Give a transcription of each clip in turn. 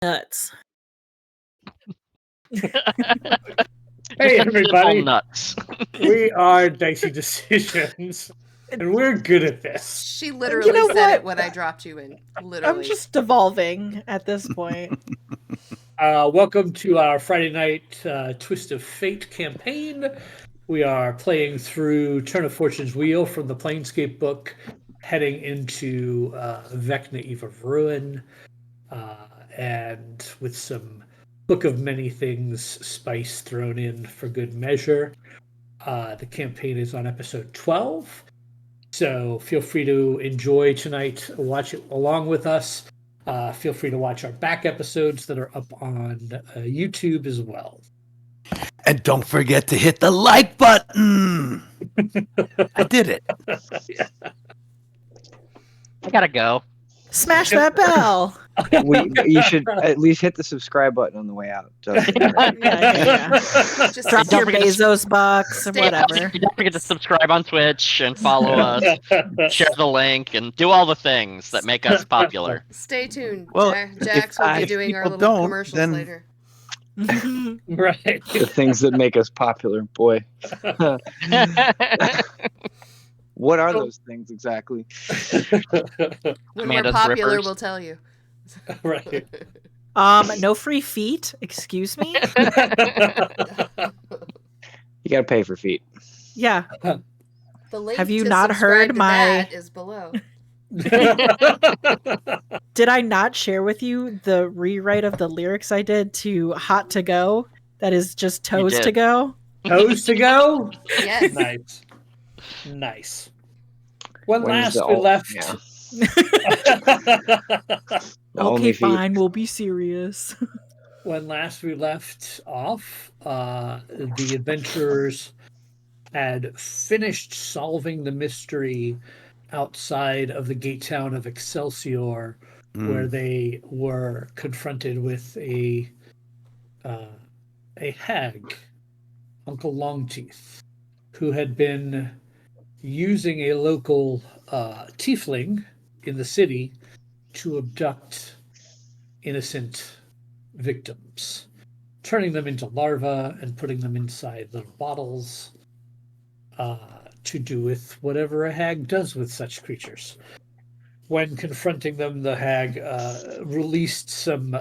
nuts. Hey, everybody. Nuts. We are Dicey Decisions, and we're good at this. She literally said it when I dropped you in. Literally. I'm just devolving at this point. Welcome to our Friday night Twist of Fate campaign. We are playing through Turn of Fortune's Wheel from the Planescape book, heading into Vecna Eve of Ruin, and with some Book of Many Things spice thrown in for good measure. The campaign is on episode 12, so feel free to enjoy tonight, watch it along with us. Feel free to watch our back episodes that are up on YouTube as well. And don't forget to hit the like button. I did it. Yeah. I gotta go. Smash that bell. You should at least hit the subscribe button on the way out. Yeah. Just Drop Don't your forget to- Bezos bucks or Stay- whatever. Don't forget to subscribe on Twitch and follow us, share the link, and do all the things that make us popular. Stay tuned. Well, Jax will be if doing our people little don't, commercials then- later. Right. The things that make us popular, boy. What are those things exactly? When Amanda's we're popular, rippers. we'll tell you. Right. No free feet. Excuse me. You gotta pay for feet. Yeah. The link Have you to not subscribe heard to my- that is below. Did I not share with you the rewrite of the lyrics I did to Hot to Go? That is just toes did. to go. Toes to go? Yes. Nice. Nice. When When's last the we ul- left. yeah. The Okay, only feet. fine. We'll be serious. When last we left off, the adventurers had finished solving the mystery outside of the gatetown of Excelsior, where they were confronted with a hag, Uncle Longteeth, who had been using a local tiefling in the city to abduct innocent victims, turning them into larvae and putting them inside little bottles to do with whatever a hag does with such creatures. When confronting them, the hag released some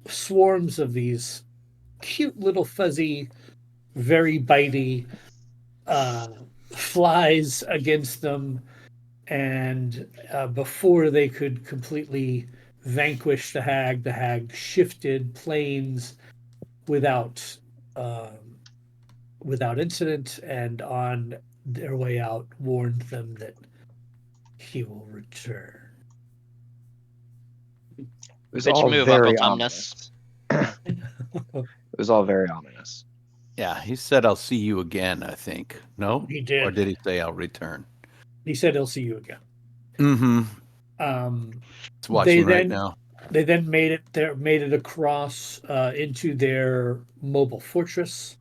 swarms of these cute little fuzzy, very bitey flies against them, and before they could completely vanquish the hag shifted planes without incident, and on their way out warned them that he will return. It was Bitch all move, very Uncle ominous. It was all very ominous. Yeah, he said, I'll see you again, I think. No? He did. Or did he say, I'll return? He said he'll see you again. Mm-hmm. Um, It's watching right then- now. They then made it across into their mobile fortress,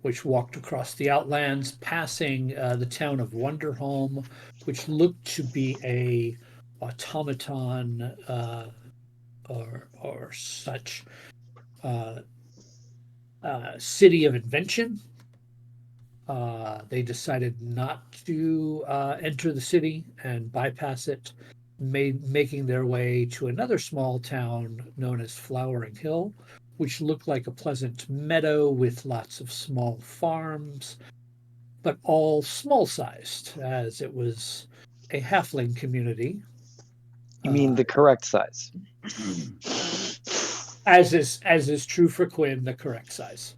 which walked across the outlands, passing the town of Wonderhome, which looked to be a automaton or such city of invention. They decided not to enter the city and bypass it, making their way to another small town known as Flowering Hill, which looked like a pleasant meadow with lots of small farms, but all small-sized, as it was a halfling community. You mean the correct size? As is true for Quinn, the correct size.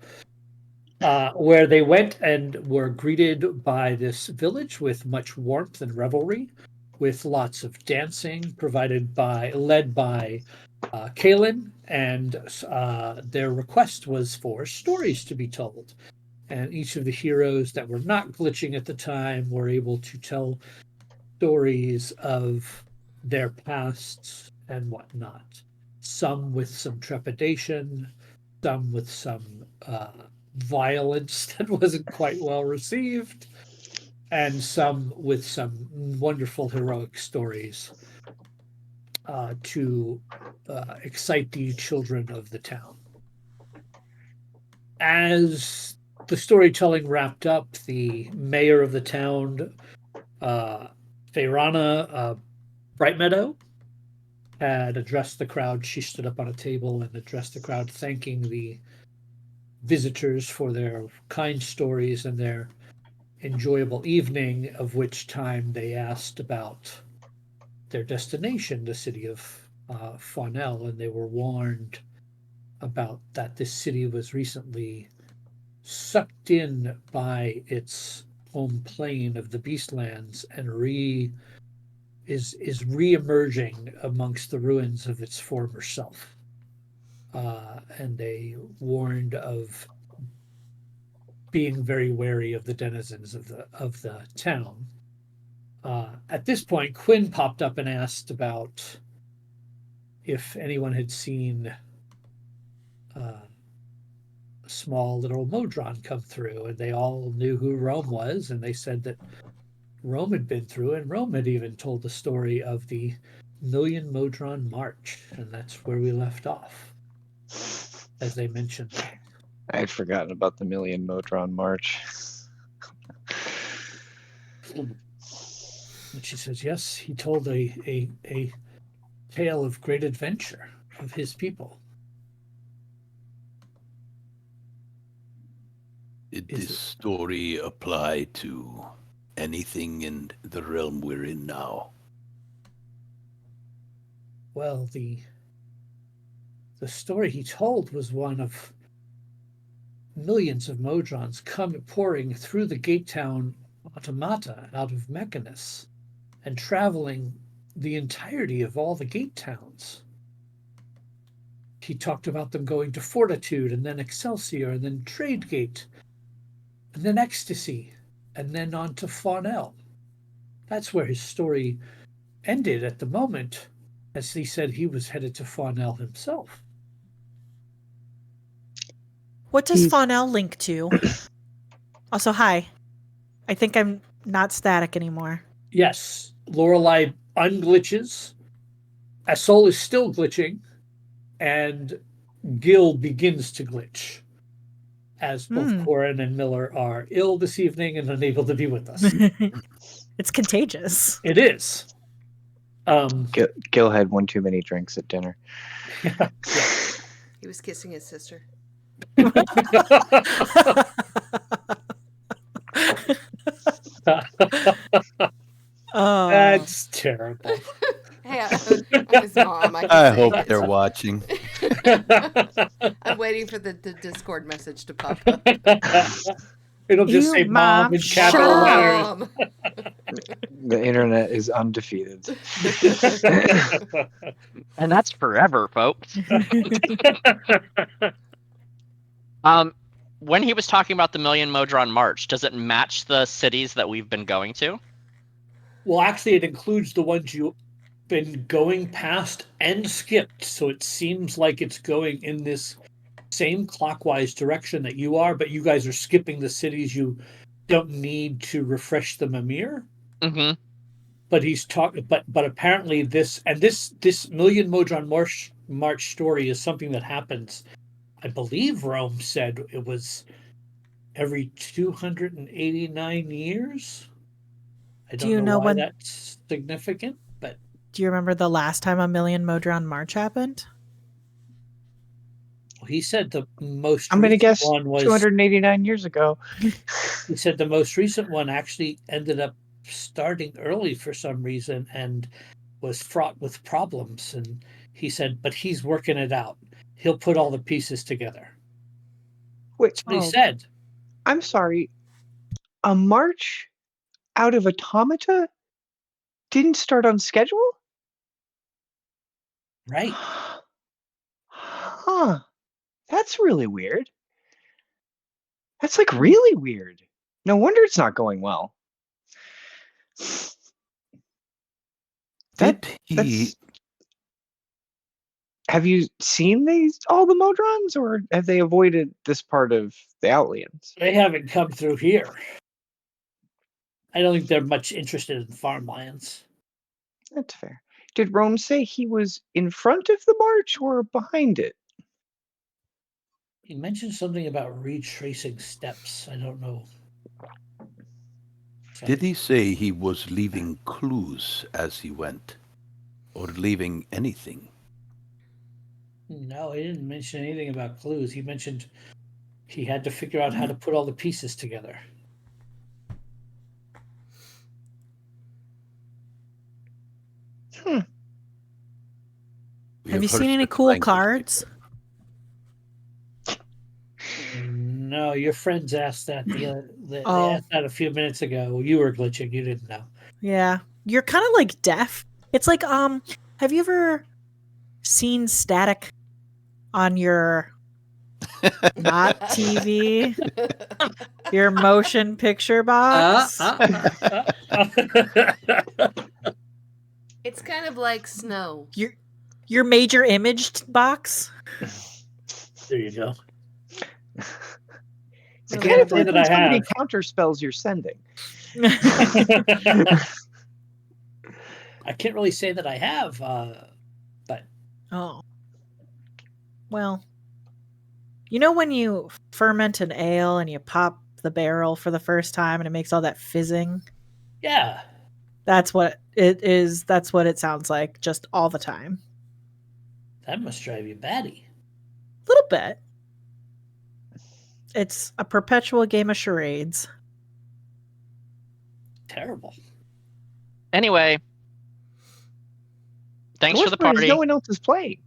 Where they went and were greeted by this village with much warmth and revelry, with lots of dancing led by Kaelin, and their request was for stories to be told. And each of the heroes that were not glitching at the time were able to tell stories of their pasts and whatnot. Some with some trepidation, some with some violence that wasn't quite well received, and some with some wonderful heroic stories. to excite the children of the town. As the storytelling wrapped up, the mayor of the town, Fauna Brightmeadow, had addressed the crowd. She stood up on a table and addressed the crowd, thanking the visitors for their kind stories and their enjoyable evening, of which time they asked about their destination, the city of Faunel, and they were warned about that this city was recently sucked in by its home plane of the Beastlands and is re-emerging amongst the ruins of its former self. And they warned of being very wary of the denizens of the town. At this point, Quinn popped up and asked about if anyone had seen a small little Modron come through, and they all knew who Rome was, and they said that Rome had been through, and Rome had even told the story of the Million Modron March, and that's where we left off, as they mentioned that. I had forgotten about the Million Modron March. And she says, yes, he told a tale of great adventure of his people. Did this story apply to anything in the realm we're in now? Well, the story he told was one of millions of Modrons pouring through the gatetown automata out of Mechanus and traveling the entirety of all the gate towns. He talked about them going to Fortitude, and then Excelsior, and then Tradegate, and then Ecstasy, and then on to Faunel. That's where his story ended at the moment, as he said he was headed to Faunel himself. What does Faunel link to? Also, hi. I think I'm not static anymore. Yes, Lorelei unglitches. Asol is still glitching, and Gil begins to glitch, as both Corin and Miller are ill this evening and unable to be with us. It's contagious. It is. Gil had one too many drinks at dinner. Yeah. He was kissing his sister. That's terrible. Hey, I'm his mom. I hope they're watching. I'm waiting for the Discord message to pop up. It'll just say mom in capital letters. The internet is undefeated. And that's forever, folks. When he was talking about the Million Modron March, does it match the cities that we've been going to? Well, actually, it includes the ones you've been going past and skipped. So it seems like it's going in this same clockwise direction that you are, but you guys are skipping the cities you don't need to refresh the Mimir. Mm-hmm. But he's talking. But apparently this Million Modron March story is something that happens. I believe Rome said it was every 289 years. I don't know why that's significant, but do you remember the last time a Million Modron March happened? Well, he said the most I'm going to guess one was 289 years ago. He said the most recent one actually ended up starting early for some reason and was fraught with problems. And he said, but he's working it out. He'll put all the pieces together. Wait, That's what he said. I'm sorry. A march out of automata didn't start on schedule? Right. Huh. That's really weird. That's like really weird. No wonder it's not going well. Have you seen all the Modrons, or have they avoided this part of the Outlands? They haven't come through here. I don't think they're much interested in farmlands. That's fair. Did Rome say he was in front of the march or behind it? He mentioned something about retracing steps. I don't know. So, Did he say he was leaving clues as he went? Or leaving anything? no, he didn't mention anything about clues. He mentioned he had to figure out how to put all the pieces together. We Have you seen heard any such cool language cards? before. No, your friends asked that. They Oh. asked that a few minutes ago. You were glitching. You didn't know. Yeah. You're kind of like deaf. It's like, have you ever seen static on your not TV, your motion picture box? It's kind of like snow. Your major image box? There you go. It's I kind can't of say like that when I somebody have. counter spells you're sending. I can't really say that I have, but Oh. Well, you know when you ferment an ale and you pop the barrel for the first time and it makes all that fizzing? yeah. That's what it is. That's what it sounds like just all the time. That must drive you batty. A little bit. It's a perpetual game of charades. Terrible. Anyway, thanks The for the worst part is party. no one else is playing.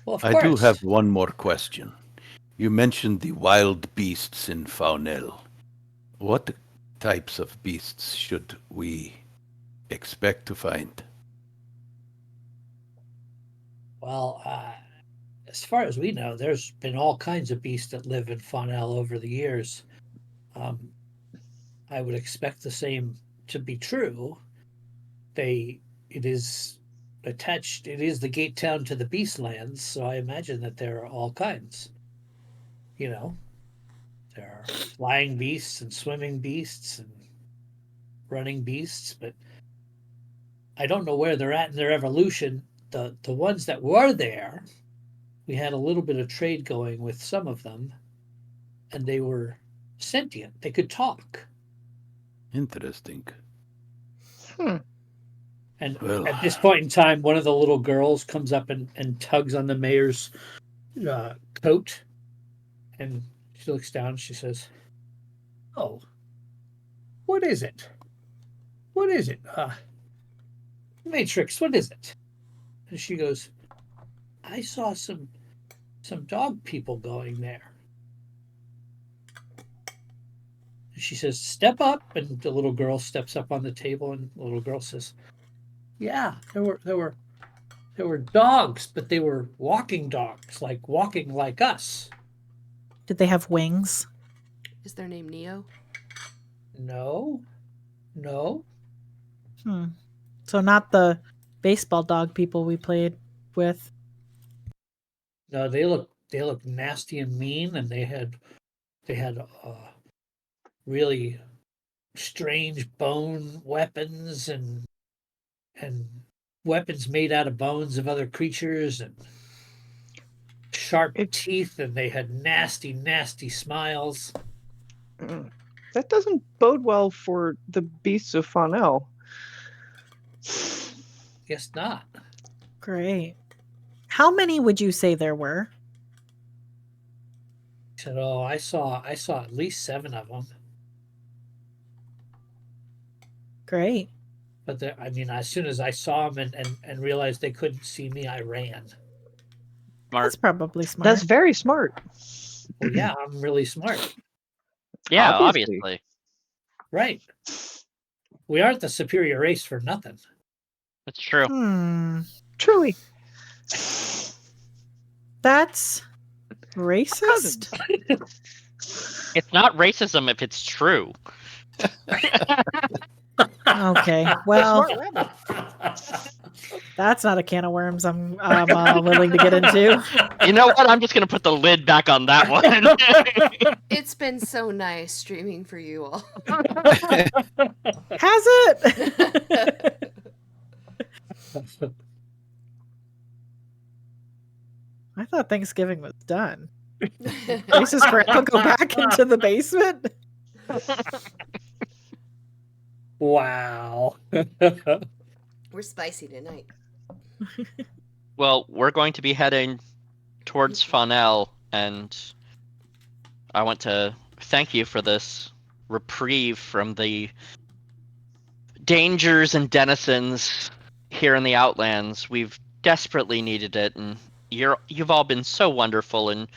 Well, of I course. do have one more question. You mentioned the wild beasts in Faunel. What types of beasts should we expect to find? Well, as far as we know, there's been all kinds of beasts that live in Faunel over the years. I would expect the same to be true. It is attached. It is the gatetown to the Beastlands, so I imagine that there are all kinds. You know, there are flying beasts and swimming beasts and running beasts, but I don't know where they're at in their evolution. The ones that were there, we had a little bit of trade going with some of them, and they were sentient. They could talk. Interesting. And Well, at this point in time, one of the little girls comes up and tugs on the mayor's coat, and she looks down and she says, "Oh, what is it? What is it? Matrix, what is it?" And she goes, "I saw some dog people going there." And she says, "Step up," and the little girl steps up on the table, and the little girl says, "Yeah, there were dogs, but they were walking dogs, like walking like us." Did they have wings? Is their name Neo? No. So not the baseball dog people we played with. No, they look nasty and mean, and they had really strange bone weapons and weapons made out of bones of other creatures and sharp teeth, and they had nasty smiles. That doesn't bode well for the beasts of Faunel. Guess not. Great. How many would you say there were? He said, "Oh, I saw at least 7 of them." Great. But I mean, as soon as I saw them and realized they couldn't see me, I ran. Smart. That's probably smart. That's very smart. Well, yeah, I'm really smart. Yeah, Obviously. obviously. Right. We aren't the superior race for nothing. That's true. Truly. That's racist. It's not racism if it's true. Okay. Well, Smart rabbit. that's not a can of worms I'm willing to get into. You know what? I'm just gonna put the lid back on that one. It's been so nice streaming for you all. Has it? I thought Thanksgiving was done. Grace's grandpa go back into the basement? Wow. We're spicy tonight. Well, we're going to be heading towards Faunel, and I want to thank you for this reprieve from the dangers and denizens here in the Outlands. We've desperately needed it, and you've all been so wonderful and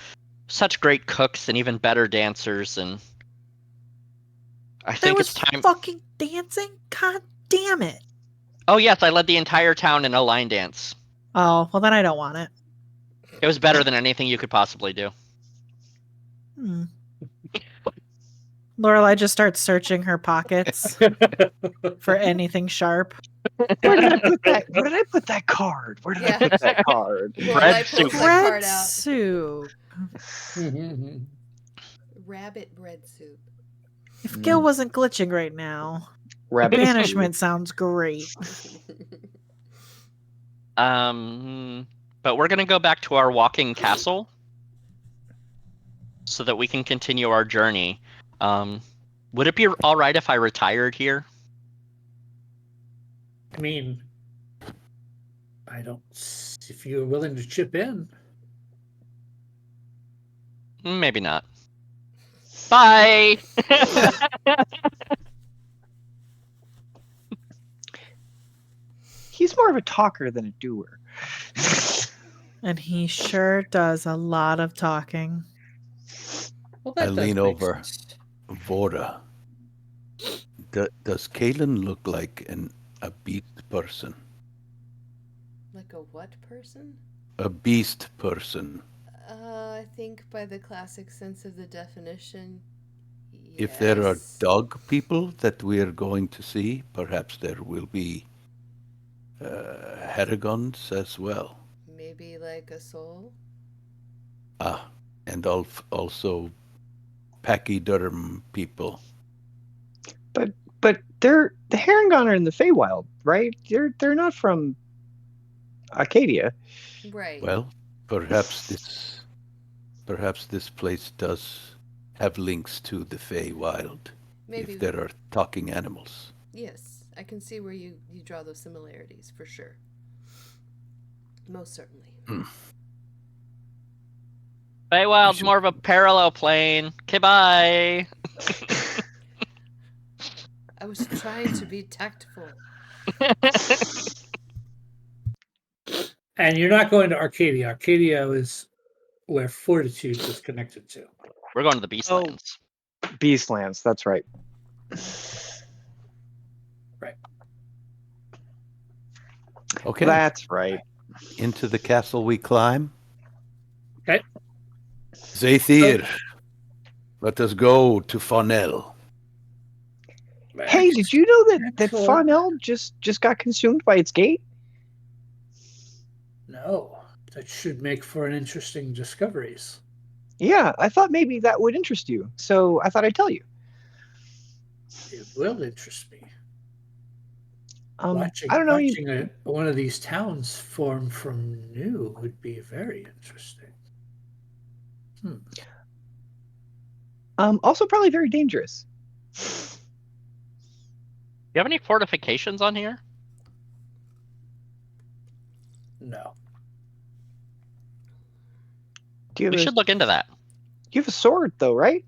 such great cooks and even better dancers, and I There think was it's time. fucking dancing? God damn it. Oh yes, I led the entire town in a line dance. Oh, well then I don't want it. It was better than anything you could possibly do. Lorelai just starts searching her pockets for anything sharp. Where did I put that? Where did I put that card? Where did I put that card? Lorelai pulls that Bread card out. soup. Rabbit bread soup. If Gil wasn't glitching right now, Rabbit banishment sounds great. But we're gonna go back to our walking castle so that we can continue our journey. Would it be all right if I retired here? I mean, if you're willing to chip in. Maybe not. Bye! He's more of a talker than a doer. And he sure does a lot of talking. Well, I that does lean make over. sense. Vora. Does Kalen look like a beast person? Like a what person? A beast person. I think by the classic sense of the definition, If there are yes. dog people that we are going to see, perhaps there will be heragons as well. Maybe like a soul? And also pachyderm people. But the Harengon are in the Feywild, right? They're not from Acadia. Right. Well, perhaps this place does have links to the Feywild. Maybe. If there are talking animals. Yes, I can see where you draw those similarities, for sure. Most certainly. Feywild's more of a parallel plane. Okay, bye! I was trying to be tactful. And you're not going to Arcadia. Arcadia is where Fortitude was connected to. We're going to the Beastlands. Beastlands, that's right. Right. Okay. That's right. Into the castle we climb. Okay. Zathir, let us go to Faunel. Hey, did you know that Faunel just got consumed by its gate? No, that should make for an interesting discoveries. Yeah, I thought maybe that would interest you, so I thought I'd tell you. It will interest me. I don't know. Watching one of these towns form from new would be very interesting. Also, probably very dangerous. You have any fortifications on here? No. We should look into that. You have a sword, though, right?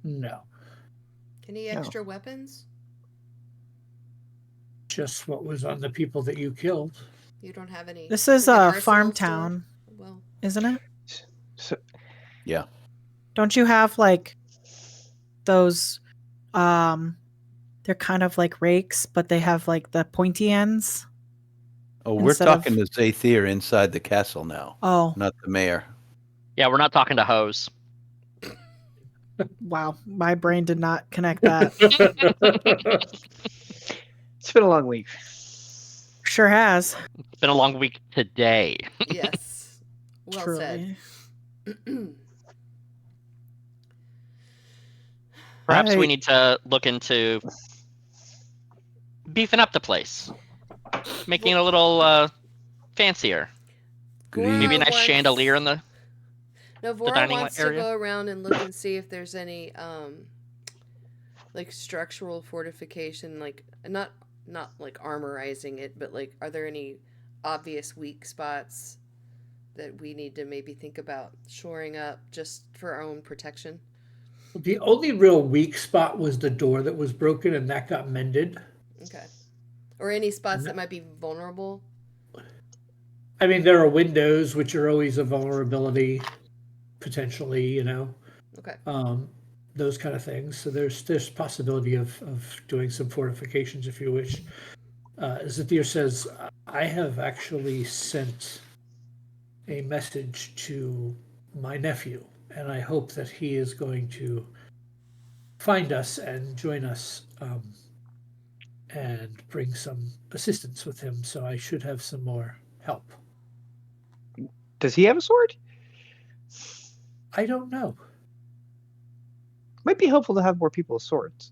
No. Any extra weapons? Just what was on the people that you killed. You don't have any. This is like an a arsenal farm store? town, Well, isn't it? So, Yeah. Don't you have like those they're kind of like rakes, but they have like the pointy ends? Oh, we're Instead talking of- to Zathir inside the castle now, Oh, not the mayor. Yeah, we're not talking to Hose. wow. My brain did not connect that. it's been a long week. Sure has. It's been a long week today. yes. Well Truly. said. Perhaps we Right. need to look into beefing up the place, making it a little fancier. Maybe a nice chandelier in the Vora dining wants area. to go around and look and see if there's any like structural fortification, like not like armorizing it, but like are there any obvious weak spots that we need to maybe think about shoring up just for our own protection? The only real weak spot was the door that was broken, and that got mended. Okay. Or any spots that might be vulnerable? I mean, there are windows, which are always a vulnerability, potentially, you know. Okay. Those kind of things. So there's possibility of doing some fortifications if you wish. Zathir says, I have actually sent a message to my nephew, and I hope that he is going to find us and join us and bring some assistance with him. So I should have some more help. Does he have a sword? I don't know. Might be helpful to have more people with swords.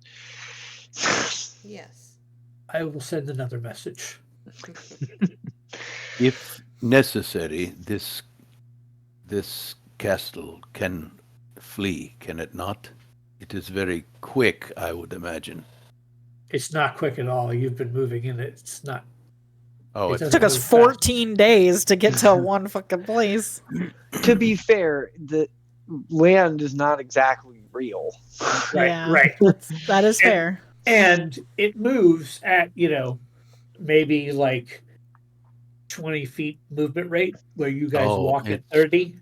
Yes. I will send another message. If necessary, this castle can flee, can it not? It is very quick, I would imagine. It's not quick at all. You've been moving in it. It's not. Oh, It It it's took us 14 days to get to one fucking place. To be fair, the land is not exactly real. Right, Yeah, right. that is fair. And it moves at, maybe like 20 feet movement rate, where you guys walk at 30.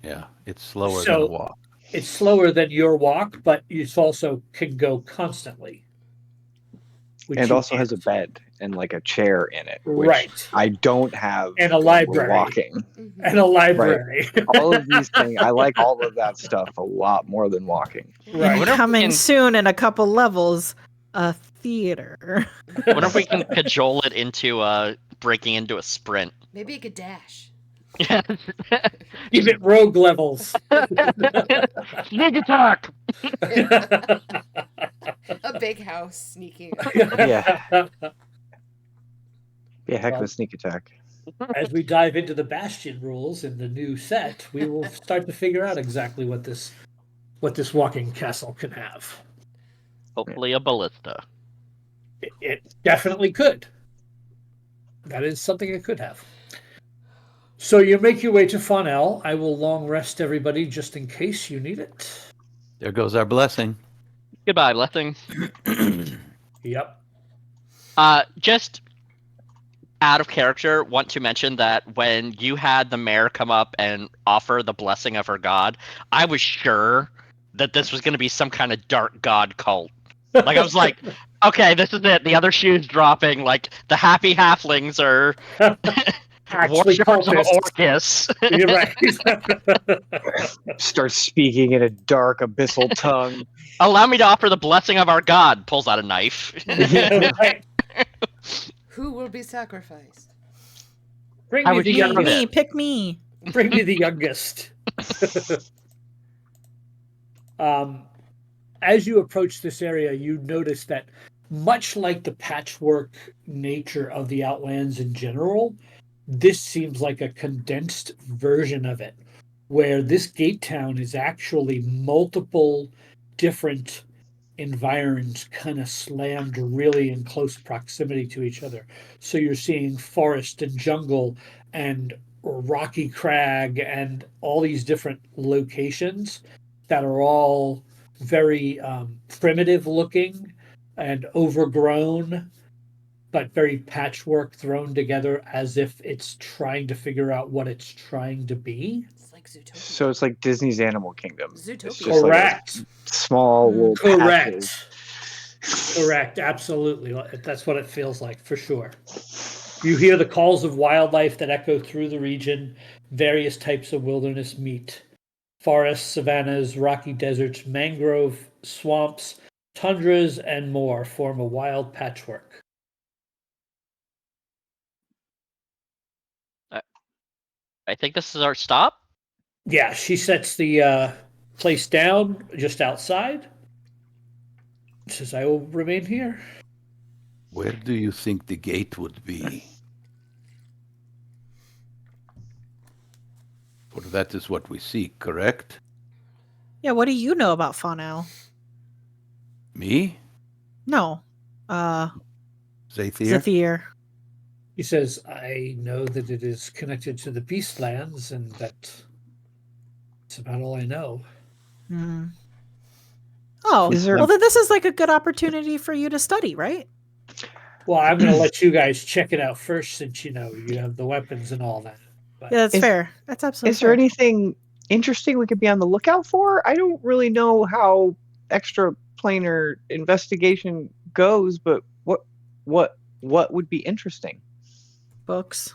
Yeah, it's slower So- than a walk. It's slower than your walk, but it also can go constantly. which And you also has a can't. bed and like a chair in it, which Right. I don't have. And a when we're library. walking. Mm-hmm. And a library. All of these things, I like all of that stuff a lot more than walking. Right. And Wonder if we coming can- soon in a couple levels, a theater. Wonder if we can cajole it into breaking into a sprint. Maybe it could dash. Give it rogue levels. Sneak attack! A big house sneaking. Yeah. Yeah, heck of Well- a sneak attack. As we dive into the Bastion rules in the new set, we will start to figure out exactly what this walking castle can have. Hopefully a ballista. It definitely could. That is something it could have. So you make your way to Faunel. I will long rest everybody just in case you need it. There goes our blessing. Goodbye, blessing. Yep. Just out of character, want to mention that when you had the mayor come up and offer the blessing of her god, I was sure that this was going to be some kind of dark god cult. Like, I was like, okay, this is it. The other shoe's dropping. Like, the happy halflings are Actually, worshippers of cultists. Orcus. You're right. Start speaking in a dark abyssal tongue. Allow me to offer the blessing of our god. Pulls out a knife. Right. Who will be sacrificed? Bring I me was the young Me, youngest. me, pick me. Bring me the youngest. As you approach this area, you notice that much like the patchwork nature of the Outlands in general, this seems like a condensed version of it, where this gatetown is actually multiple different environs kind of slammed really in close proximity to each other. So you're seeing forest and jungle and rocky crag and all these different locations that are all very primitive looking and overgrown, but very patchwork thrown together as if it's trying to figure out what it's trying to be. It's like Zootopia. So it's like Disney's Animal Kingdom. Zootopia. It's just like a Correct. small little Correct. patches. Correct. Absolutely. That's what it feels like for sure. You hear the calls of wildlife that echo through the region. Various types of wilderness meet. Forests, savannas, rocky deserts, mangrove, swamps, tundras, and more form a wild patchwork. I think this is our stop. Yeah, she sets the place down just outside. Says, I will remain here. Where do you think the gate would be? For that is what we seek, correct? Yeah, what do you know about Faunel? Me? No. Zathir? Zathir. He says, I know that it is connected to the Beastlands, and that's about all I know. Hmm. Oh, Is there- well then this is like a good opportunity for you to study, right? Well, I'm going to let you guys check it out first, since you have the weapons and all that. But Yeah, that's Is- fair. That's absolutely Is there fair. anything interesting we could be on the lookout for? I don't really know how extraplanar investigation goes, but what would be interesting? Books.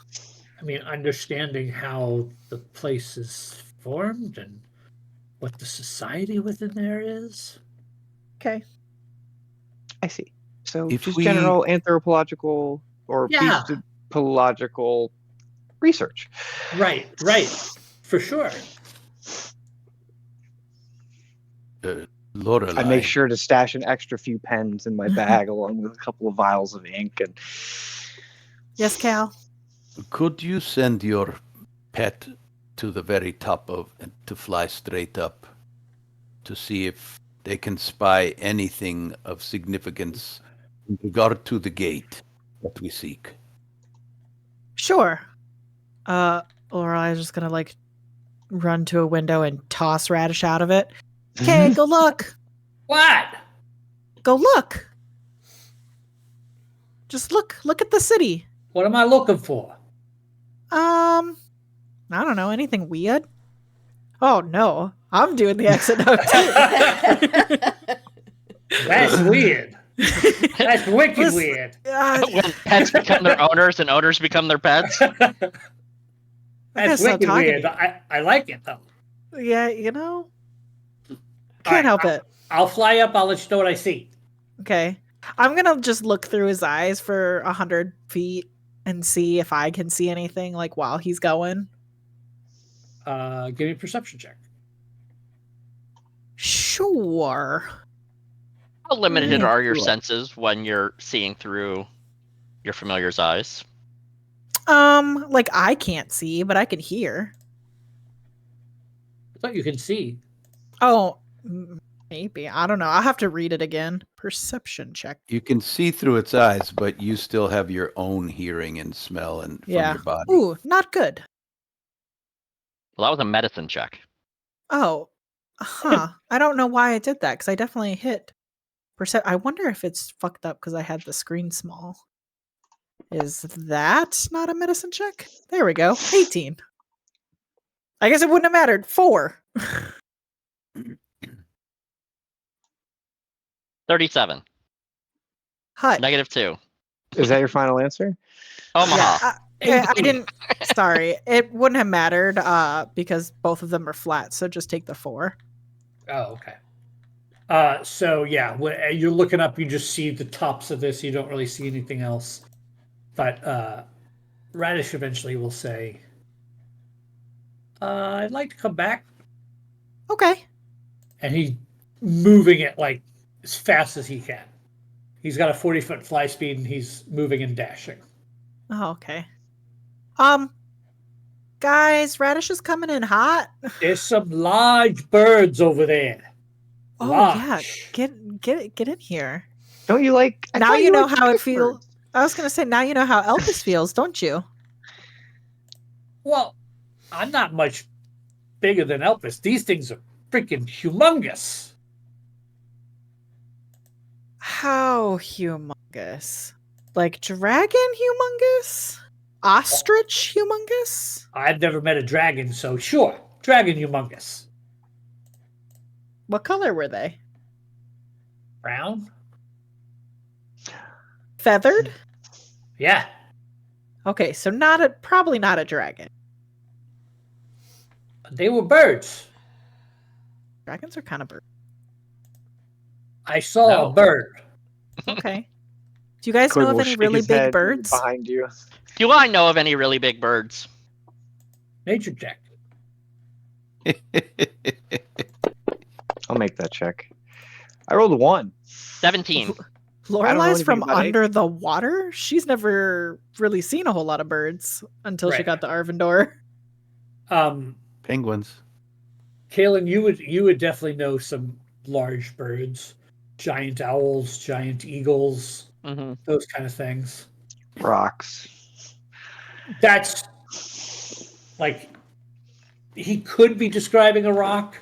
I mean, understanding how the place is formed and what the society within there is. Okay. I see. So If just we- general anthropological or Yeah. beastological research. Right, for sure. Lorelei. I make sure to stash an extra few pens in my bag along with a couple of vials of ink and Yes, Cal. Could you send your pet to the very top of to fly straight up to see if they can spy anything of significance in regard to the gate that we seek? Sure. Lorelai's just gonna like run to a window and toss Radish out of it. Okay, go look. What? Go look. Just look at the city. What am I looking for? I don't know, anything weird? Oh no, I'm doing the exit note too. That's weird. That's wicked Listen, weird. When pets become their owners and owners become their pets. That's guess I'll wicked talk weird. to I like it though. yeah, you know, Alright, can't help it. I'll fly up. I'll let you know what I see. Okay, I'm gonna just look through his eyes for 100 feet and see if I can see anything like while he's going. Give me a perception check. Sure. How limited Yeah, are your sure. senses when you're seeing through your familiar's eyes? Like I can't see, but I can hear. I thought you can see. Oh, maybe. I don't know. I'll have to read it again. Perception check. You can see through its eyes, but you still have your own hearing and smell and from Yeah. your body. Ooh, not good. Well, that was a medicine check. Oh, huh. I don't know why I did that because I definitely hit I wonder if it's fucked up because I had the screen small. Is that not a medicine check? There we go. 18. I guess it wouldn't have mattered. 4. 37. Hut. -2. is that your final answer? Omaha. Yeah, I didn't. Sorry, it wouldn't have mattered because both of them are flat. So just take the 4. Oh, okay. So yeah, when you're looking up, you just see the tops of this. You don't really see anything else. But Radish eventually will say, "I'd like to come back," Okay. and he's moving it like as fast as he can. He's got a 40-foot fly speed, and he's moving and dashing. Oh, okay. Guys, Radish is coming in hot. There's some large birds over there. Oh Large. yeah, get in here. Don't you like? I Now thought you know liked how it big feels. birds. I was gonna say now you know how Elvis feels, don't you? Well, I'm not much bigger than Elvis. These things are freaking humongous. How humongous? Like dragon humongous? Ostrich humongous? I've never met a dragon, so sure, dragon humongous. What color were they? Brown? Feathered? Yeah. Okay, so probably not a dragon. They were birds. Dragons are kind of birds. I saw No. a bird. Okay. Do you guys Quinn know of will any shake really his big head birds? behind you? Do I know of any really big birds? Nature check. I'll make that check. I rolled a 1. 17. Lorelai's anything from about under the water. She's never really seen a whole lot of birds until she Right. got to Arvindor. Penguins. Kaylin, you would definitely know some large birds, giant owls, giant eagles, Hmm. those kind of things. Rocks. That's like he could be describing a rock.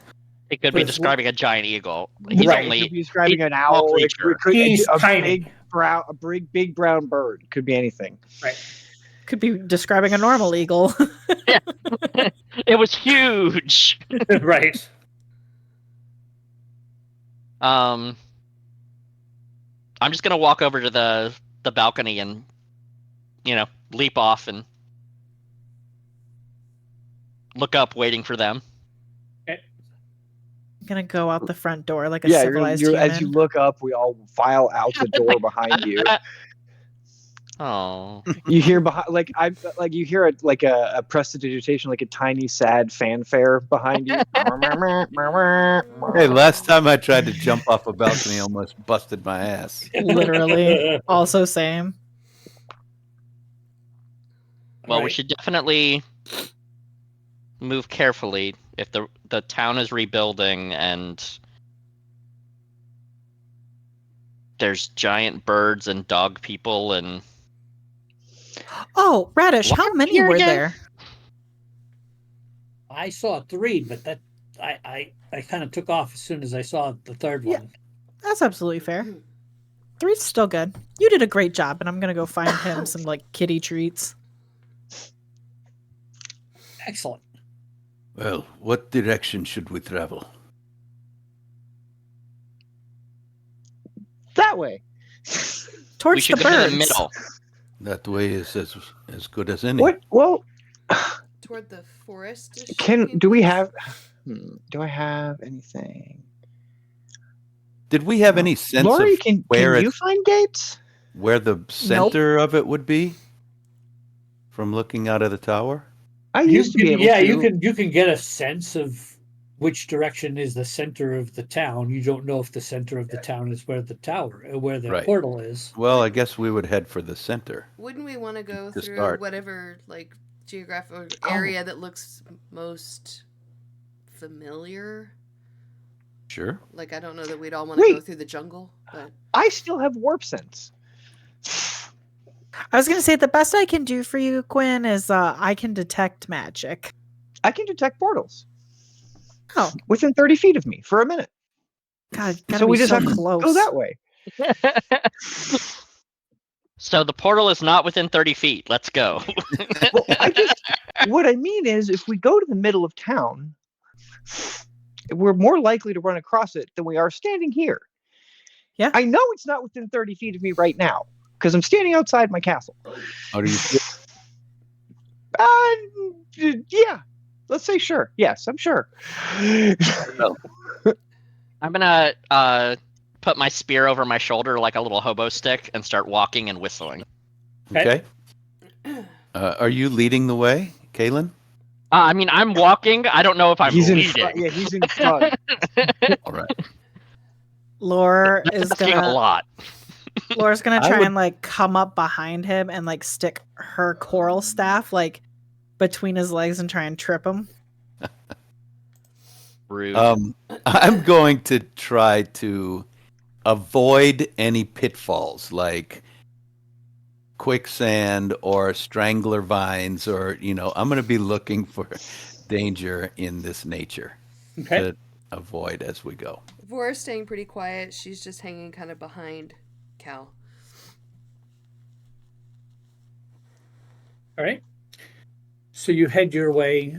It could But be it's- describing a giant eagle. He's Right. It only could be describing an he's a small owl. It creature. could He's a tiny. big brown bird. Could be anything. Right. Could be describing a normal eagle. It was huge. Right. I'm just gonna walk over to the balcony and, leap off and look up, waiting for them. I'm gonna go out the front door like a Yeah, civilized human. as you look up, we all file out the door behind you. Oh, You hear you hear a prestidigitation, like a tiny sad fanfare behind you. Hey, last time I tried to jump off a balcony, I almost busted my ass. Literally. Also same. well, we Right. should definitely move carefully if the town is rebuilding and there's giant birds and dog people and Oh, Radish, Why how are we many here were again? there? I saw 3, but that I kind of took off as soon as I saw the third Yeah. one. That's absolutely fair. 3's still good. You did a great job, and I'm gonna go find him some kitty treats. Excellent. Well, what direction should we travel? That way. Towards we should the go birds. to the middle. That way is as good as any. What? Well, Toward the forest. do we have? Do I have anything? Did we have any sense Lori, of can where you find gates? where the center of it would be from looking out of the tower? I used to be able to. you can get a sense of which direction is the center of the town. You don't know if the center of the town is where the Right. portal is. Well, I guess we would head for the center. Wouldn't we want to go To through start. whatever geographic area that looks most familiar? Sure. Like, I don't know that we'd all want to Wait. go through the jungle, but I still have warp sense. I was gonna say the best I can do for you, Quinn, is I can detect magic. I can detect portals Oh within 30 feet of me for a minute. God, gotta So be we just so have to close. go that way. So the portal is not within 30 feet. Let's go. Well, what I mean is, if we go to the middle of town, we're more likely to run across it than we are standing here. Yeah. I know it's not within 30 feet of me right now because I'm standing outside my castle. How do you feel? Yeah. Let's say sure. Yes, I'm sure. I'm gonna put my spear over my shoulder like a little hobo stick and start walking and whistling. Okay. Are you leading the way, Kaylin? I mean, I'm walking. I don't know if I'm He's in leading. front. Yeah, he's in front. All right. Lore is That's asking a gonna lot. Laura's gonna I try would- and come up behind him and stick her coral staff between his legs and try and trip him. Rude. I'm going to try to avoid any pitfalls like quicksand or strangler vines, or I'm going to be looking for danger in this nature Okay. to avoid as we go. Vora's staying pretty quiet. She's just hanging kind of behind Cal. All right. So you head your way,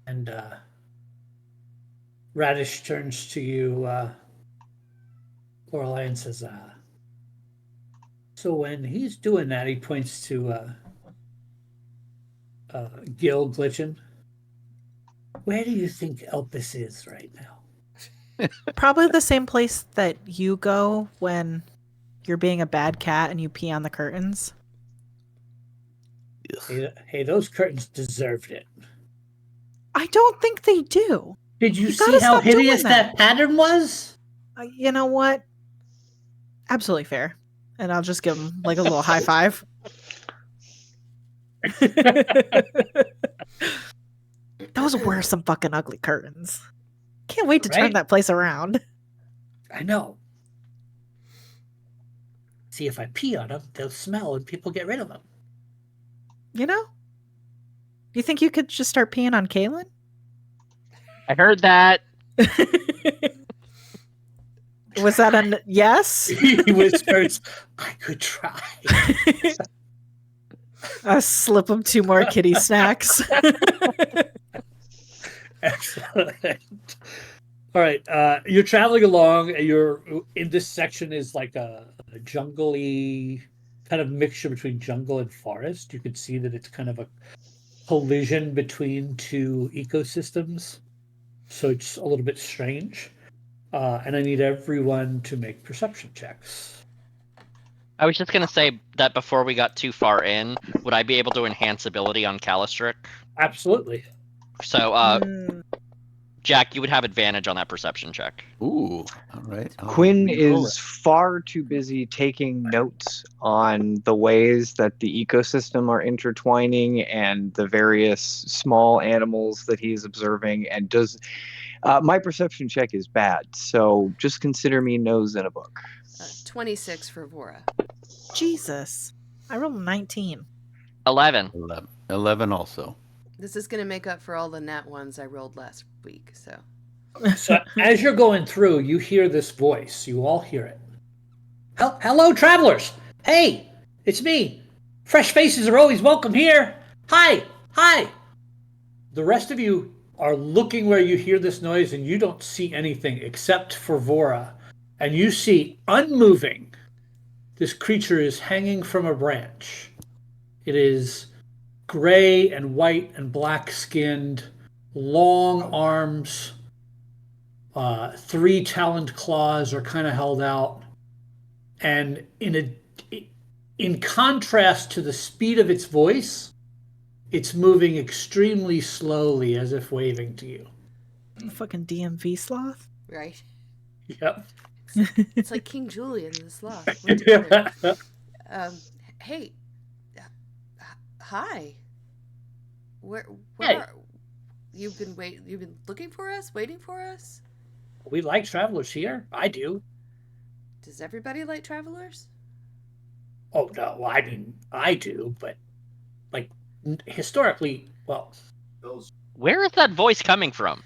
and Radish turns to you, Lorelei, and says, so when he's doing that, he points to Gil Glitchin. Where do you think Elpis is right now? Probably the same place that you go when you're being a bad cat and you pee on the curtains. Hey, those curtains deserved it. I don't think they do. Did you You see gotta how stop doing hideous that. that pattern was? You know what? Absolutely fair. And I'll just give him like a little high five. Those were some fucking ugly curtains. Can't wait to turn Right? that place around. I know. See, if I pee on them, they'll smell and people get rid of them. You know? You think you could just start peeing on Kaylin? I heard that. Was that a yes? He whispers, I could try. I'll slip him 2 more kitty snacks. Excellent. All right. You're traveling along. And you're in this section is like a jungly kind of mixture between jungle and forest. You can see that it's kind of a collision between 2 ecosystems. So it's a little bit strange. And I need everyone to make perception checks. I was just gonna say that before we got too far in, would I be able to enhance ability on Calistric? Absolutely. So, Jack, you would have advantage on that perception check. Ooh, all right. Quinn roll is far too busy taking notes on the ways that the ecosystem are intertwining and the various small animals that he's observing, and does. My perception check is bad, so just consider me nose in a book. 26 for Vora. Jesus. I rolled a 19. 11. 11 also. This is going to make up for all the nat ones I rolled last week, so. So as you're going through, you hear this voice. You all hear it. Hello, travelers. Hey, it's me. Fresh faces are always welcome here. Hi. The rest of you are looking where you hear this noise, and you don't see anything except for Vora. And you see, unmoving, this creature is hanging from a branch. It is gray and white and black skinned, long arms, 3 taloned claws are kind of held out. And in contrast to the speed of its voice, it's moving extremely slowly as if waving to you. Fucking DMV sloth. Right? Yep. It's like King Julian and the sloth. We're together. Hey. Hi. Where Hey. are you've been looking for us, waiting for us? We like travelers here. I do. Does everybody like travelers? Oh, no. I mean, I do, but like historically, well. Where is that voice coming from?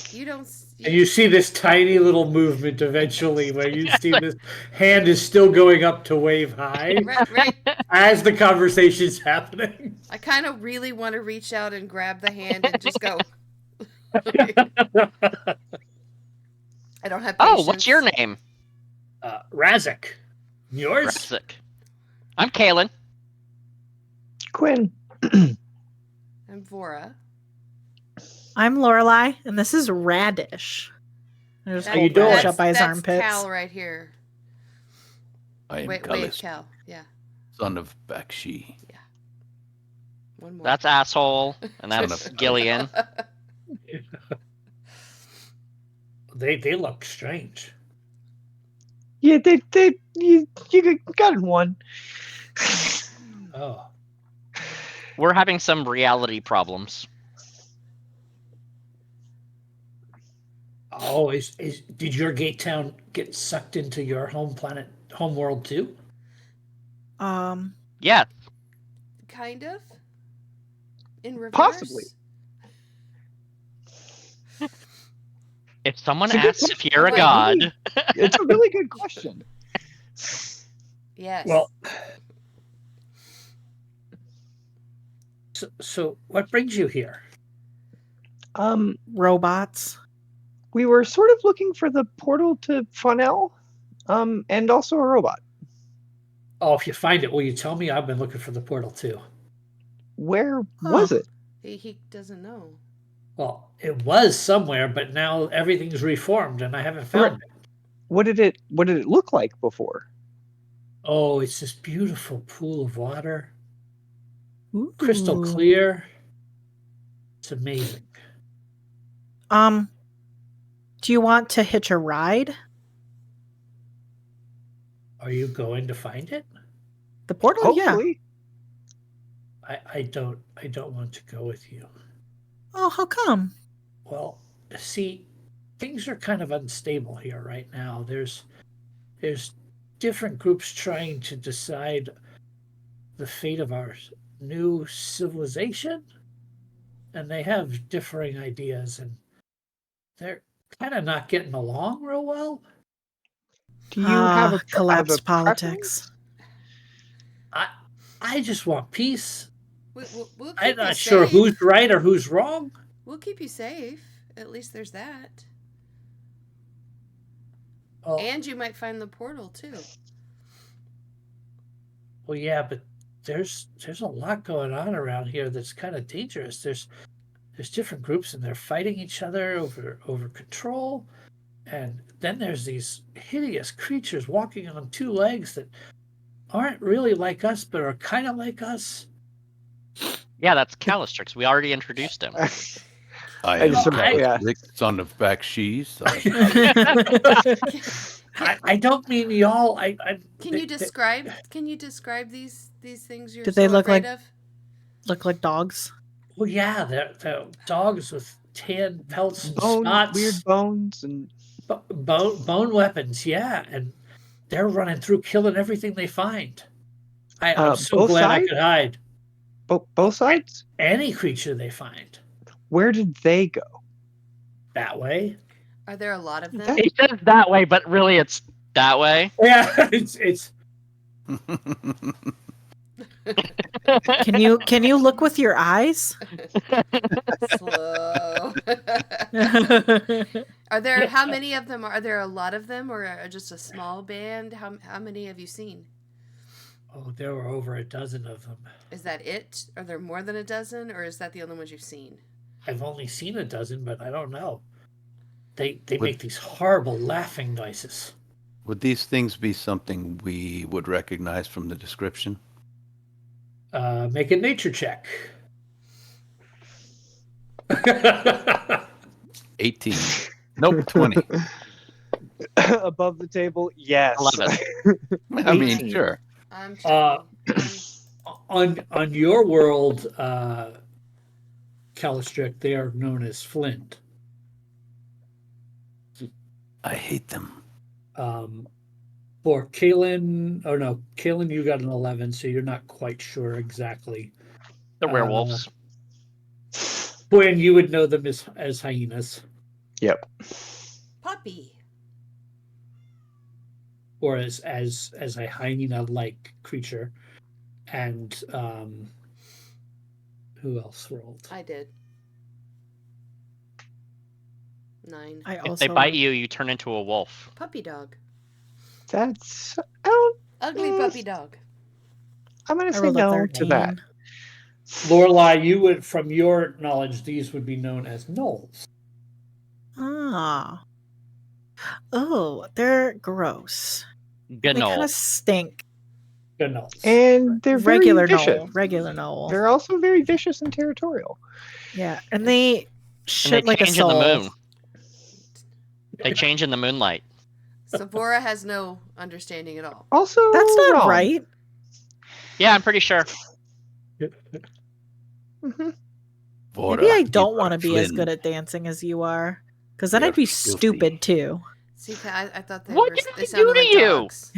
You don't. And you see this tiny little movement eventually where you see this hand is still going up to wave high Right. as the conversation's happening. I kind of really want to reach out and grab the hand and just go. I don't have patience. Oh, what's your name? Razak. Yours? Razik. I'm Kaylin. Quinn. I'm Vora. I'm Lorelei, and this is Radish. I just How you hold doing? Radish up by his That's armpits. Cal right here. I am Wave, Kalis, Cal. Yeah. son of Bakshi. One more. That's asshole, and Son that's of- Gillian. They look strange. Yeah, you got in one. Oh. We're having some reality problems. Oh, did your gatetown get sucked into your home world too? Yeah, Kind of. In reverse. Possibly. if someone It's a good asks if you're a Wait, god, It's a really good question. Yes. Well, so what brings you here? Robots. We were sort of looking for the portal to Faunel, and also a robot. Oh, if you find it, will you tell me? I've been looking for the portal too. Where was it? he doesn't know. Well, it was somewhere, but now everything's reformed and I haven't found it. What did it look like before? Oh, it's this beautiful pool of water. Ooh. Crystal clear. It's amazing. Do you want to hitch a ride? Are you going to find it? The portal, yeah. Hopefully. I don't want to go with you. Oh, how come? Well, see, things are kind of unstable here right now. There's different groups trying to decide the fate of our new civilization, and they have differing ideas, and they're kind of not getting along real well. Do you have a collapsed preference? politics? I just want peace. We'll keep I'm you not sure safe. who's right or who's wrong. We'll keep you safe. At least there's that. Well, And you might find the portal too. well, yeah, but there's a lot going on around here that's kind of dangerous. There's different groups and they're fighting each other over control, and then there's these hideous creatures walking on two legs that aren't really like us but are kind of like us. Yeah, that's Calistrix. We already introduced him. I I am just- yeah. Calistrix, son of Bakshiz. I don't mean y'all. Can you describe these things you're Did so they look afraid like- of? Look like dogs. Well, yeah, they're dogs with tan pelts and Bones, spots, weird bones, and bone weapons. Yeah, and they're running through, killing everything they find. I'm so both glad I sides? could hide. both sides. Any creature they find Where did they go? that way. Are there a lot of them? That- He says that way, but really it's that way. Yeah, it's Can you look with your eyes? Slow. Are there how many of them? Are there a lot of them, or just a small band? How many have you seen? oh, there were over a dozen of them. Is that it? Are there more than a dozen, or is that the only ones you've seen? I've only seen a dozen, but I don't know. They Would- make these horrible laughing noises. Would these things be something we would recognize from the description? Make a nature check. 18. Nope, 20. Above the table, yes. 11. I mean, 18. sure. I'm checking. On your world, Calistric, they are known as Flint. I hate them. For Kalen, oh no, Kalen, you got an 11, so you're not quite sure exactly. The werewolves. When you would know them as hyenas, Yep. Puppy. or as a hyena-like creature, and who else rolled? I did. 9. I If also they bite you, you turn into a wolf. Puppy dog. That's. I don't. Ugly puppy dog. I'm gonna I say rolled a no 13. to that. Lorelai, you would, from your knowledge, these would be known as gnolls. Ah. Oh, they're gross. They kind Gnoll. of stink. Gnolls. And they're very Regular vicious. knoll. Regular knoll. They're also very vicious and territorial. Yeah, and they And shit they like a change in the soul. moon. They change in the moonlight. Savora has no understanding at all. Also, That's not wrong. right. Yeah, I'm pretty sure. Mhm. Maybe I don't Vora, want to be as Flynn. good at dancing as you are, because then You're I'd be filthy. stupid too. See, I thought they What were. did They they sounded do like to you? dogs.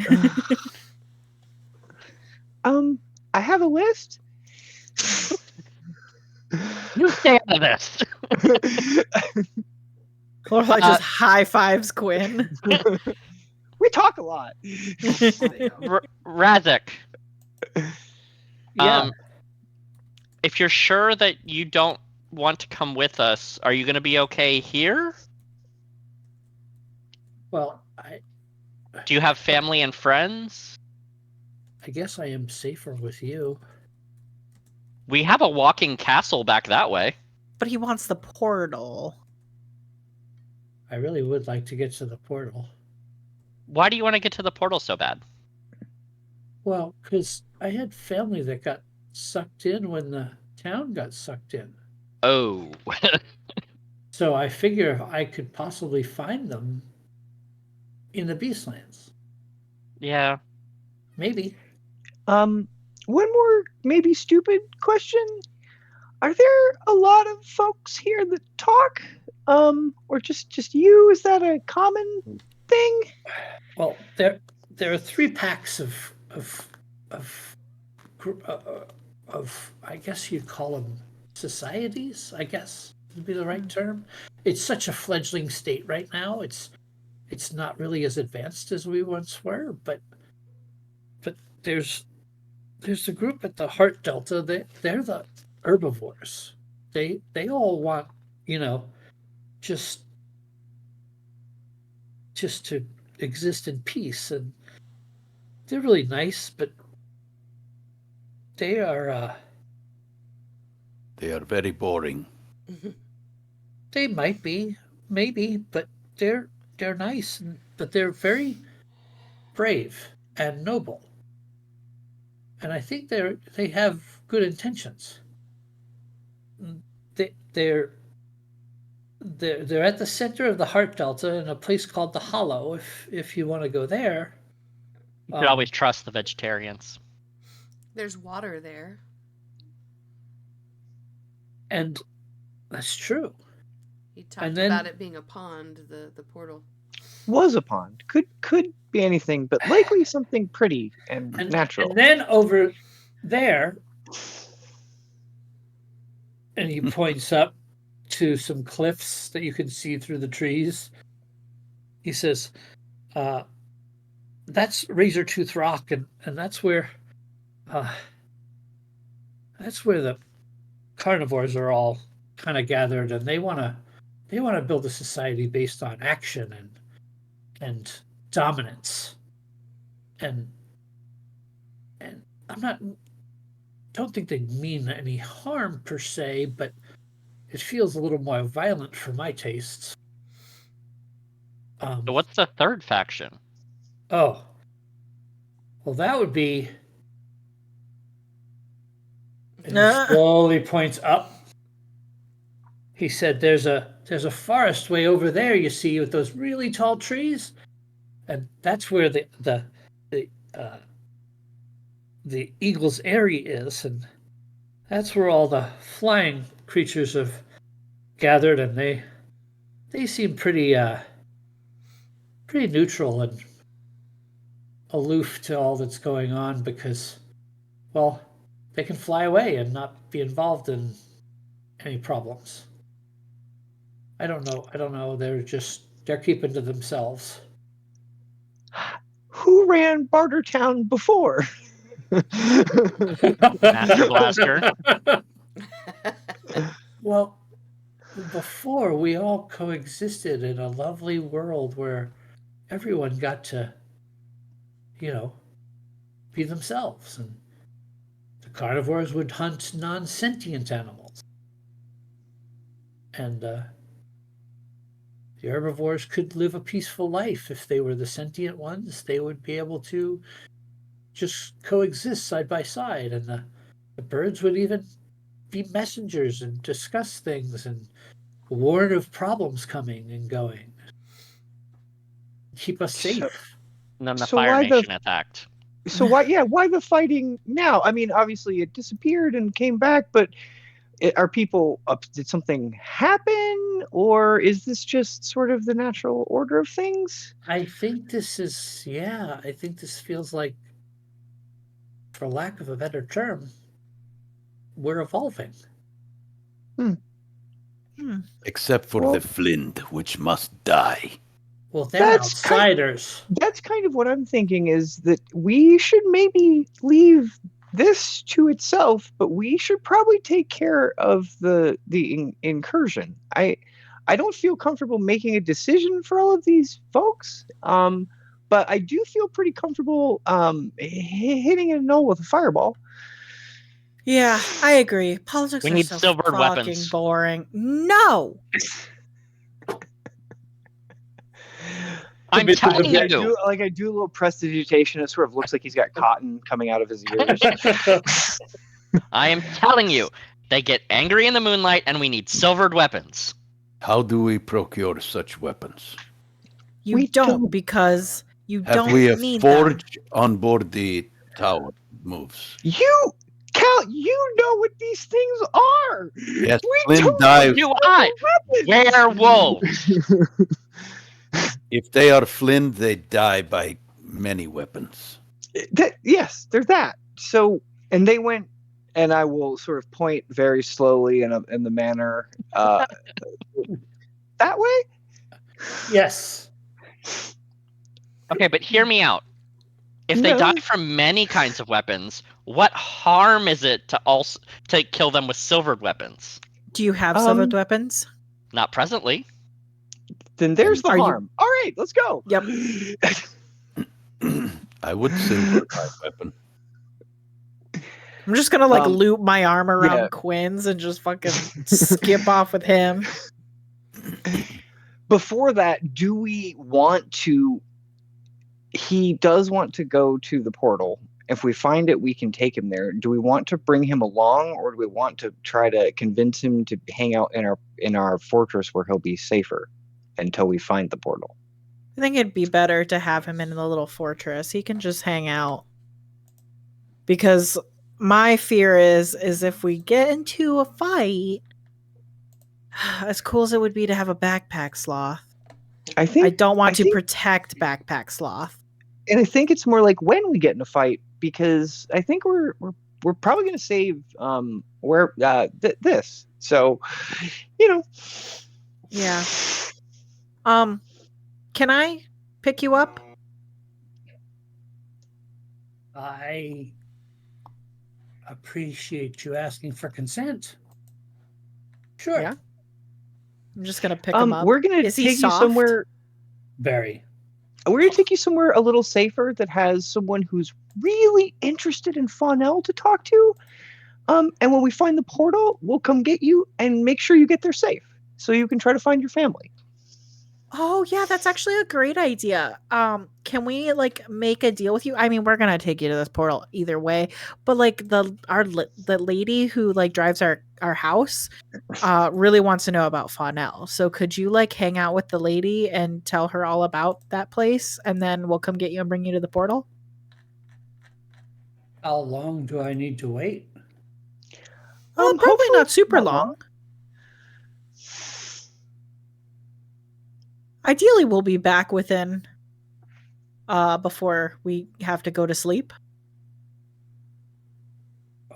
I have a list. You stay out of this. Lorelai just high fives Quinn. We talk a lot. Razek. Yeah. If you're sure that you don't want to come with us, are you going to be okay here? Well, Do you have family and friends? I guess I am safer with you. We have a walking castle back that way. But he wants the portal. I really would like to get to the portal. Why do you want to get to the portal so bad? Well, because I had family that got sucked in when the town got sucked in. Oh. So I figure if I could possibly find them in the Beastlands. Yeah. Maybe. One more maybe stupid question. Are there a lot of folks here that talk? Or just you? Is that a common thing? Well, there are 3 packs of I guess you'd call them societies. I guess would be the right term. It's such a fledgling state right now. It's not really as advanced as we once were, but there's a group at the Heart Delta. They're the herbivores. They all want, just to exist in peace, and they're really nice, but they are very boring. they might be, maybe, but they're nice, but they're very brave and noble, and I think they have good intentions. They're at the center of the Heart Delta in a place called the Hollow. If you want to go there, You could always trust the vegetarians. There's water there. and that's true. He talked And then- about it being a pond, the portal. Was a pond. Could be anything, but likely something pretty and natural. And then over there, and he points up to some cliffs that you can see through the trees. He says, "That's Razortooth Rock, and that's where the carnivores are all kind of gathered, and they want to build a society based on action and dominance, and don't think they mean any harm per se, but it feels a little more violent for my tastes." So what's the third faction? Oh, well, that would be. And he slowly points up. He said, "There's a forest way over there. You see, with those really tall trees, and that's where the eagle's eyrie is, and that's where all the flying creatures have gathered, and they seem pretty neutral and aloof to all that's going on because, well, they can fly away and not be involved in any problems. I don't know. They're keeping to themselves." Who ran Bartertown before? Master Blaster. Well, before we all coexisted in a lovely world where everyone got to, be themselves, and the carnivores would hunt non-sentient animals, and the herbivores could live a peaceful life. If they were the sentient ones, they would be able to just coexist side by side, and the birds would even be messengers and discuss things and warn of problems coming and going. Keep us safe. And then the So Fire why the- Nation attacked. So why the fighting now? I mean, obviously it disappeared and came back, but are people up? Did something happen, or is this just sort of the natural order of things? I think this feels like, for lack of a better term, we're evolving. Except for Well- the Flint, which must die. Well, they're That's outsiders. That's kind of what I'm thinking, is that we should maybe leave this to itself, but we should probably take care of the incursion. I don't feel comfortable making a decision for all of these folks, but I do feel pretty comfortable hitting a null with a fireball. Yeah, I agree. Politics We are need so silvered fucking weapons. boring. No. I'm I telling you. do a little prestidigitation. It sort of looks like he's got cotton coming out of his ears. I am telling you. They get angry in the moonlight, and we need silvered weapons. How do we procure such weapons? You We don't don't. because You Have don't we a need them. forge on board the tower moves? You, Cal, you know what these things are. Yes, We Flynn don't dive. Do I? Werewolves. If they are Flynn, they die by many weapons. Yes, they're that. So, and they went, and I will sort of point very slowly in the manner that way. Yes. Okay, but hear me out. If they No. die from many kinds of weapons, what harm is it to kill them with silvered weapons? Do you have silvered weapons? Not presently. Then there's the Are you- harm. All right, let's go. Yep. I would silver my weapon. I'm just gonna loop my arm around yeah. Quinn's and just fucking skip off with him. Before that, do we want to? He does want to go to the portal. If we find it, we can take him there. Do we want to bring him along, or do we want to try to convince him to hang out in our fortress where he'll be safer until we find the portal? I think it'd be better to have him in the little fortress. He can just hang out. Because my fear is if we get into a fight, as cool as it would be to have a backpack sloth, I don't want to think- protect backpack sloth. And I think it's more like when we get in a fight, because I think we're probably going to save this. So, Yeah. Can I pick you up? I appreciate you asking for consent. Sure. Yeah. I'm just gonna pick him up. We're going to Is he take you soft? somewhere. Very. We're going to take you somewhere a little safer that has someone who's really interested in Faunel to talk to. And when we find the portal, we'll come get you and make sure you get there safe so you can try to find your family. Oh yeah, that's actually a great idea. Can we make a deal with you? I mean, we're gonna take you to this portal either way, but the lady who drives our house really wants to know about Faunel. So could you hang out with the lady and tell her all about that place, and then we'll come get you and bring you to the portal? How long do I need to wait? Probably Hopefully not super not long. Ideally, we'll be back within before we have to go to sleep.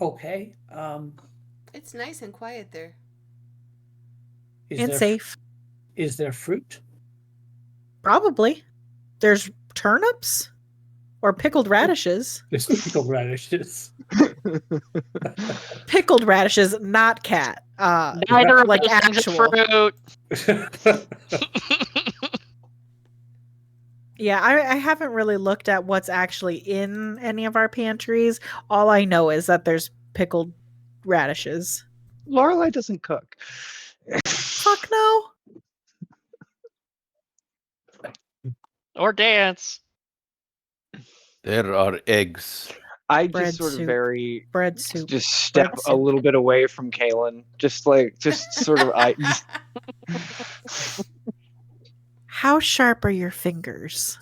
Okay. It's nice and quiet there. And safe. Is there fruit? Probably. There's turnips or pickled radishes. There's pickled radishes. Pickled radishes, not cat. Neither of like those things actual. are fruit. Yeah, I haven't really looked at what's actually in any of our pantries. All I know is that there's pickled radishes. Lorelei doesn't cook. Fuck no. Or dance. There are eggs. I Bread just sort soup. of very Bread soup. just step Bread a soup. little bit away from Kaylin. Just sort of How sharp are your fingers?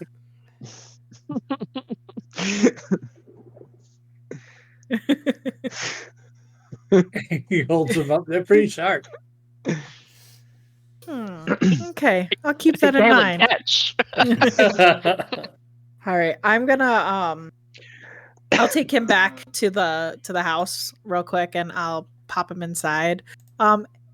He holds them up. They're pretty sharp. Okay, I'll keep that in Valid mind. catch. All right, I'm gonna I'll take him back to the house real quick, and I'll pop him inside.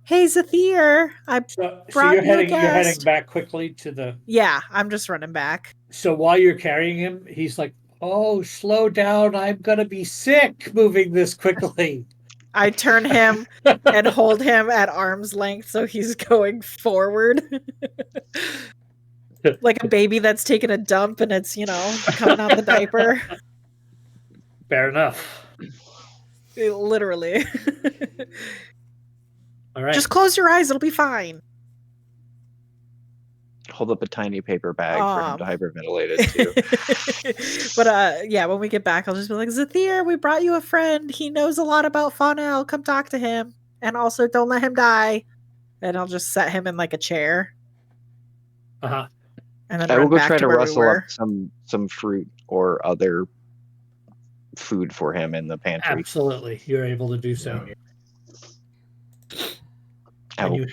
Hey Zathir, So brought you're you a heading guest. back quickly to the. Yeah, I'm just running back. So while you're carrying him, he's like, "Oh, slow down! I'm gonna be sick moving this quickly." I turn him and hold him at arm's length so he's going forward. Like a baby that's taken a dump and it's, coming out the diaper. Fair enough. Literally. All right. Just close your eyes, it'll be fine. hold up a tiny paper bag for him to hyperventilate it too. But yeah, when we get back, I'll just be like, Zathir, we brought you a friend. He knows a lot about Faunel. Come talk to him. And also don't let him die. And I'll just set him in like a chair. Uh-huh. And then I will run go back try to where we rustle were. up some fruit or other food for him in the pantry. Absolutely, you're able to do so. I And will you,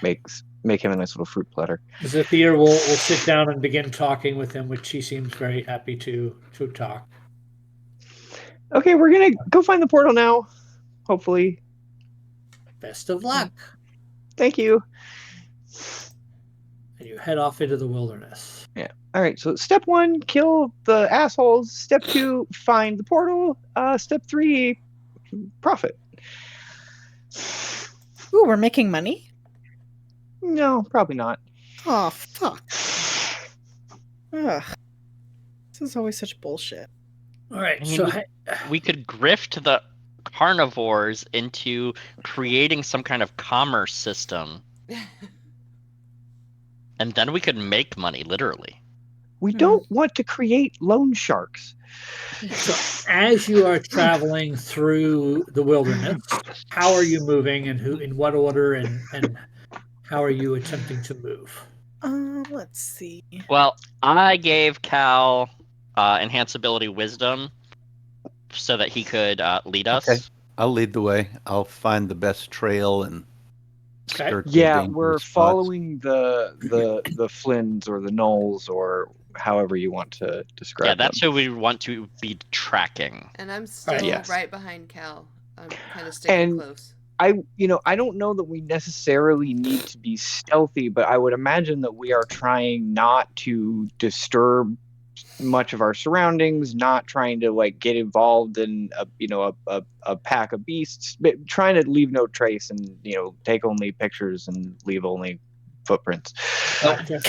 make him a nice little fruit platter. Zephyr will sit down and begin talking with him, which he seems very happy to talk. Okay, we're gonna go find the portal now. Hopefully. Best of luck. Thank you. And you head off into the wilderness. Yeah. All right. So step 1, kill the assholes. Step 2, find the portal. Step 3, profit. Ooh, we're making money? No, probably not. Oh, fuck. Ugh. This is always such bullshit. All right, I mean, so we could grift the carnivores into creating some kind of commerce system, and then we could make money, literally. We don't want to create loan sharks. So as you are traveling through the wilderness, how are you moving, and in what order, and how are you attempting to move? Let's see. Well, I gave Cal enhance ability wisdom so that he could lead us. Okay. I'll lead the way. I'll find the best trail and Okay. skirt the Yeah, dangerous we're spots. following the Flynns or the Knolls or however you want to describe Yeah, that's them. who we want to be tracking. And I'm still Yes. right behind Cal. I'm kind of sticking And close. I don't know that we necessarily need to be stealthy, but I would imagine that we are trying not to disturb much of our surroundings, not trying to like get involved in a pack of beasts, but trying to leave no trace and take only pictures and leave only footprints. Gotcha.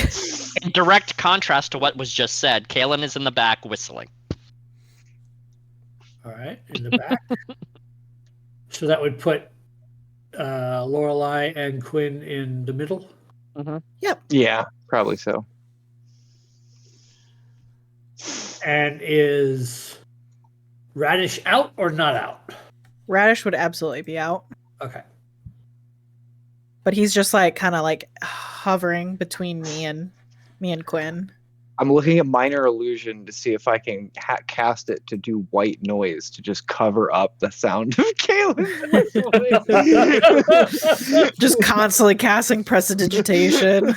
In direct contrast to what was just said, Kalen is in the back whistling. All right, in the back. So that would put Lorelei and Quinn in the middle. Yep. Yeah, probably so. And is Radish out or not out? Radish would absolutely be out. Okay. But he's just like kind of like hovering between me and Quinn. I'm looking at minor illusion to see if I can cast it to do white noise to just cover up the sound of Kalen's whistling. Just constantly casting prestidigitation.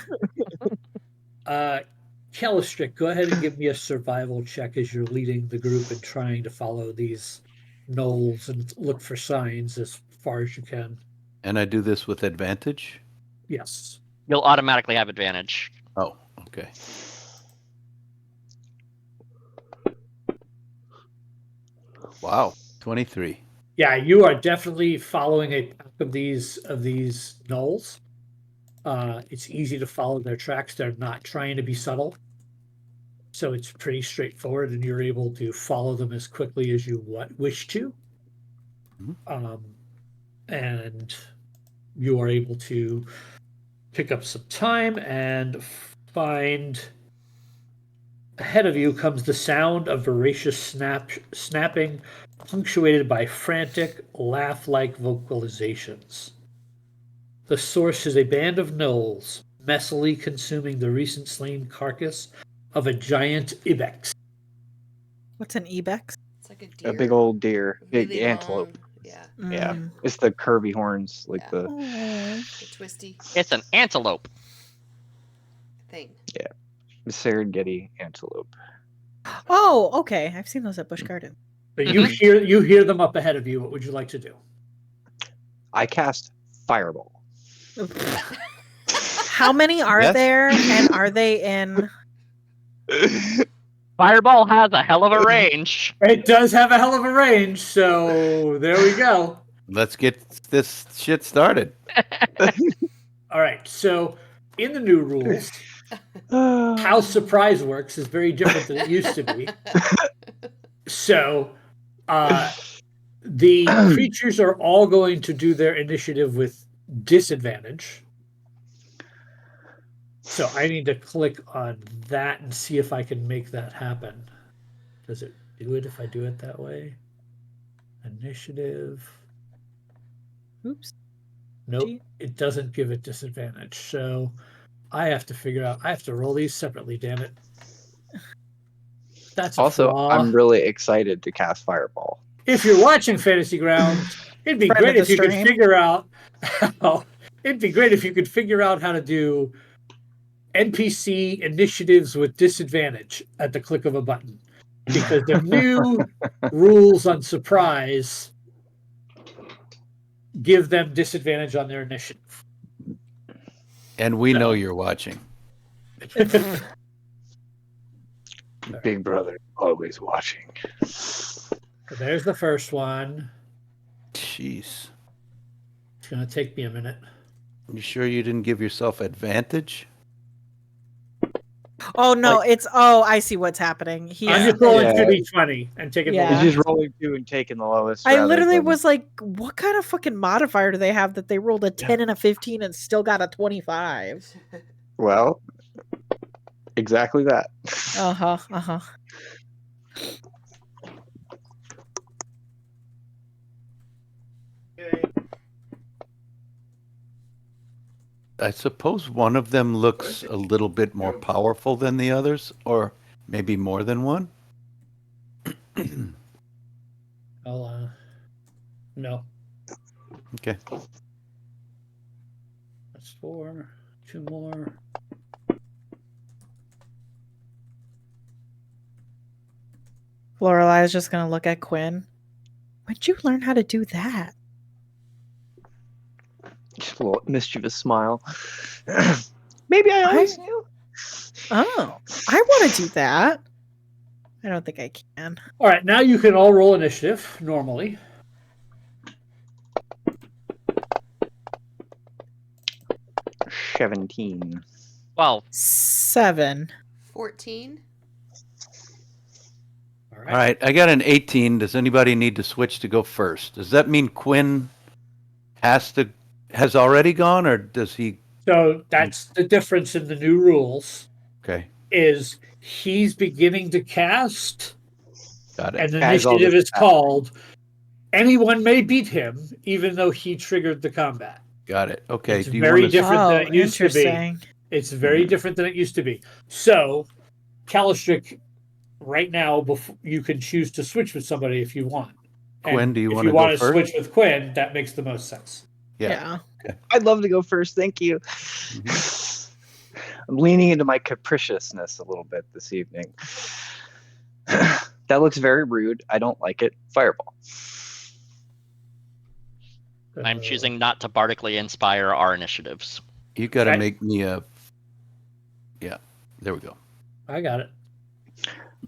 Calistrick, go ahead and give me a survival check as you're leading the group and trying to follow these knolls and look for signs as far as you can. And I do this with advantage? Yes. You'll automatically have advantage. Oh, okay. Wow, 23. Yeah, you are definitely following a pack of these knolls. It's easy to follow their tracks. They're not trying to be subtle. So it's pretty straightforward, and you're able to follow them as quickly as you wish to. And you are able to pick up some time and find ahead of you comes the sound of voracious snapping, punctuated by frantic, laugh-like vocalizations. The source is a band of gnolls, messily consuming the recent slain carcass of a giant ibex. What's an ibex? It's like a deer. A big old deer, big really antelope. long, yeah. Yeah, it's the curvy horns, like Yeah. the The twisty It's an antelope. thing. Serengeti antelope. Oh, okay. I've seen those at Busch Garden. But you hear them up ahead of you. What would you like to do? I cast Fireball. How many are Yes. there, and are they in? Fireball has a hell of a range. It does have a hell of a range, so there we go. Let's get this shit started. All right, so in the new rules, how surprise works is very different than it used to be. So the creatures are all going to do their initiative with disadvantage. So I need to click on that and see if I can make that happen. Does it do it if I do it that way? Initiative. Oops. Nope, Gee. it doesn't give it disadvantage. So I have to figure out. I have to roll these separately. Damn it. That's a Also, flaw. I'm really excited to cast Fireball. If you're watching Fantasy Grounds, it'd be Friend great of if the you could stream. figure out how. It'd be great if you could figure out how to do NPC initiatives with disadvantage at the click of a button, because the new rules on surprise give them disadvantage on their initiative. And we know you're watching. Big Brother always watching. So there's the first one. Jeez. It's going to take me a minute. You sure you didn't give yourself advantage? Oh no, it's I see what's happening. I'm just rolling Yeah. 2d20 and taking Yeah. the He's lowest. just rolling 2 and taking the lowest. I rather literally than- was like, what kind of fucking modifier do they have that they rolled a 10 and a 15 and still got a 25? Well, exactly that. Uh-huh. I suppose one of them looks a little bit more powerful than the others, or maybe more than one. No. Okay. That's 4. 2 more. Lorelai is just gonna look at Quinn. When'd you learn how to do that? Just a little mischievous smile. Maybe I always knew. Oh, I want to do that. I don't think I can. All right, now you can all roll initiative normally. $17. Well, 7. 14. All All right. right, I got an 18. Does anybody need to switch to go first? Does that mean Quinn has already gone, or does he? So that's the difference in the new rules. Okay, Is he's beginning to cast, got it. and the As all initiative this is called anyone may beat him, even though he triggered the combat. Got it. Okay. It's Do you very want to? different Oh, than it used to be. interesting. It's very different than it used to be. So, Calistric, right now, you can choose to switch with somebody if you want. And Quinn, do you if want to you go want to first? switch with Quinn, that makes the most sense. Yeah. I'd love to go first. Thank you. I'm leaning into my capriciousness a little bit this evening. That looks very rude. I don't like it. Fireball. I'm choosing not to bardically inspire our initiatives. You got to Okay. make me a. Yeah, there we go. I got it.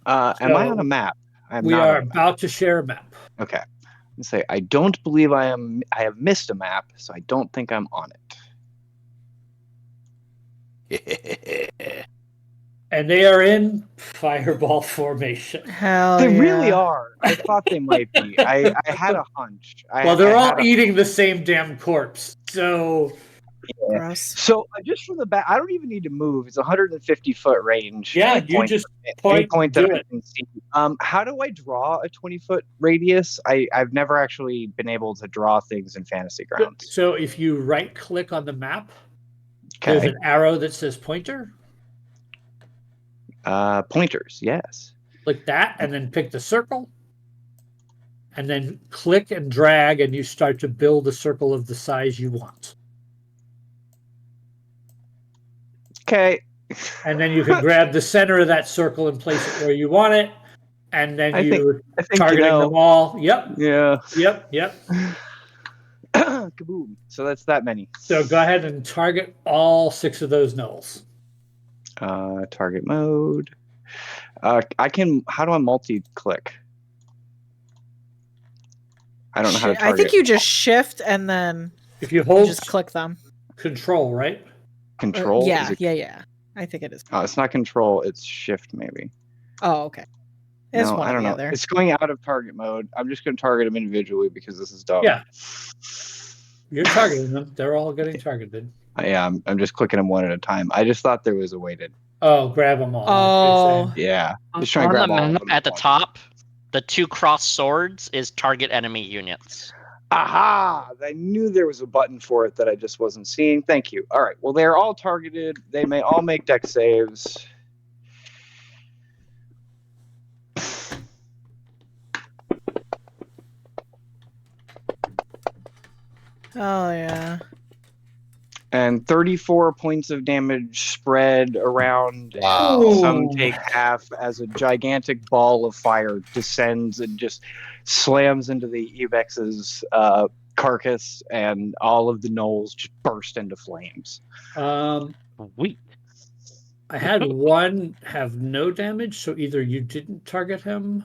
Am I So, on a map? I'm We not are on a map. about to share a map. Okay. And say I don't believe I have missed a map, so I don't think I'm on it. And they are in fireball formation. Hell They yeah. really are. I thought they might be. I had a hunch. Well, they're I all had a- eating the same damn corpse. So, Gross. So just from the back, I don't even need to move. It's 150-foot range. yeah, Any you point- just any point, point do that I it. can see. How do I draw a 20-foot radius? I've never actually been able to draw things in Fantasy Grounds. So, if you right click on the map, there's Okay. an arrow that says pointer. Pointers, yes. Click that and then pick the circle. And then click and drag, and you start to build a circle of the size you want. Okay. And then you can grab the center of that circle and place it where you want it. And then I think you're I think targeting you know. them all. Yep, Yeah. yep. Kaboom. So that's that many. So go ahead and target all 6 of those gnolls. Target mode. I can. How do I multi-click? I don't know how to I target. think you just shift and then If you you hold just click them. control, right? control. Yeah, Is it- yeah. I think it is. Oh, it's not control. It's shift maybe. Oh, okay. It's No, one I or don't the know. other. It's going out of target mode. I'm just going to target them individually because this is dumb. Yeah. You're targeting them. They're all getting targeted. Yeah. I'm just clicking them one at a time. I just thought there was a way to. Oh, grab them all. Oh. Yeah. Just trying to On grab the all of map them at the once. top, the 2 crossed swords is target enemy units. Aha! I knew there was a button for it that I just wasn't seeing. Thank you. All right. Well, they're all targeted. They may all make deck saves. Oh yeah. And 34 points of damage spread around. Wow. And some Ooh. take half as a gigantic ball of fire descends and just slams into the Evex's carcass, and all of the gnolls just burst into flames. Sweet. I had one have no damage, so either you didn't target him.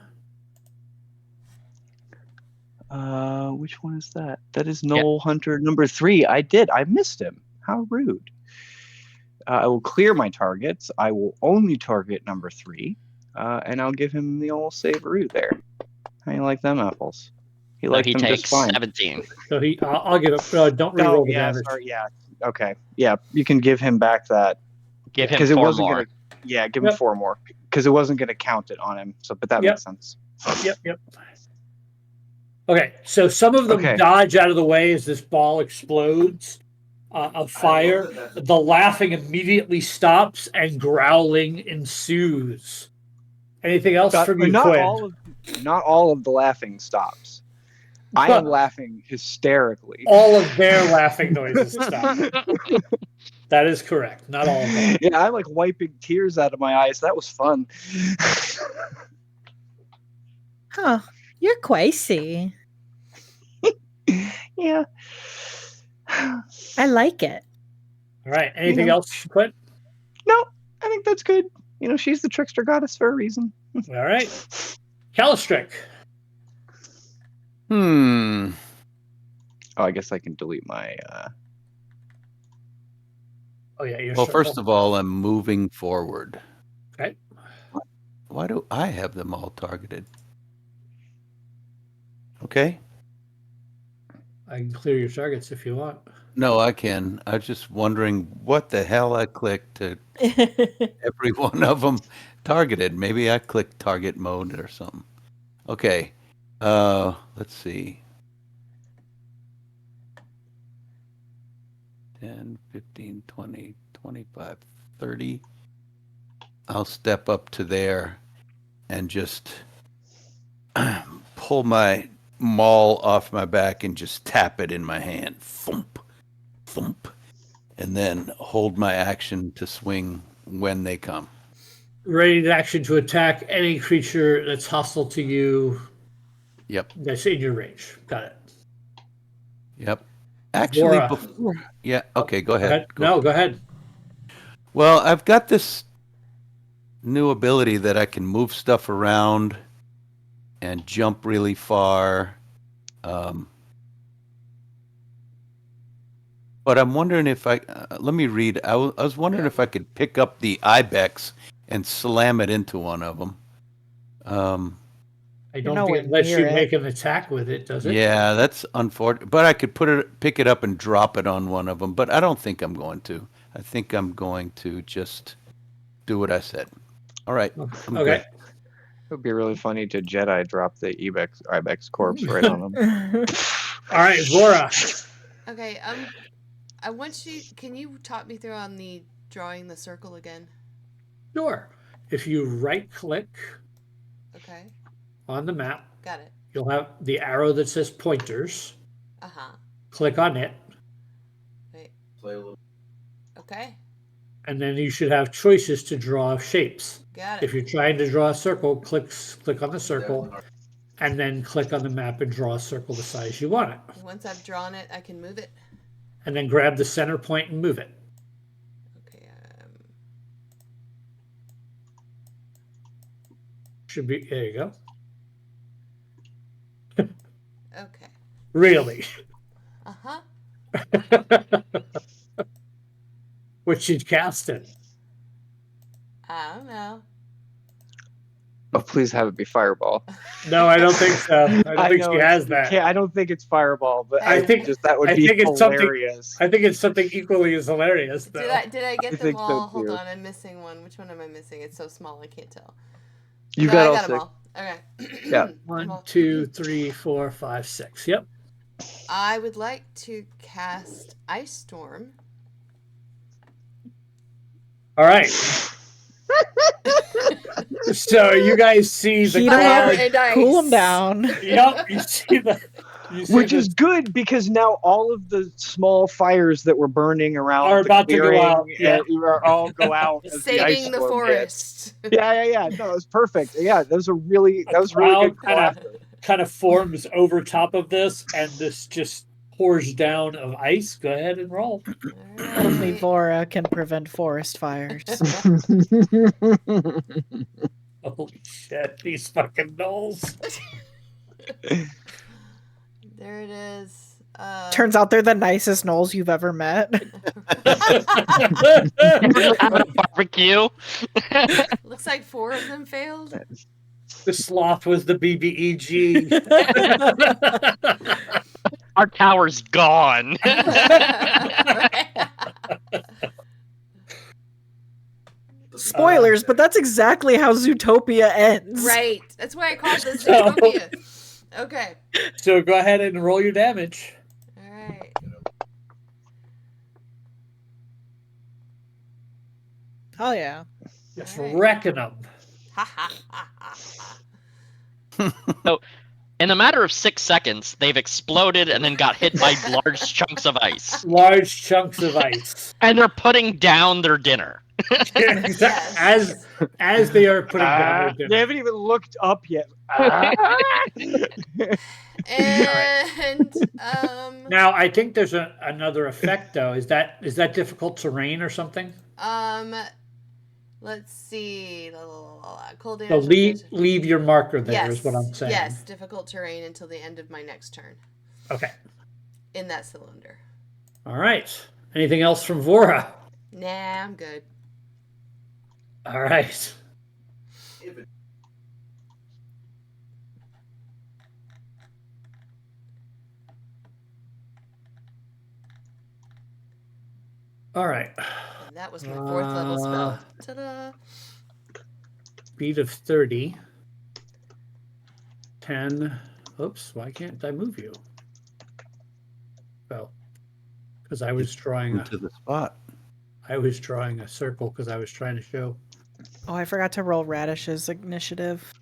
Which one is that? That is Gnoll Hunter number 3. I did. I missed him. How rude. I will clear my targets. I will only target number 3, and I'll give him the old save-a-roo there. How you like them apples? He liked them takes just fine. 17. So I'll give it. Don't reroll the damage. Sorry, yeah. Okay. Yeah, you can give him back that. Give him Because it 4 wasn't more. gonna. Yeah, give him 4 more. Because it wasn't gonna count it on him. So, but that makes sense. Yep. Okay, so some of them dodge out of the way as this ball explodes of fire. The laughing immediately stops and growling ensues. Anything else from you, Quinn? Not all of the laughing stops. I am laughing hysterically. All of their laughing noises stop. That is correct. Not all of them. Yeah, I'm like wiping tears out of my eyes. That was fun. Huh. You're quasi. Yeah. I like it. All right. Anything else, Quinn? No, I think that's good. She's the trickster goddess for a reason. All right. Calistrick. Oh, I guess I can delete my. Oh yeah. Well, first of all, I'm moving forward. Okay. Why do I have them all targeted? Okay. I can clear your targets if you want. No, I can. I was just wondering what the hell I clicked to every one of them targeted. Maybe I clicked target mode or something. Okay. Let's see. 10, 15, 20, 25, 30. I'll step up to there and just pull my maul off my back and just tap it in my hand. Thump, thump. And then hold my action to swing when they come. Ready action to attack any creature that's hostile to you. Yep. That's in your range. Got it. Yep. Actually, Laura. before... Yeah, okay, go ahead. Go ahead. Well, I've got this new ability that I can move stuff around and jump really far. But I'm wondering if I... let me read. I was wondering if I could pick up the ibex and slam it into one of them. I don't think it lets you make an attack with it, does it? Yeah, that's unfortunate. But I could pick it up and drop it on one of them. But I don't think I'm going to. I think I'm going to just do what I said. All right. I'm good. It would be really funny to Jedi drop the ibex corpse right on them. All right, Zora. Okay, I want you. Can you talk me through on the drawing the circle again? Sure. If you right-click Okay. on the map, Got it. you'll have the arrow that says pointers. Click on it. Wait. Okay. And then you should have choices to draw shapes. Got it. If you're trying to draw a circle, click on the circle, and then click on the map and draw a circle the size you want it. Once I've drawn it, I can move it. And then grab the center point and move it. Okay. Should be, there you go. Okay. Really? Uh-huh. What should cast it? I don't know. Oh, please have it be Fireball. No, I don't think so. I don't think she has that. I don't think it's Fireball, but I think that would be hilarious. I think it's something equally as hilarious, though. Did I get them all? So, hold on, I'm missing one. Which one am I missing? It's so small I can't tell. You I got all got 6. them all. Okay. Yeah. 1, 2, 3, 4, 5, 6. Yep. I would like to cast Ice Storm. All right. So you guys see the Heat 'em Fire up, and ice. cool them down. Yep, you see the. Which is good because now all of the small fires that were burning around Are the about to go clearing, out, yeah. are all go out. As the ice Saving the storm forest. hits. Yeah. No, it was perfect. Yeah, that was really good. Cloud Call kind of forms over top of this, and this just pours down of ice. Go ahead and roll. Only Alright. Vora can prevent forest fires. Holy shit, these fucking gnolls. There it is. Turns out they're the nicest gnolls you've ever met. Having a barbecue. Looks like 4 of them failed. The sloth was the BBEG. Our tower's gone. Spoilers, but that's exactly how Zootopia ends. Right. That's why I called this So- Zootopia. Okay. So go ahead and roll your damage. All right. Oh yeah. Just All right. wrecking them. Ha ha ha ha ha. In a matter of 6 seconds, they've exploded and then got hit by large chunks of ice. Large chunks of ice. And they're putting down their dinner. As they are putting down their They dinner. haven't even looked up yet. And Now I think there's another effect though. Is that difficult terrain or something? let's see. Cold So damage. leave your marker there is Yes. what I'm saying. Yes, difficult terrain until the end of my next turn Okay. in that cylinder. All right. Anything else from Vora? Nah, I'm good. All right. All right. And that was my 4th level spell. Ta-da! Speed of 30. 10. Oops, why can't I move you? Well, because I was drawing Into the spot. a circle because I was trying to show. Oh, I forgot to roll Radish's initiative.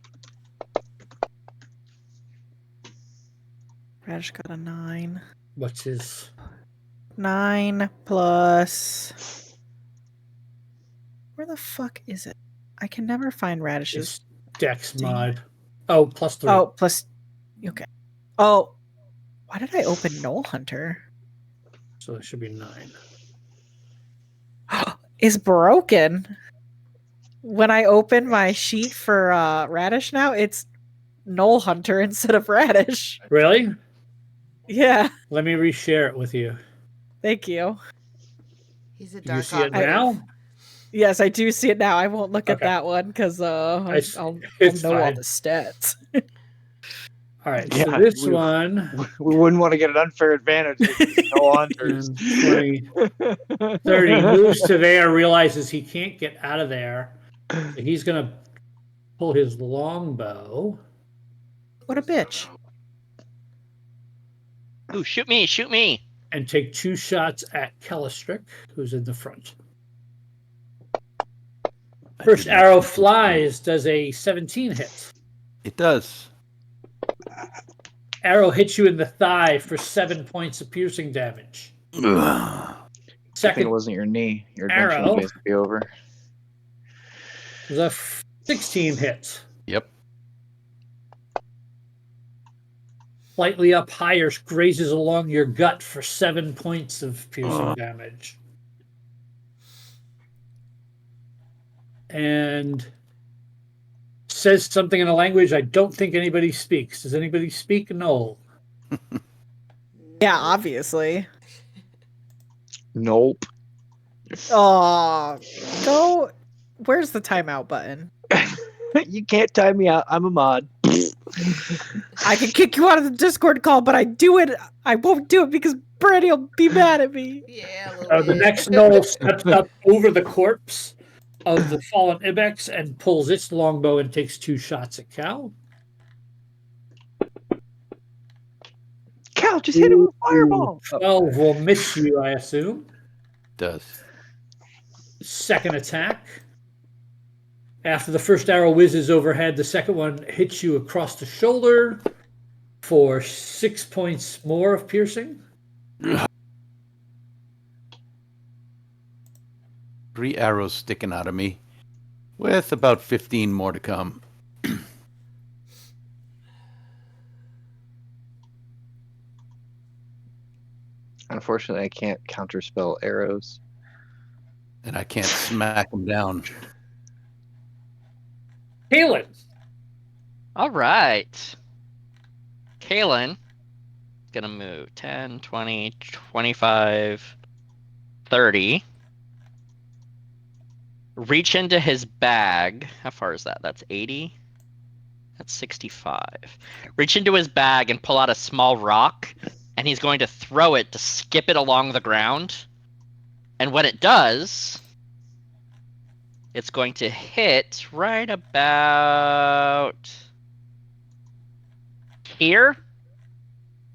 Radish got a 9. What's his 9 plus. Where the fuck is it? I can never find Radish's. dex Dang. mod? Oh, plus 3. Oh, plus. Okay. Oh, why did I open Knoll Hunter? So it should be 9. Is broken. When I open my sheet for Radish now, it's Knoll Hunter instead of Radish. Really? Yeah, Let me reshare it with you. thank you. He's a Do you dark see it operative. now? Yes, I do see it now. I won't look at Okay. that one because I'll It's know all fine. the stats. All right. Yeah, So this we- one. We wouldn't want to get an unfair advantage with no hunters. 10, 20, 30 moves to there, realizes he can't get out of there. So he's going to pull his longbow. What a bitch. Ooh, shoot me, shoot me. And take 2 shots at Calistric, who's in the front. I First did not arrow see it. flies, does a 17 hit. It does. Arrow hits you in the thigh for 7 points of piercing damage. Ugh. I think it Second wasn't your knee. Your adventure Arrow. will basically be over. was a 16 hit. Yep. Slightly up higher, grazes along your gut for 7 points of piercing damage. And says something in a language I don't think anybody speaks. Does anybody speak? No. Yeah, obviously. Nope. Oh, go. Where's the timeout button? You can't time me out. I'm a mod. I can kick you out of the Discord call, but I won't do it because Brady will be mad at me. Yeah, a little The bit. next knoll steps up over the corpse of the fallen Ibex and pulls its longbow and takes 2 shots at Cal. Cal, just hit him with a fireball. 12 will miss you, I assume. Does. Second attack. After the first arrow whizzes overhead, the second one hits you across the shoulder for 6 points more of piercing. 3 arrows sticking out of me, with about 15 more to come. Unfortunately, I can't counterspell arrows. And I can't smack them down. Kalen. All right. Kalen gonna move 10, 20, 25, 30. Reach into his bag. How far is that? That's 80. That's 65. Reach into his bag and pull out a small rock, and he's going to throw it to skip it along the ground. And when it does, it's going to hit right about here.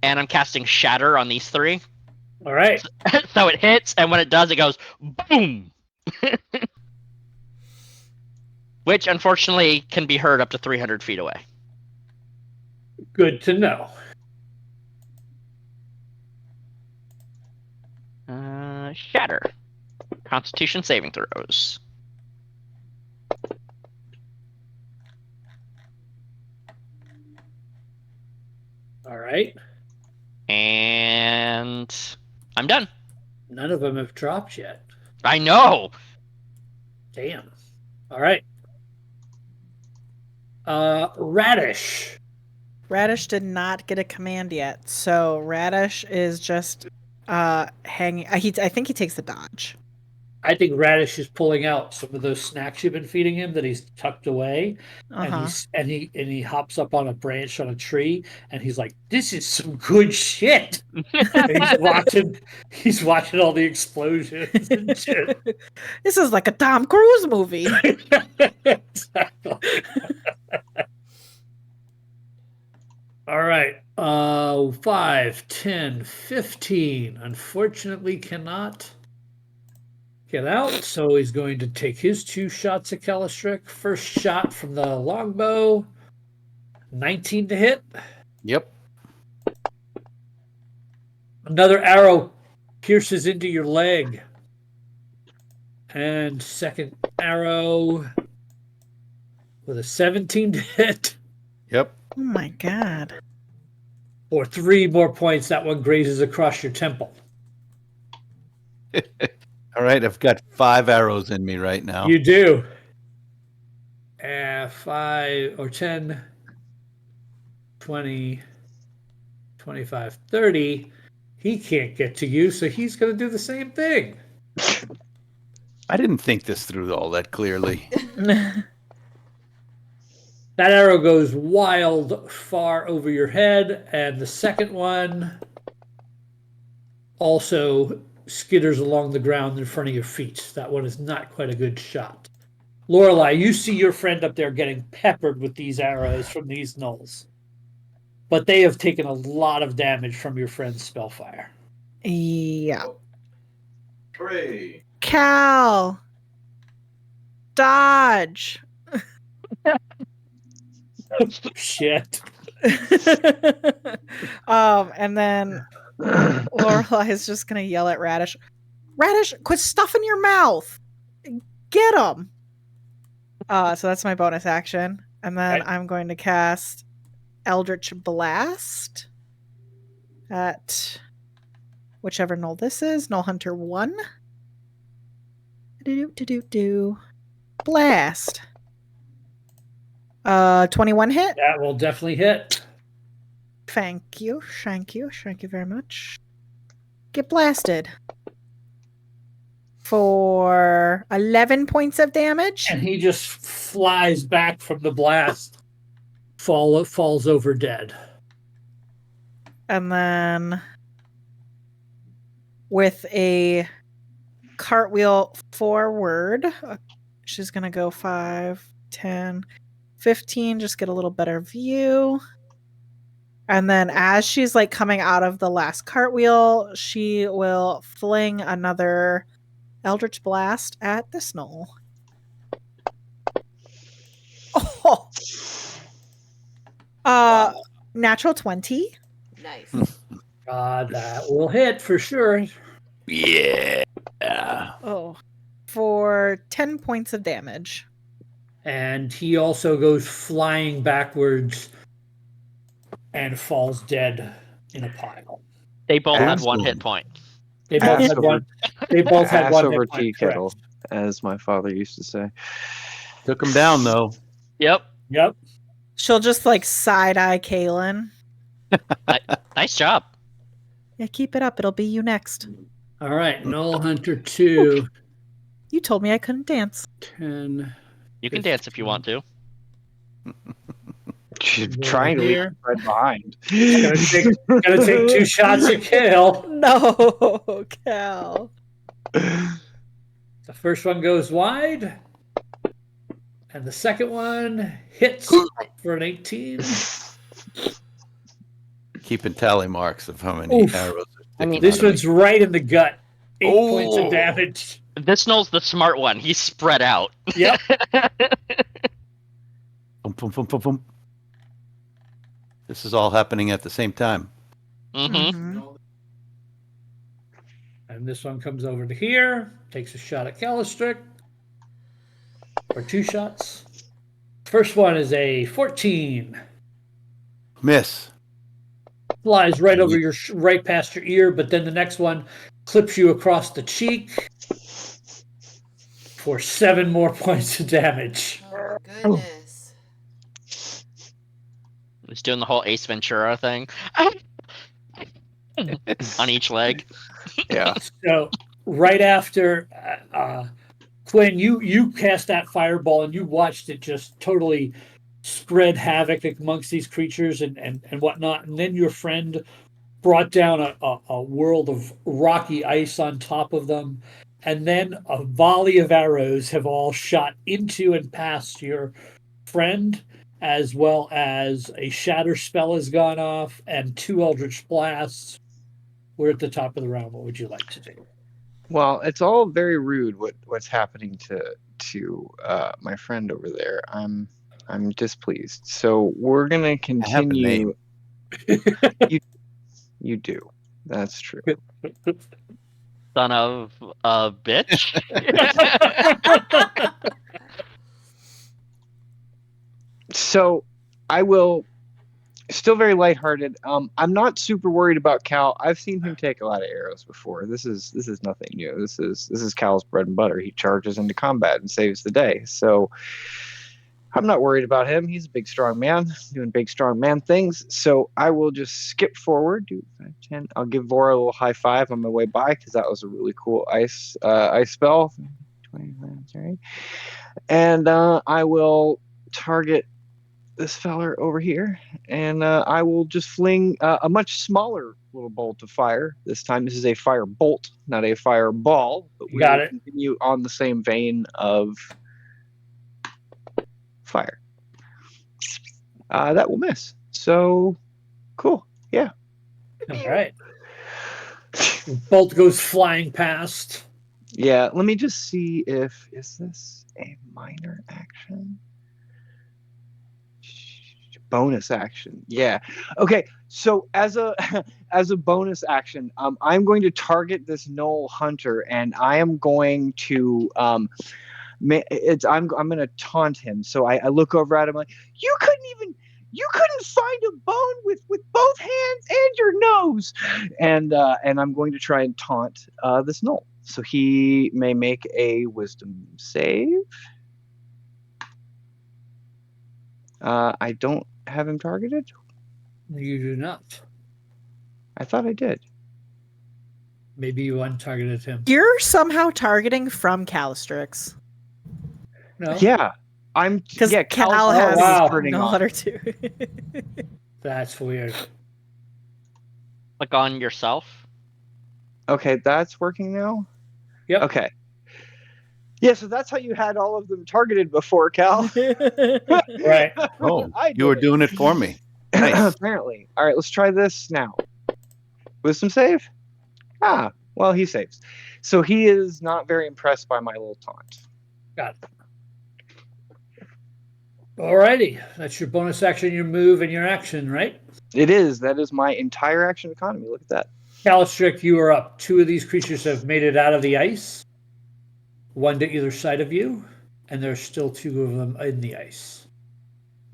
And I'm casting Shatter on these 3. All right. So it hits, and when it does, it goes boom! Which, unfortunately, can be heard up to 300 feet away. Good to know. Shatter. Constitution saving throws. All right. And I'm done. None of them have dropped yet. I know! Damn. All right. Radish. Radish did not get a command yet, so Radish is just hanging. I think he takes the dodge. I think Radish is pulling out some of those snacks you've been feeding him that he's tucked away, and he hops up on a branch on a tree, and he's like, "This is some good shit." And he's watching all the explosions and shit. This is like a Tom Cruise movie. Exactly. All right. 5, 10, 15. Unfortunately, cannot get out. So he's going to take his 2 shots at Calistrick. First shot from the longbow. 19 to hit. Yep. Another arrow pierces into your leg. And second arrow with a 17 to hit. Yep. Oh my god. For 3 more points, that one grazes across your temple. All right, I've got 5 arrows in me right now. You do. 5 or 10, 20, 25, 30. He can't get to you, so he's going to do the same thing. I didn't think this through all that clearly. That arrow goes wild far over your head, and the second one also skitters along the ground in front of your feet. That one is not quite a good shot. Lorelei, you see your friend up there getting peppered with these arrows from these gnolls. But they have taken a lot of damage from your friend's spellfire. Yeah. Hooray! Cal. Dodge. Shit. And then Lorelai is just gonna yell at Radish. Radish, quit stuffing your mouth. Get him. So that's my bonus action, and then Okay. I'm going to cast Eldritch Blast at whichever Gnoll this is. Gnoll Hunter 1. Blast. 21 hit. That will definitely hit. Thank you very much. Get blasted for 11 points of damage. And he just flies back from the blast. Falls over dead. And then with a cartwheel forward, she's going to go 5, 10, 15, just get a little better view. And then as she's like coming out of the last cartwheel, she will fling another Eldritch Blast at this gnoll. Oh. Natural 20. Nice. God, that will hit for sure. Yeah. Oh. For 10 points of damage. And he also goes flying backwards and falls dead in a pile. They both had Excellent. 1 hit point. They both Ass had over- one. They both had Ass one over hit point, tea correct. kettle, as my father used to say. Took him down though. Yep. Yep. She'll just like side-eye Kaylin. Nice job. Yeah, keep it up. It'll be you next. All right. Null Hunter 2, You told me I couldn't dance. 10. You can dance if you want to. She's Over trying to leave here. right behind. Gonna take 2 shots at Kale. No, Cal. The first one goes wide. And the second one hits for an 18. Keeping tally marks of how many Oof. arrows are I mean, sticking This out of one's right in the gut. 8 points Oh. of damage. This Gnoll's the smart one. He's spread out. Yep. Boom, boom, boom, boom, boom. This is all happening at the same time. Mm-hmm. Mhm. And this one comes over to here, takes a shot at Calistric. Or 2 shots. First one is a 14. Miss. Flies right over your, right past your ear, but then the next one clips you across the cheek for 7 more points of damage. Oh, goodness. He's doing the whole Ace Ventura thing. On each leg. Yeah. So right after Quinn, you cast that fireball and you watched it just totally spread havoc amongst these creatures and whatnot. And then your friend brought down a world of rocky ice on top of them. And then a volley of arrows have all shot into and past your friend, as well as a shatter spell has gone off and 2 eldritch blasts. We're at the top of the round. What would you like to do? Well, it's all very rude what's happening to my friend over there. I'm displeased. So we're gonna continue. You do. That's true. Son of a bitch. So I will. Still very lighthearted. I'm not super worried about Cal. I've seen him take a lot of arrows before. This is nothing new. This is Cal's bread and butter. He charges into combat and saves the day. So I'm not worried about him. He's a big, strong man doing big, strong man things. So I will just skip forward. Do 5, 10. I'll give Vora a little high five on my way by because that was a really cool ice spell. 20, sorry. And I will target this feller over here, and I will just fling a much smaller little bolt of fire. This time, this is a fire bolt, not a fireball. But we Got will it. continue on the same vein of fire. That will miss. So cool. Yeah. All right. Bolt goes flying past. Yeah. Let me just see if is this a minor action. Bonus action. Yeah. Okay. So as a bonus action, I'm going to target this Null Hunter, and I am going to I'm going to taunt him. So I look over at him like, you couldn't find a bone with both hands and your nose, and I'm going to try and taunt this Null. So he may make a Wisdom save. I don't have him targeted. You do not. I thought I did. Maybe you untargeted him. You're somehow targeting from Calistrix. No? Yeah, I'm. Because Yeah, Cal Cal's has wow. turning no on. other two. That's weird. Click on yourself. Okay, that's working now. Yep. Okay. Yeah, so that's how you had all of them targeted before, Cal. Right. Oh, I you were did it. doing it for me. Nice. Apparently. All right, let's try this now. Wisdom save? Well, he saves. So he is not very impressed by my little taunt. Got it. Alrighty, that's your bonus action, your move, and your action, right? It is. That is my entire action economy. Look at that. Calistric, you are up. 2 of these creatures have made it out of the ice. 1 to either side of you, and there's still 2 of them in the ice.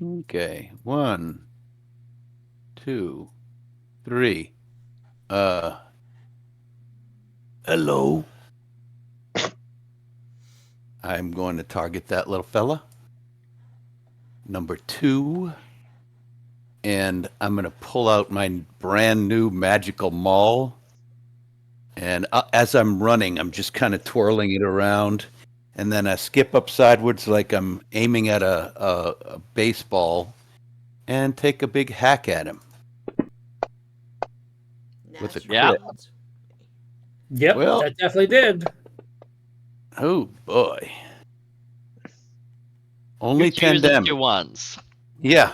Okay. 1, 2, 3. Hello. I'm going to target that little fella. Number 2. And I'm going to pull out my brand new magical maul. And as I'm running, I'm just kind of twirling it around. And then I skip up sideways like I'm aiming at a baseball and take a big hack at him. With a Yeah. crit. Yep, Well- that definitely did. Oh, boy. Only Two 10 twos and damage. 2 1s. Yeah.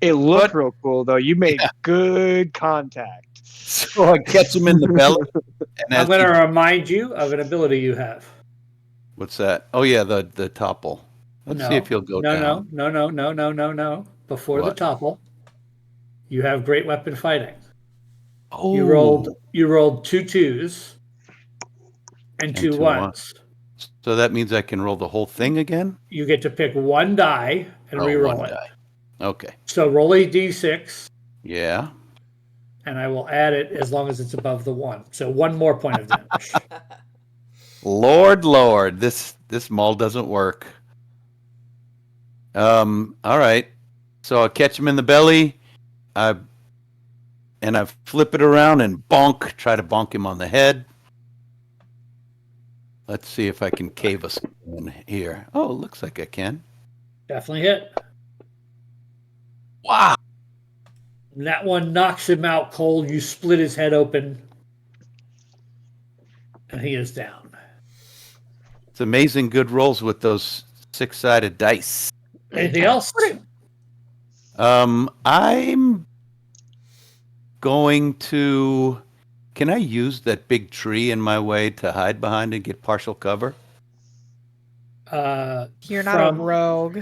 It looked But- real cool, though. You made good contact. So I catch him in the belly. And I'm as going he- to remind you of an ability you have. What's that? Oh, yeah, the topple. Let's No, see if he'll go down. No. Before the What? topple, you have great weapon fighting. Oh, You rolled 2 2s and And 2 2 1s. So that means I can roll the whole thing again? You get to pick 1 die and re-roll one it. die. Okay. So roll a d6, Yeah. and I will add it as long as it's above the 1. So 1 more point of damage. Lord, this maul doesn't work. All right. So I catch him in the belly. I flip it around and bonk. Try to bonk him on the head. Let's see if I can cave us in here. Oh, it looks like I can. Definitely hit. Wow. And that one knocks him out cold. You split his head open, and he is down. It's amazing good rolls with those 6-sided dice. Anything else? I'm going to. Can I use that big tree in my way to hide behind and get partial cover? You're not a From- rogue.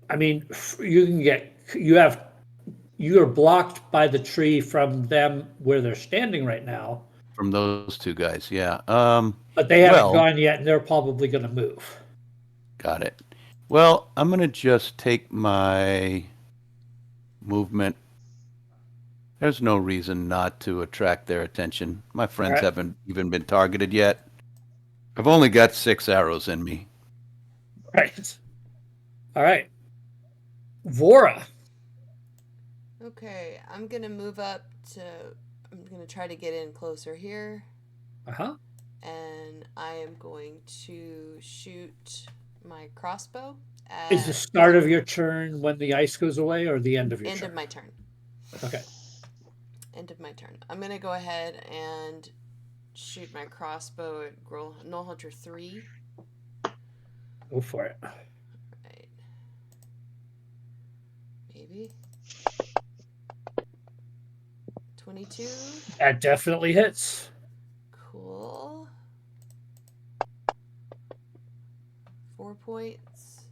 I mean, you are blocked by the tree from them where they're standing right now, From those 2 guys, yeah. but they haven't Well- gone yet, and they're probably going to move. Got it. Well, I'm going to just take my movement. There's no reason not to attract their attention. My friends Right. haven't even been targeted yet. I've only got 6 arrows in me. Right. All right. Vora. Okay, I'm gonna move up to. I'm gonna try to get in closer here, Uh-huh. and I am going to shoot my crossbow at Is the start of your turn when the ice goes away, or the end of your end turn? of my turn. Okay. End of my turn. I'm gonna go ahead and shoot my crossbow at Null Hunter 3. Go for it. Right. Maybe. 22. That definitely hits. Cool. 4 points.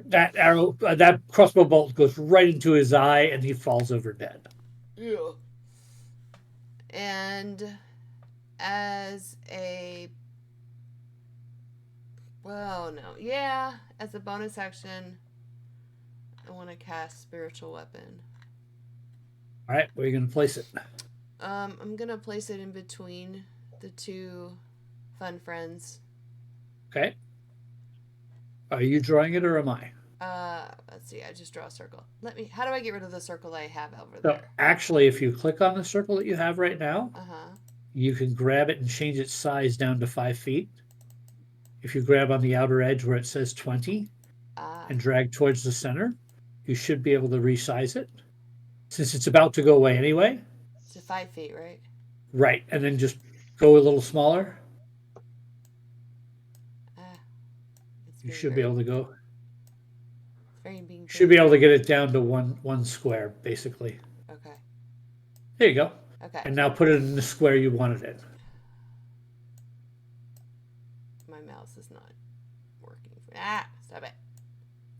That arrow, that crossbow bolt goes right into his eye, and he falls over dead. Yeah. And as a as a bonus action, I want to cast spiritual weapon. All right, where are you going to place it? I'm gonna place it in between the 2 fun friends. Okay. Are you drawing it, or am I? Let's see. I just draw a circle. How do I get rid of the circle I have over So there? actually, if you click on the circle that you have right now, Uh-huh. you can grab it and change its size down to 5 feet. If you grab on the outer edge where it says 20 and drag towards the center, you should be able to resize it. Since it's about to go away anyway. To 5 feet, right? Right, and then just go a little smaller. It's You being should be very- able to go. Are you being Should be able to get it down to one square, basically. Okay. There you go. Okay. And now put it in the square you wanted it. My mouse is not working. Stop it.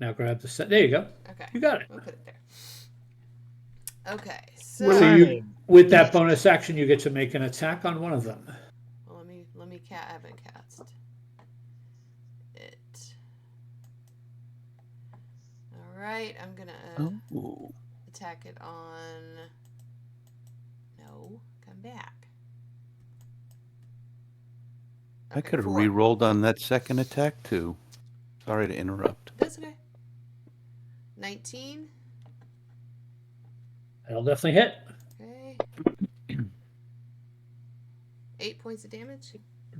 Now grab the set. There you go. Okay. You got it. We'll put it there. Okay. So So you, with that bonus action, you get to make an attack on one of them. well, let me I haven't cast it. All right. I'm gonna Ooh. attack it on. No, come back. I Okay, could have 4. re-rolled on that second attack too. Sorry to interrupt. That's okay. 19. That'll definitely hit. Okay. 8 points of damage.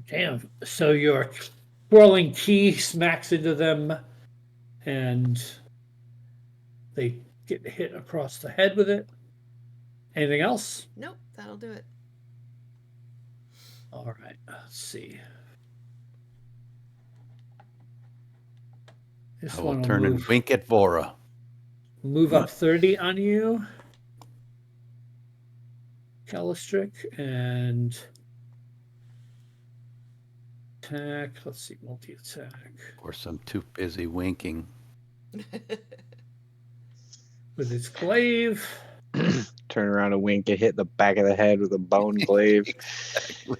Damn. So your twirling key smacks into them, and they get hit across the head with it. Anything else? Nope, that'll do it. All right. Let's see. This I one will will turn and wink at Vora. move up 30 on you, Calistric, and attack. Let's see, multi-attack. Of course, I'm too busy winking. With its glaive. Turn around and wink and hit the back of the head with a bone glaive. Exactly.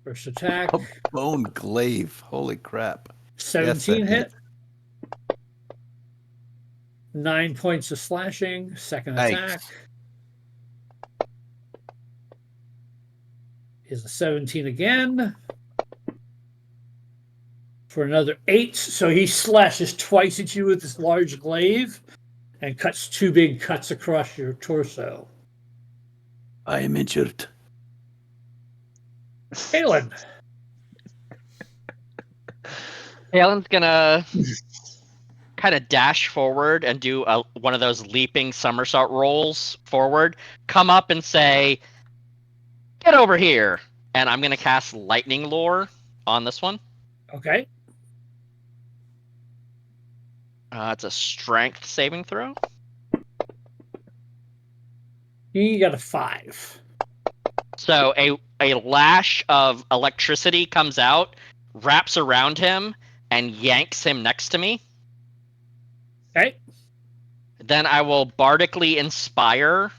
First attack. A bone glaive. Holy crap. 17 Yes, that hit. 9 points of slashing. Second Nice. attack is a 17 again. For another 8. So he slashes twice at you with this large glaive and cuts 2 big cuts across your torso. I am injured. Kalen. Alan's gonna kind of dash forward and do one of those leaping somersault rolls forward, come up and say, "Get over here!" And I'm gonna cast Lightning Lure on this one. Okay. It's a Strength saving throw. He got a 5. So a lash of electricity comes out, wraps around him, and yanks him next to me. Okay. Then I will bardically inspire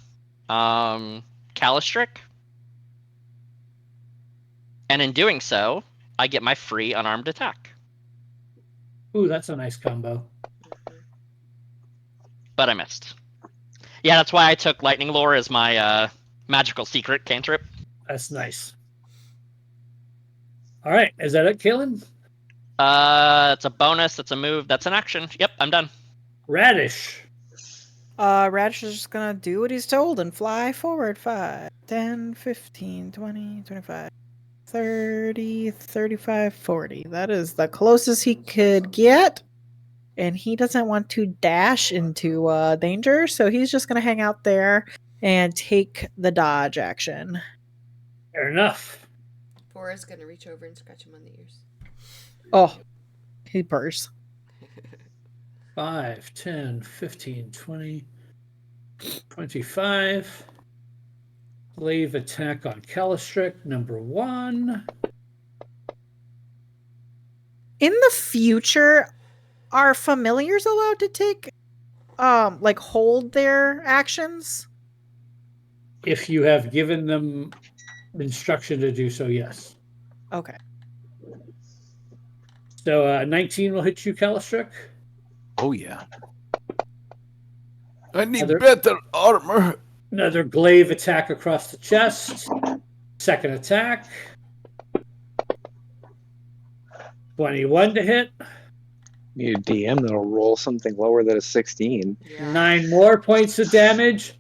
Calistric. And in doing so, I get my free unarmed attack. Ooh, that's a nice combo. But I missed. Yeah, that's why I took Lightning Lure as my magical secret cantrip. That's nice. All right. Is that it, Kalen? It's a bonus, that's a move, that's an action. Yep, I'm done. Radish. Radish is just gonna do what he's told and fly forward 5, 10, 15, 20, 25, 30, 35, 40. That is the closest he could get. And he doesn't want to dash into danger, so he's just gonna hang out there and take the dodge action. Fair enough. Bora's gonna reach over and scratch him on the ears. Oh, he purrs. 5, 10, 15, 20, 25. Glaive attack on Calistric, number 1. In the future, are familiars allowed to take like hold their actions? If you have given them instruction to do so, yes. Okay. So 19 will hit you, Calistric. Oh, yeah. I need Other- better armor. Another glaive attack across the chest. Second attack. 21 to hit. Need a DM that'll roll something lower than a 16. Yeah. 9 more points of damage.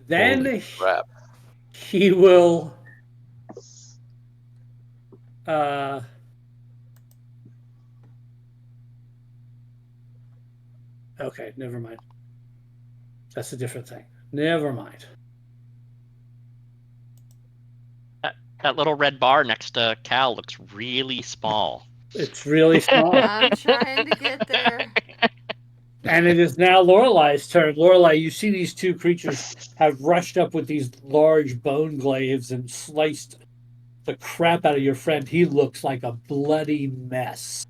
Then Holy crap. he will okay, never mind. That's a different thing. Never mind. That little red bar next to Cal looks really small. It's really small. I'm trying to get there. And it is now Lorelai's turn. Lorelai, you see these two creatures have rushed up with these large bone glaives and sliced the crap out of your friend. He looks like a bloody mess.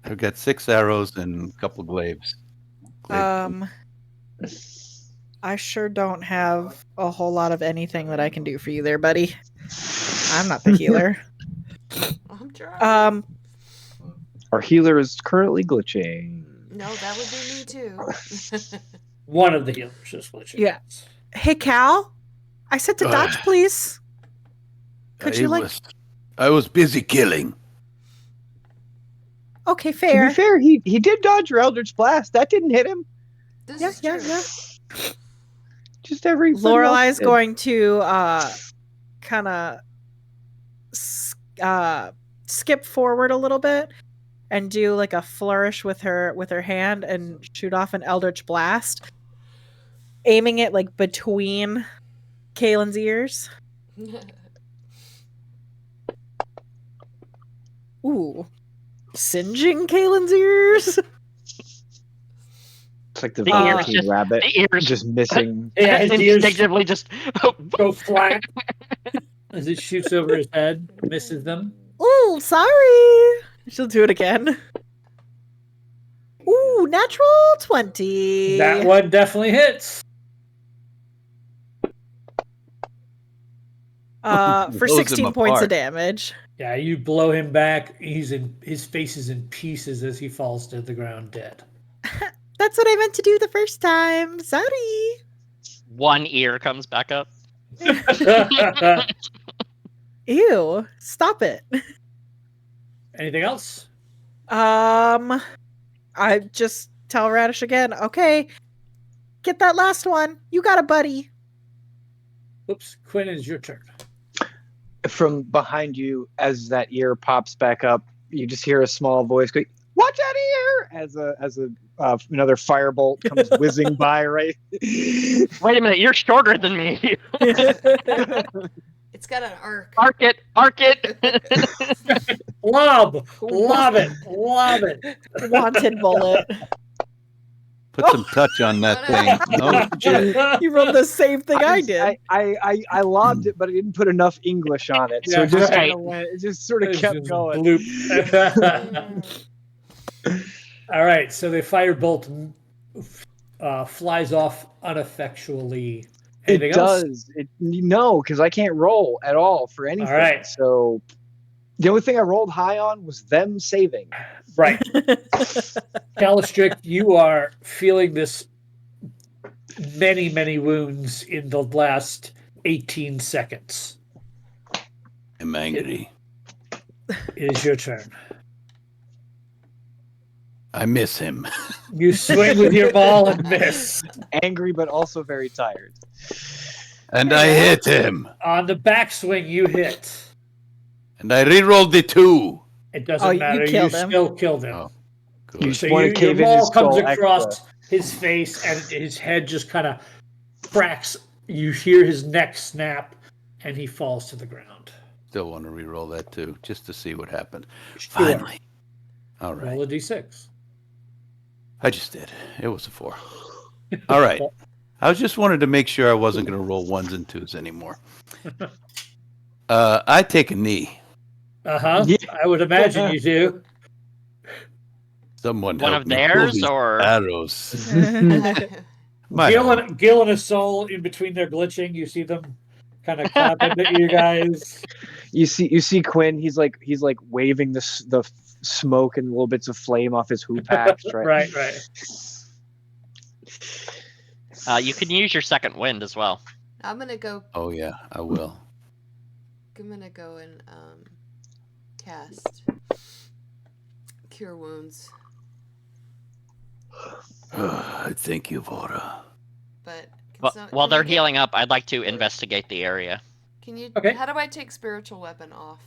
I've got 6 arrows and a couple glaives. I sure don't have a whole lot of anything that I can do for you there, buddy. I'm not the healer. I'm trying. Our healer is currently glitching. No, that would be me too. One of the healers is glitching. Yeah. Hey, Cal. I said to dodge, please. Could you I was busy killing. Okay, To fair. be fair, he did dodge your Eldritch Blast. That didn't hit him. This Yeah, is yeah, true. yeah. Just every Lorelai's going to kind of skip forward a little bit and do like a flourish with her hand and shoot off an Eldritch Blast, aiming it like between Kaylin's ears. Ooh, singeing Kaylin's ears. It's like the The ears Velveteen just- Rabbit, The ears just missing. Yeah, his ears instinctively just. go flat as it shoots over his head, misses them. Ooh, sorry. She'll do it again. Ooh, natural 20. That one definitely hits. For Blows him 16 points of apart. damage. Yeah, you blow him back. His face is in pieces as he falls to the ground dead. That's what I meant to do the first time. Sorry. One ear comes back up. Ew. Stop it. Anything else? I just tell Radish again, okay, get that last one. You got a buddy. Oops, Quinn, it's your turn. From behind you, as that ear pops back up, you just hear a small voice go, "Watch that ear!" As another firebolt comes whizzing by. Right. Wait a minute, you're shorter than me. It's got an arc. Arc it. Lob it. Wanted bullet. Put some touch on that thing. Oh, shit. You rolled the same thing I did. I lobbed it, but I didn't put enough English on it, so Yeah, it just right. kind of went. It just sort of It's kept just going. bloop. All right, so the firebolt flies off ineffectually. Anything It else? does. No, because I can't roll at all for anything. right. So the only thing I rolled high on was them saving. Right. Calistrick, you are feeling this many, many wounds in the last 18 seconds. I'm angry. It is your turn. I miss him. You swing with your ball and miss. Angry, but also very tired. And I hit him. On the backswing, you hit. And I rerolled the 2. It doesn't Oh, you matter. You killed him. still killed him. Oh, You good. just So want to your cave in his ball comes skull across extra. his face and his head just kind of cracks. You hear his neck snap and he falls to the ground. Still want to reroll that too, just to see what happened. Sure. Finally. All right. Roll a d6. I just did. It was a 4. All right. I just wanted to make sure I wasn't going to roll 1s and 2s anymore. I take a knee. Uh-huh. Yeah. I would imagine you do. Someone One help of me pull theirs, these or arrows. My Gil and his soul in between their glitching. You see them kind of clapping at you guys. You see Quinn. He's like waving the smoke and little bits of flame off his hoop axe. Right. Right. you can use your second wind as well. I'm gonna go. Oh yeah, I will. I'm gonna go and cast Cure Wounds. Thank you, Vora. But While they're healing up, I'd like to investigate the area. Can you? Okay. How do I take spiritual weapon off?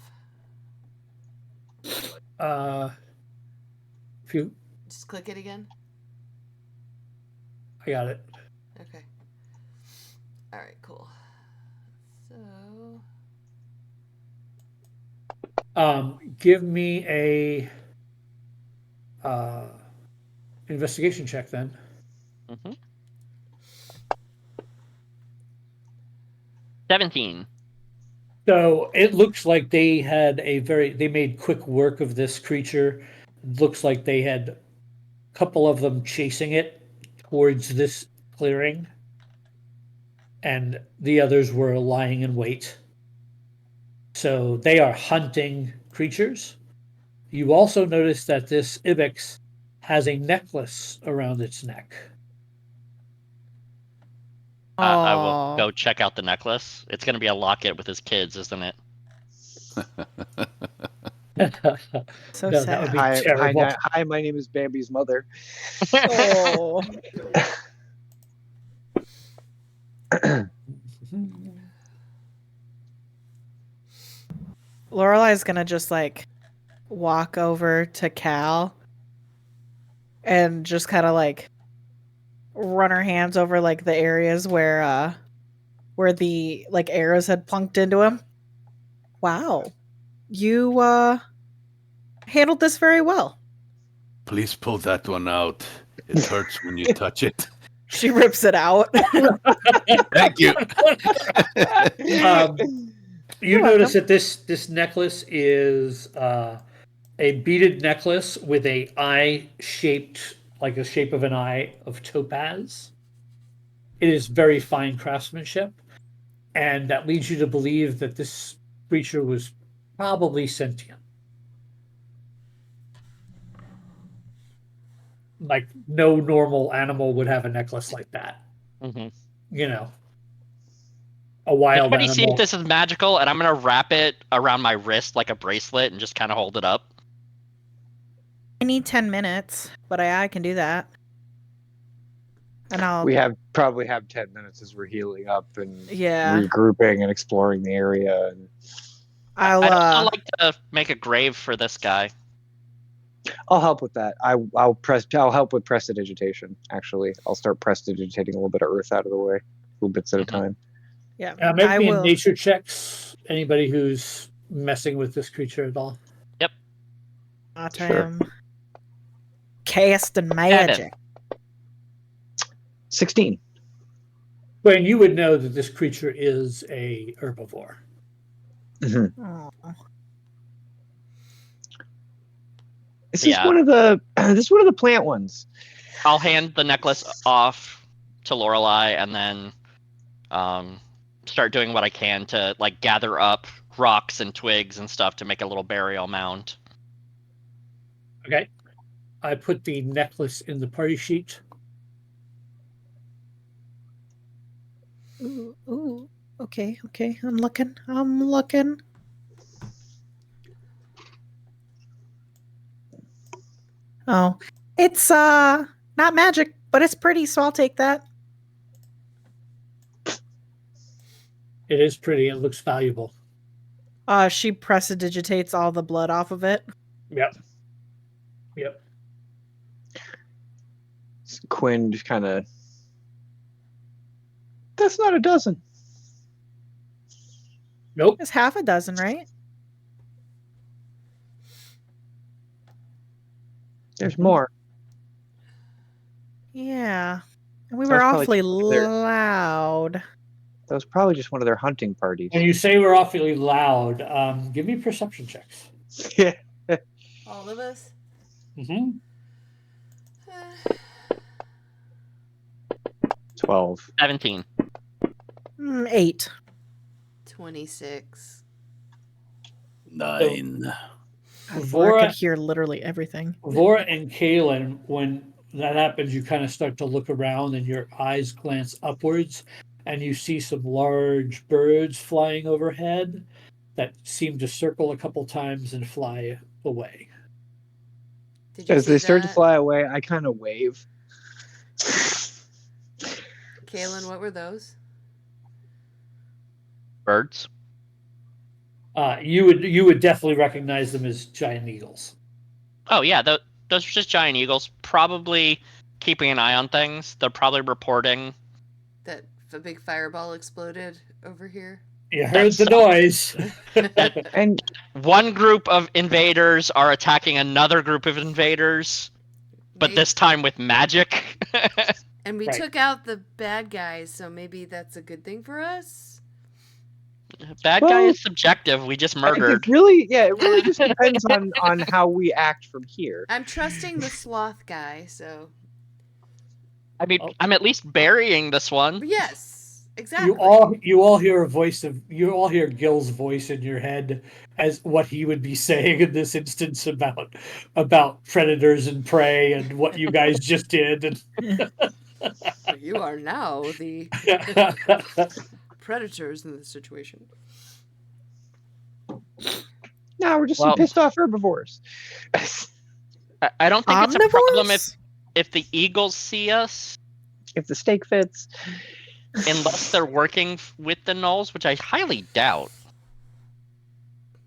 If you, Just click it again. I got it. Okay. All right. Cool. So. Give me a investigation check then. Mm-hmm. 17. So it looks like they made quick work of this creature. Looks like they had a couple of them chasing it towards this clearing, and the others were lying in wait. So they are hunting creatures. You also notice that this ibex has a necklace around its neck. I will go check out the necklace. It's going to be a locket with his kids, isn't it? So No, sad. that would be Hi, terrible. hi, my name is Bambi's mother. Oh. Lorelai's gonna just like walk over to Cal and just kind of like run her hands over like the areas where the like arrows had plunked into him. Wow. You handled this very well. Please pull that one out. It hurts when you touch it. She rips it out. Thank you. You You're notice welcome. that this necklace is a beaded necklace with a eye shaped, like the shape of an eye of topaz. It is very fine craftsmanship, and that leads you to believe that this creature was probably sentient. Like no normal animal would have a necklace like that. Mm-hmm. You know, a wild Anybody see if animal. this is magical? And I'm going to wrap it around my wrist like a bracelet and just kind of hold it up. I need 10 minutes, but I can do that. And I'll We probably have 10 minutes as we're healing up and yeah. regrouping and exploring the area. And I'll I'd also like to make a grave for this guy. I'll help with that. I'll help with prestidigitation. Actually, I'll start prestidigitating a little bit of earth out of the way, little bits at a time. yeah. Make I me will. nature checks. Anybody who's messing with this creature at all. I Sure. am casting magic. 16. When you would know that this creature is a herbivore. Mm-hmm. Aw. This Yeah. is one of the plant ones. I'll hand the necklace off to Lorelai and then start doing what I can to like gather up rocks and twigs and stuff to make a little burial mound. Okay. I put the necklace in the party sheet. Ooh. Okay. I'm looking. Oh, it's not magic, but it's pretty, so I'll take that. It is pretty. It looks valuable. She prestidigitates all the blood off of it. Yep. Quinn just kind of. That's not a dozen. Nope. It's half a dozen, right? There's more. Yeah. And we So were it's probably awfully just one of their- loud. That was probably just one of their hunting parties. When you say we're awfully loud, give me perception checks. Yeah. All of us? Mm-hmm. 12. 17. 8. 26. 9. Vora Vora, could hear literally everything. Vora and Kaylin, when that happens, you kind of start to look around and your eyes glance upwards and you see some large birds flying overhead that seem to circle a couple times and fly away. Did you As see they start to that? fly away, I kind of wave. Kaylin, what were those? Birds. You would definitely recognize them as giant eagles. Oh yeah, those are just giant eagles. Probably keeping an eye on things. They're probably reporting. That a big fireball exploded over here? You heard the That's- noise. And One group of invaders are attacking another group of invaders. but this time with magic. And we Right. took out the bad guys, so maybe that's a good thing for us. Bad guy Well, is subjective. We just It murdered. really Yeah. just depends on how we act from here. I'm trusting the sloth guy, so I mean, Oh. I'm at least burying this one. yes, exactly. You all hear you all hear Gil's voice in your head as what he would be saying in this instance about predators and prey and what you guys just did. And You are now the predators in this situation. No, we're just Well- some pissed off herbivores. I don't think it's a problem Omnivores? if the eagles see us, If the steak fits. unless they're working with the gnolls, which I highly doubt.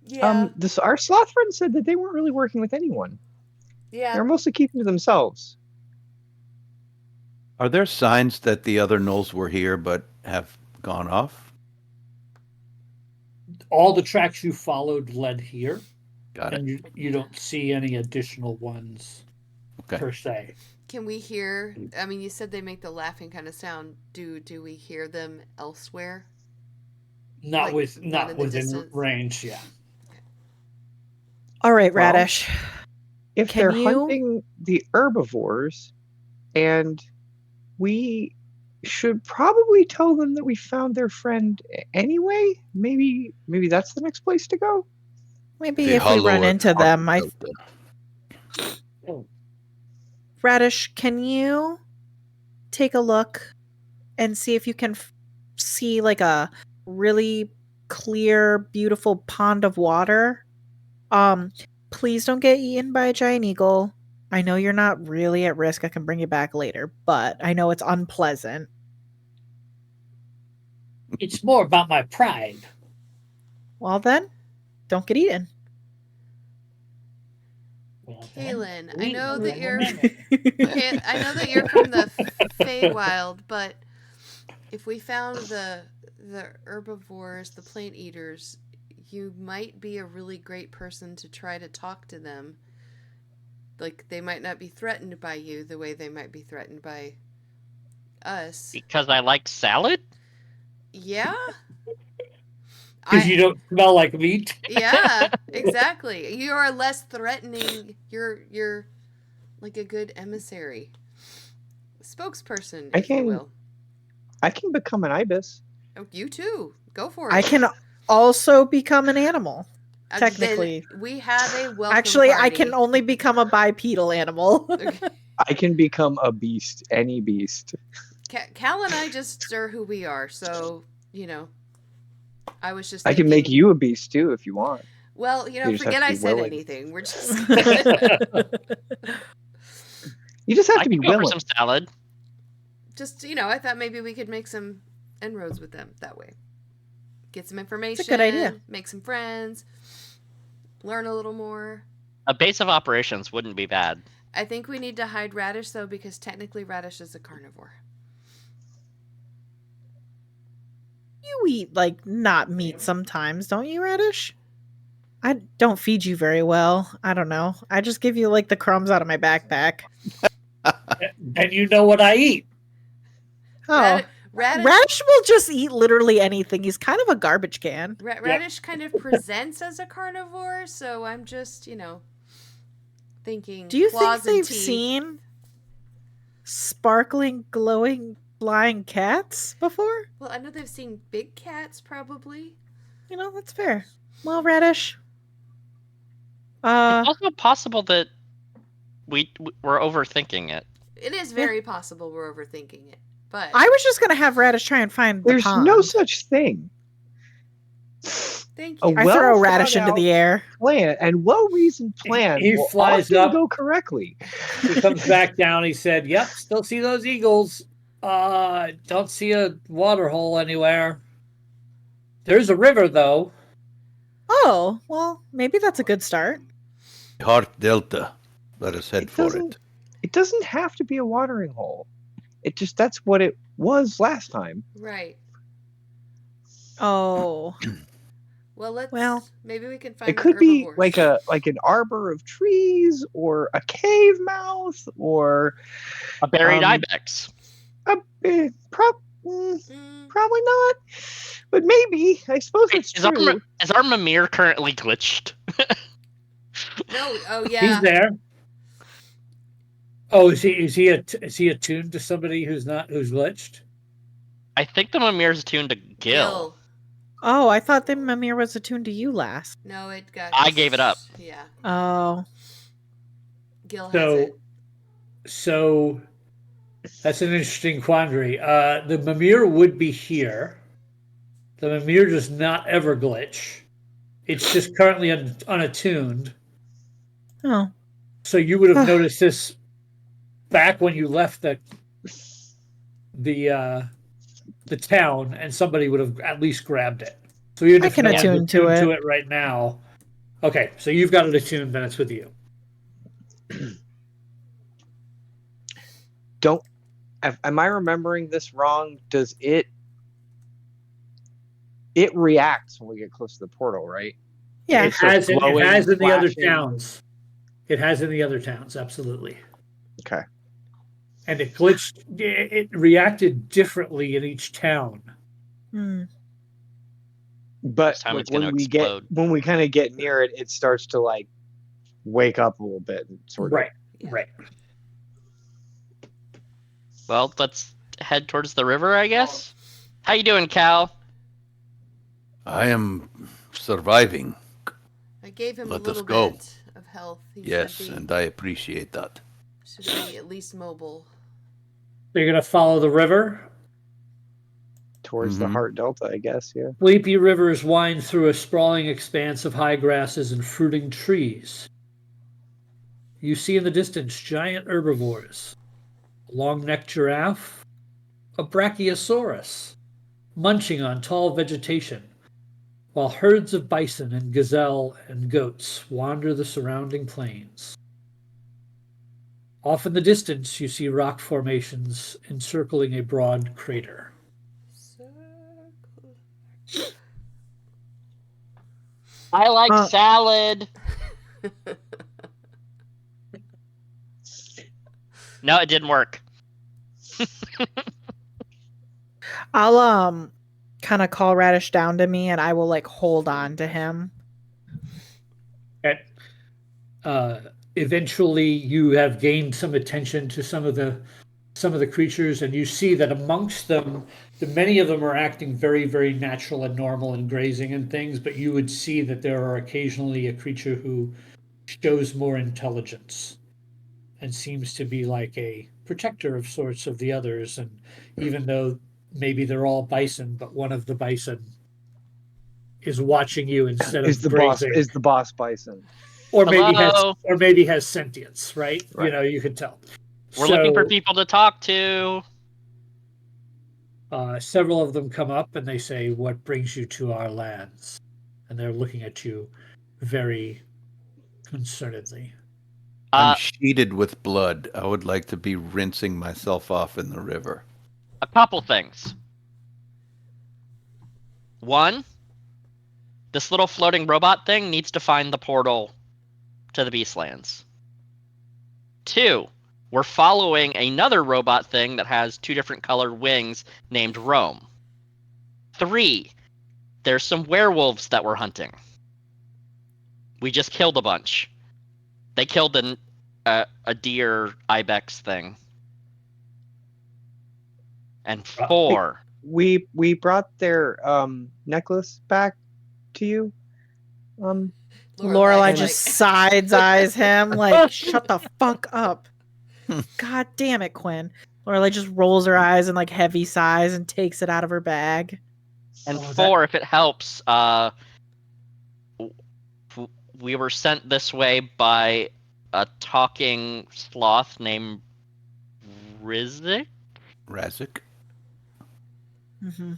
Yeah, Our sloth friend said that they weren't really working with anyone. yeah. They're mostly keeping to themselves. Are there signs that the other gnolls were here but have gone off? all the tracks you followed led here, Got it. and you don't see any additional ones Okay. per se. Can we hear? I mean, you said they make the laughing kind of sound. Do we hear them elsewhere? Not Like, not in the within distance? range. Yeah. All right, Well, Radish. If Can they're you- hunting the herbivores, and we should probably tell them that we found their friend anyway. Maybe that's the next place to go. Maybe The if we run hollow into them, Delta. Radish, can you take a look and see if you can see like a really clear, beautiful pond of water? Please don't get eaten by a giant eagle. I know you're not really at risk. I can bring you back later, but I know it's unpleasant. It's more about my pride. Well then, don't get eaten. Well, then, Kaylin, I we know will that you're. manage. I know that you're from the Feywild, but if we found the herbivores, the plant eaters, you might be a really great person to try to talk to them. Like, they might not be threatened by you the way they might be threatened by us. Because I like salad? Yeah? Because you don't smell like meat. Yeah, exactly. You are less threatening. You're like a good emissary. Spokesperson, I if you can- will. I can become an ibis. Oh, you too. Go for it. I can also become an animal. Then technically. we have a welcome Actually, I party. can only become a bipedal animal. Okay. I can become a beast, any beast. Cal and I just are who we are, so I was just. I can make thinking- you a beast too if you want. Well, You just have forget to I be said willing. anything. We're just. You just have I to be can go for willing. some salad. Just I thought maybe we could make some inroads with them that way. Get some information. good idea. Make some friends. Learn a little more. A base of operations wouldn't be bad. I think we need to hide Radish though, because technically Radish is a carnivore. You eat like not meat sometimes, don't you, Radish? I don't feed you very well. I don't know. I just give you like the crumbs out of my backpack. And you know what I eat. Oh, Radish. Radish will just eat literally anything. He's kind of a garbage can. Radish kind of presents as a carnivore, so I'm just, thinking. Do you claws think and they've teeth. seen sparkling, glowing, flying cats before? Well, I know they've seen big cats, probably. That's fair. Well, Radish. It's also possible that we're overthinking it. It is very possible we're overthinking it, but I was just gonna have Radish try and find the There's pond. no such thing. thank a you. I well throw Radish thought into the air. Plan and well-reasoned plan He will flies often up. go correctly. He comes back down. He said, "Yep, still see those eagles. Don't see a water hole anywhere. There's a river though." Oh, well, maybe that's a good start. Heart Delta. Let us head for doesn't- it. It doesn't have to be a watering hole. That's what it was last time. Right. Oh, Well, maybe we can find It the could be herbivores. like an arbor of trees, or a cave mouth, or A buried Um, ibex. probably Mm, not. But maybe. I suppose it's Is our, true. is our Mimir currently glitched? no. Oh yeah. He's there. Oh, is he attuned to somebody who's glitched? I think the Mimir's attuned to Gil. oh, I thought the Mimir was attuned to you last. No, it got. I gave it up. Yeah. Oh, Gil has So, it. so that's an interesting quandary. The Mimir would be here. The Mimir does not ever glitch. It's just currently unattuned. oh, So you would have noticed this back when you left the town, and somebody would have at least grabbed it. So even I if can no one's attune to attuned to it. it right now, okay. So you've got it attuned, then it's with you. Am I remembering this wrong? Does it reacts when we get close to the portal, right? yeah. It has in the other flashing. towns. It has in the other towns, absolutely. Okay. And it glitched. It reacted differently in each town. Hmm. But This time it's when gonna we explode. kind of get near it, it starts to like wake up a little bit and sort of. Right. Yeah. Right. Well, let's head towards the river, I guess. How you doing, Cal? I am surviving. I gave him Let a us little go. bit of health. He Yes, should be, and I appreciate that. should be at least mobile. So you're gonna follow the river. Towards the Mhm. Heart Delta, I guess. Yeah. Sleepy rivers wind through a sprawling expanse of high grasses and fruiting trees. You see in the distance giant herbivores, a long-necked giraffe, a brachiosaurus, munching on tall vegetation, while herds of bison and gazelle and goats wander the surrounding plains. Off in the distance, you see rock formations encircling a broad crater. I like salad. No, it didn't work. I'll kind of call Radish down to me, and I will like hold on to him. Eventually, you have gained some attention to some of the creatures, and you see that amongst them, many of them are acting very, very natural and normal and grazing and things. But you would see that there are occasionally a creature who shows more intelligence and seems to be like a protector of sorts of the others. And even though maybe they're all bison, but one of the bison is watching you instead Is of the boss grazing, is the boss bison? or Hello? maybe has sentience, right? Right. You know, you could tell. We're looking for people to talk to. Several of them come up and they say, "What brings you to our lands?" And they're looking at you very concernedly. I'm sheeted with blood. I would like to be rinsing myself off in the river. A couple things. One, this little floating robot thing needs to find the portal to the Beastlands. Two, we're following another robot thing that has two different colored wings named Rome. Three, there's some werewolves that we're hunting. We just killed a bunch. They killed a deer ibex thing. And four, We brought their necklace back to you. Lorelai like- just sides eyes him like, "Shut the fuck up." God damn it, Quinn. Lorelai just rolls her eyes in like heavy sighs and takes it out of her bag. and Oh, four, if it helps, we were sent this way by a talking sloth named Rizik. Razik? Mm-hmm.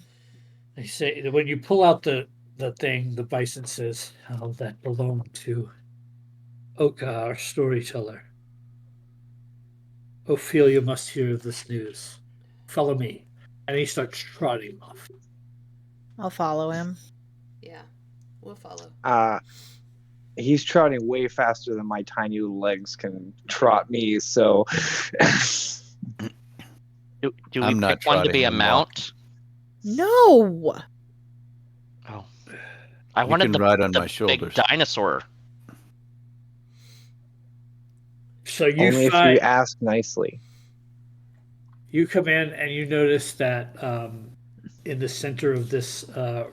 They say that when you pull out the thing, the bison says, "Oh, that belonged to Oka, our storyteller. Ophelia must hear of this news. Follow me." And he starts trotting off. I'll follow him. Yeah. We'll follow. He's trotting way faster than my tiny little legs can trot me, so Do we I'm not pick one to be trotting a them mount? No. Oh, I You wanted can the, ride on the my big shoulders. dinosaur. So you only if find you ask nicely. you come in and you notice that in the center of this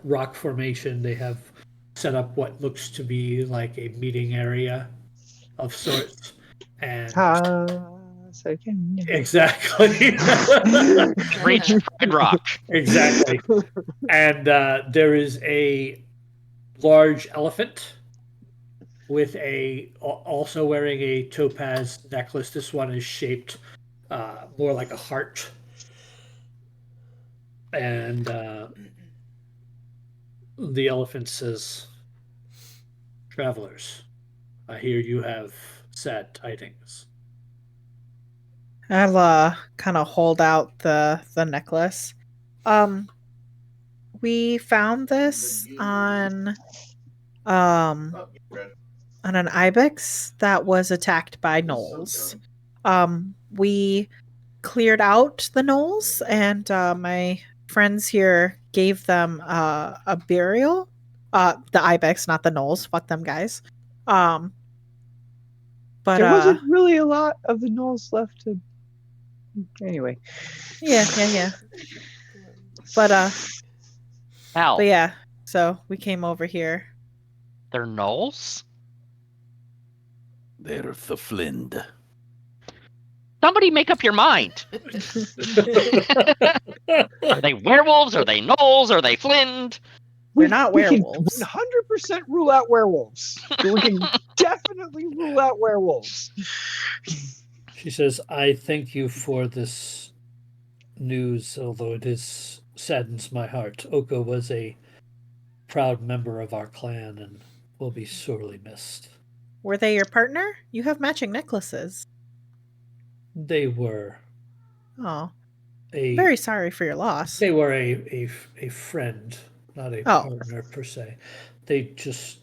rock formation, they have set up what looks to be like a meeting area of sorts. And So can exactly. Reach Pride Rock. Exactly. And there is a large elephant with also wearing a topaz necklace. This one is shaped more like a heart. And the elephant says, "Travelers, I hear you have sad tidings." I'll kind of hold out the necklace. We found this on um an ibex that was attacked by gnolls. We cleared out the gnolls, and my friends here gave them a burial. The ibex, not the gnolls. Fuck them guys. Um, but there wasn't really a lot of the gnolls left to. Anyway. yeah. But Hal, yeah. So we came over here. they're gnolls? They're the Flind. Somebody make up your mind. Are they werewolves? Are they gnolls? Are they Flind? We're not werewolves. We can 100% rule out werewolves. We can definitely rule out werewolves. She says, "I thank you for this news, although it saddens my heart. Oko was a proud member of our clan and will be sorely missed." Were they your partner? You have matching necklaces. They were Oh, a very sorry for your loss. they were a friend, not a Oh. partner per se. They just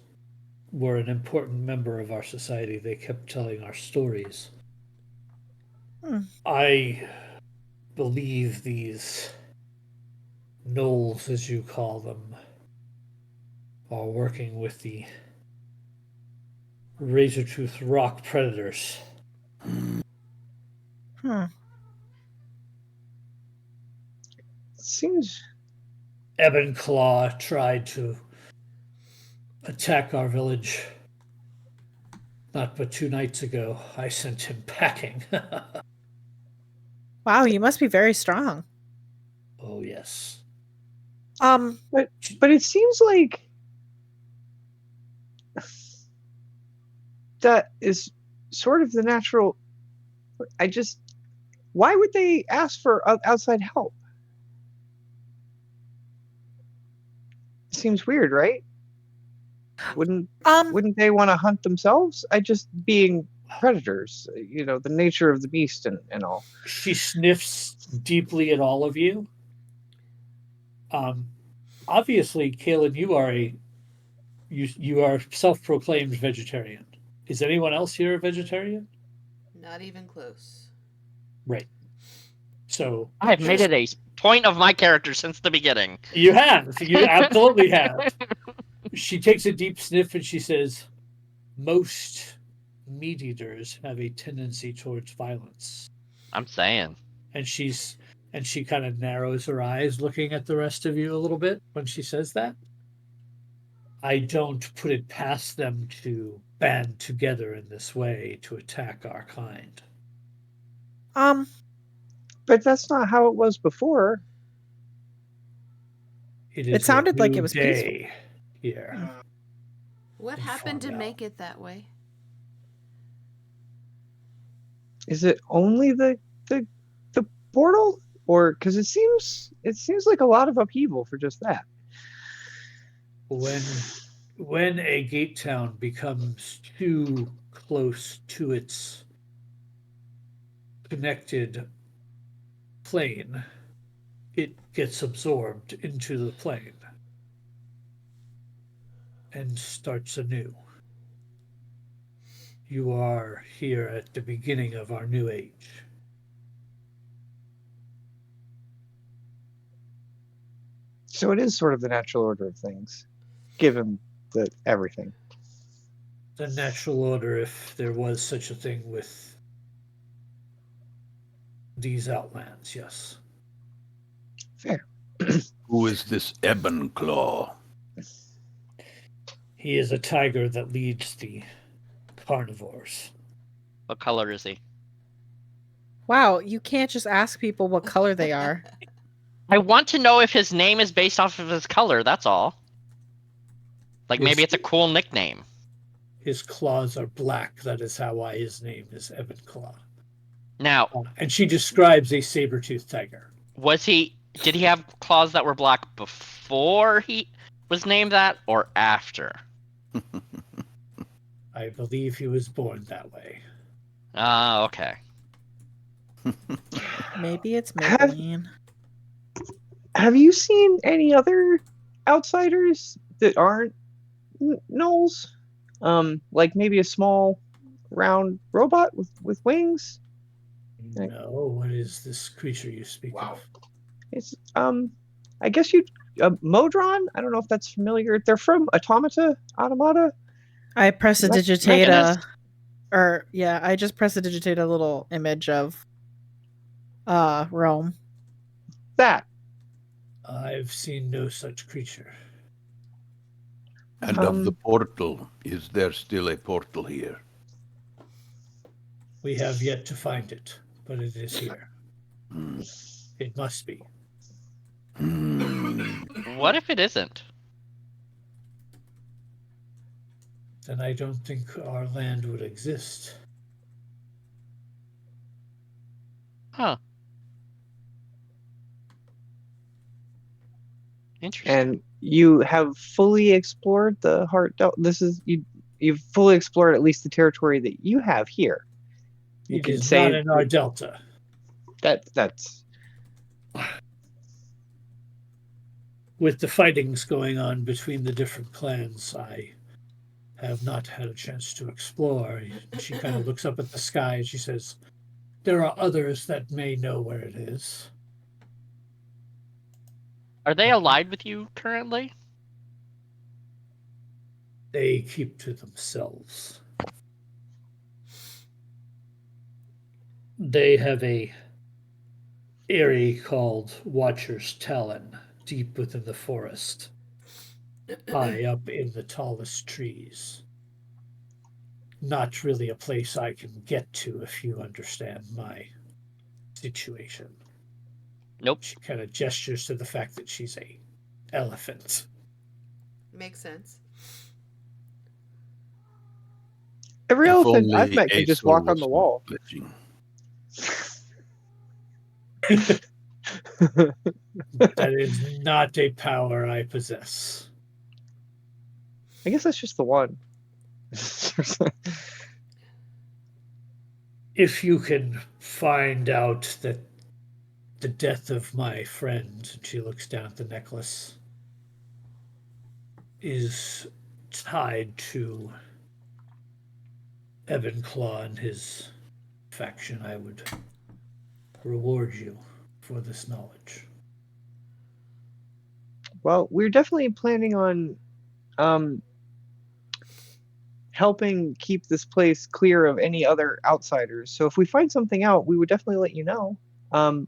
were an important member of our society. They kept telling our stories. Hmm. I believe these gnolls, as you call them, are working with the razor-tooth rock predators. Seems Ebon Claw tried to attack our village not but 2 nights ago. I sent him packing. Wow, you must be very strong. Oh, yes. but it seems like that is sort of the natural. Why would they ask for outside help? Seems weird, right? Wouldn't they want to hunt themselves? Being predators, the nature of the beast and all. She sniffs deeply at all of you. Obviously, Kaelin, you are self-proclaimed vegetarian. Is anyone else here a vegetarian? Not even close. Right. So I've made it a point of my character since the beginning. you absolutely have. She takes a deep sniff and she says, "Most meat eaters have a tendency towards violence." I'm saying. And she kind of narrows her eyes, looking at the rest of you a little bit when she says that. I don't put it past them to band together in this way to attack our kind. But that's not how it was before. It sounded like it was peaceful here. What happened to make it that way? Is it only the portal, or because it seems like a lot of upheaval for just that? When a gatetown becomes too close to its connected plane, it gets absorbed into the plane. and starts anew. You are here at the beginning of our new age. So it is sort of the natural order of things, given the everything. The natural order, if there was such a thing with these outlands, yes. Fair. Who is this Ebon Claw? He is a tiger that leads the carnivores. What color is he? Wow, you can't just ask people what color they are. I want to know if his name is based off of his color, that's all. Like, maybe it's a cool nickname. His claws are black. That is why his name is Ebon Claw. Now, And she describes a saber-toothed tiger. did he have claws that were black before he was named that, or after? I believe he was born that way. Ah, okay. Maybe it's Maybelline. Have you seen any other outsiders that aren't gnolls? Like maybe a small, round robot with wings? No, what is this creature you speak of? It's I guess you Modron. I don't know if that's familiar. They're from Automata. I prestidigitate Mechanist. I just prestidigitate a little image of Rome. That. I've seen no such creature. And of the portal, is there still a portal here? We have yet to find it, but it is here. Hmm. It must be. What if it isn't? Then I don't think our land would exist. Huh. Interesting. And you have fully explored the Heart Delta. You've fully explored at least the territory that you have here. You It can is say not in our delta. that's With the fightings going on between the different clans, I have not had a chance to explore. She kind of looks up at the sky and she says, there are others that may know where it is. Are they allied with you currently? They keep to themselves. They have a area called Watcher's Talon, deep within the forest, high up in the tallest trees. Not really a place I can get to, if you understand my situation. Nope. She kind of gestures to the fact that she's a elephant. Makes sense. every If elephant I've only met can just Aesor walk on was the not wall. glitching. That is not a power I possess. I guess that's just the one. If you can find out that the death of my friend, and she looks down at the necklace, is tied to Ebon Claw and his faction, I would reward you for this knowledge. Well, we're definitely planning on helping keep this place clear of any other outsiders. So if we find something out, we would definitely let you know.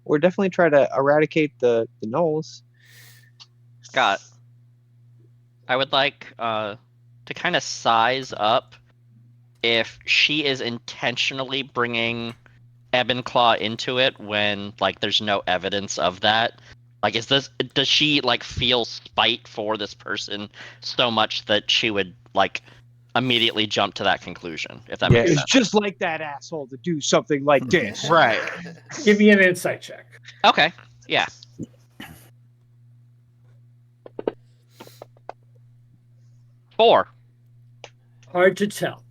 Or definitely try to eradicate the gnolls. Scott, I would like to kind of size up if she is intentionally bringing Ebon Claw into it when like there's no evidence of that. Like, does she like feel spite for this person so much that she would like immediately jump to that conclusion? If that makes It's sense. just like that asshole to do something like this. Right. Give me an insight check. Okay. Yeah. Four. Hard to tell.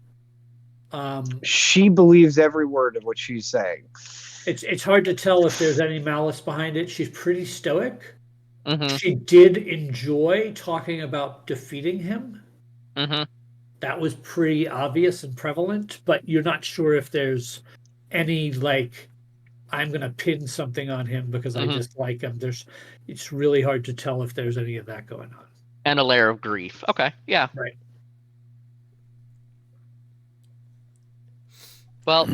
She believes every word of what she's saying. It's hard to tell if there's any malice behind it. She's pretty stoic. Mm-hmm. She did enjoy talking about defeating him, Mm-hmm. That was pretty obvious and prevalent, but you're not sure if there's any like I'm gonna pin something on him because I Mhm. just like him. It's really hard to tell if there's any of that going on. And a layer of grief. Okay, yeah. Right. Well,